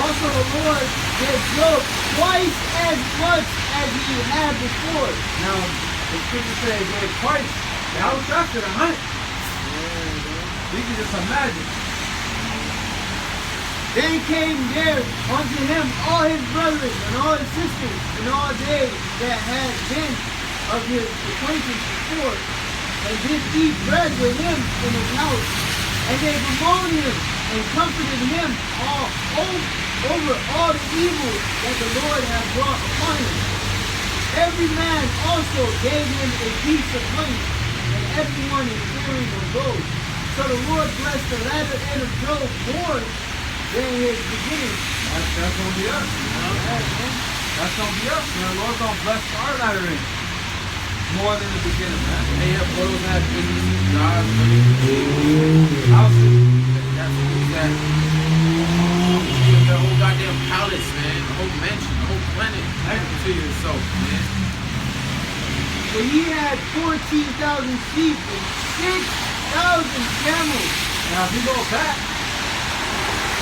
also the Lord gave Job twice as much as he had before. Now, the scripture says he gave twice. Now it's after the 100. You can just imagine. Then came there unto him all his brethren and all his sisters and all they that had been of his acquaintance before, and did eat bread with him in his house. And they bemoaned him and comforted him over all the evil that the Lord had brought upon him. Every man also gave him a piece of money, and everyone in fearing of gold. So the Lord blessed the latter end of Job more than his beginning. That's going to be us. That's going to be us, man. The Lord's going to bless our latter end more than the beginning, man. They have brothers that have businesses, jobs, money, Houses. that's that. The whole goddamn palace, man. The whole mansion, the whole planet. To yourself, man. For he had 14,000 sheep and 6,000 camels. Now, if you go back,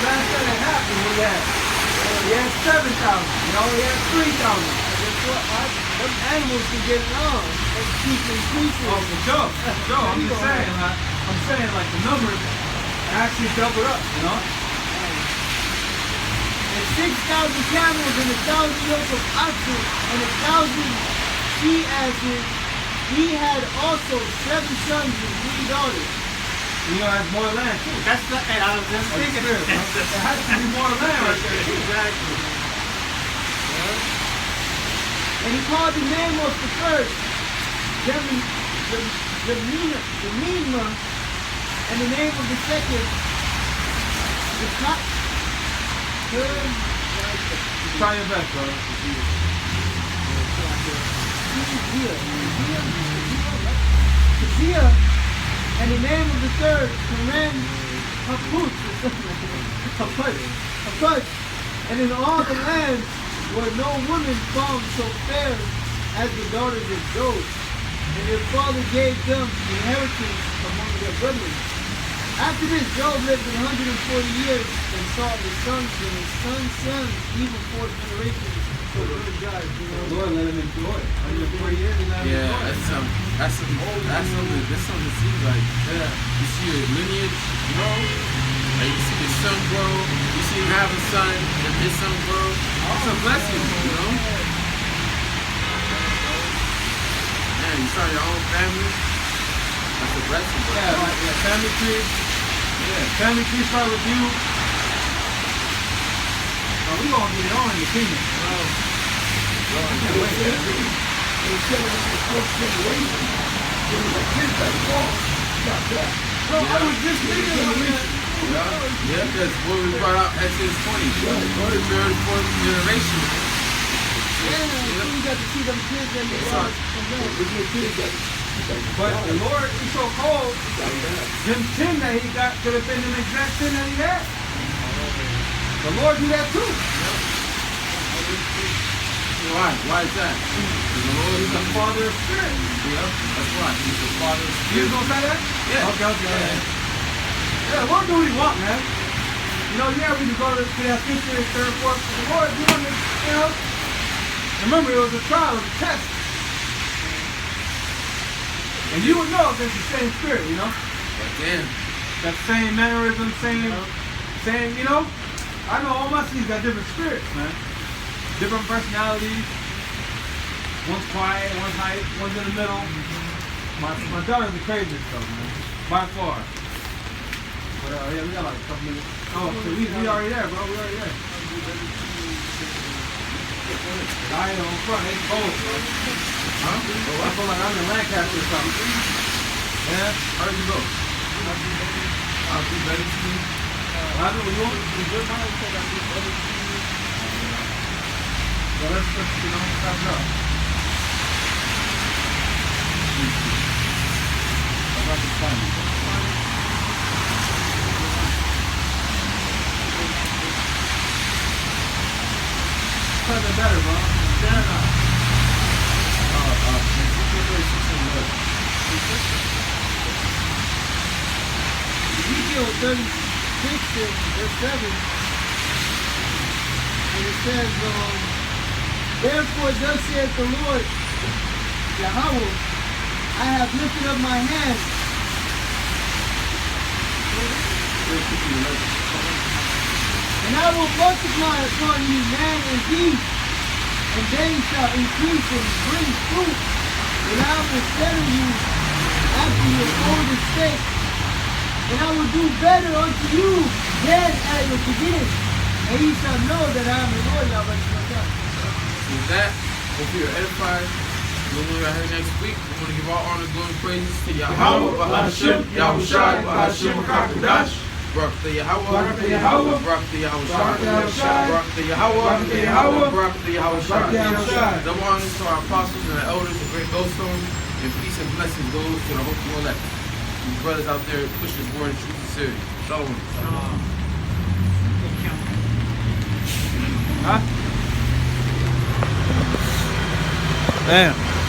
last time it happened, he had 7,000. You know, he had 3,000. Guess what? Them animals can get along and keep increasing. Oh, for sure. I'm just saying, like the numbers actually doubled up, you know? And 6,000 camels and 1,000 yoke of oxen and 1,000 she asses He had also 7 sons and 3 daughters. You know, that's more land too. That's the, and I was just thinking. Spirit, bro. It has to be more land right there too. Exactly. And he called the name of the first Gmsla, and the name of the second Try your best, bro. Kazia, and the name of the third, Hapuch. And in all the lands were no women found so fair as the daughters of Job. And their father gave them inheritance among their brethren. After this, Job lived 140 years and saw his sons and his sons' sons, even 4 generations. So the God, Lord, let him enjoy it. 140 years and let him Yeah, enjoy it. that's something that seems like, you see your lineage, you know? Like you see your son grow, you see him have a son, and his son grow. It's a blessing, you know? Man, you start your own family, that's a blessing, bro. Yeah, like family tree. Yeah, family tree start with you. Oh, we gonna get it on in the kingdom. Bro, I was just thinking about that. Yeah, because what we brought out Exodus 20, the third, fourth generation. you got to see them kids and the But the Lord, he's so cold, them sin that he got could have been an exact sin that he had. The Lord do that too. Why? Why is that? Because the Lord He's the Father of spirits. Yeah, that's why. He's the Father of You spirits. gonna say that? Yeah. Okay. Yeah, the Lord do what he want, man. You know, yeah, we can go to that scripture, third, fourth, but the Lord doing it, you know. Remember, it was a trial, it was a test. And you would know if it's the same spirit, you know? But then, That same mannerism, same, you know? I know all my seeds got different spirits, man. Different personalities. One's quiet, one's hype, one's in the middle. My daughter's the craziest though, man. By far. But yeah, we got like a couple minutes. Oh, so we already there, bro. We already there. I ain't on front, it's cold, bro. huh? I feel like I'm in Lancaster or something. Yeah? How did you go? I'll be better to you. What happened? What you want? Well, let's you know, wrap it up. About the time. Something better, bro. Ezekiel 36 and verse 7. And it says, therefore thus saith the Lord, Yahawah, I have lifted up my hand. And I will multiply upon you man and beast, and they shall increase and bring fruit. And I will settle you after your old estate. And I will do better unto you than at your beginning. And ye shall know that I am the Lord Yahawah. With that, hope you're edified. We'll be right here next week. We want to give all honor, glory, and praises to Yahawah, YAHAWASHI, QADASH. Barak the YAHAWAH, Barak the YAHAWASHI, Barak the YAHAWAH, Barak the YAHAWASHI. Double honors to our apostles and our elders, the great Goldstone, and peace and blessings goes to the hopeful elect. These brothers out there push this word in truth and sincerity. Shalom. Huh? Damn.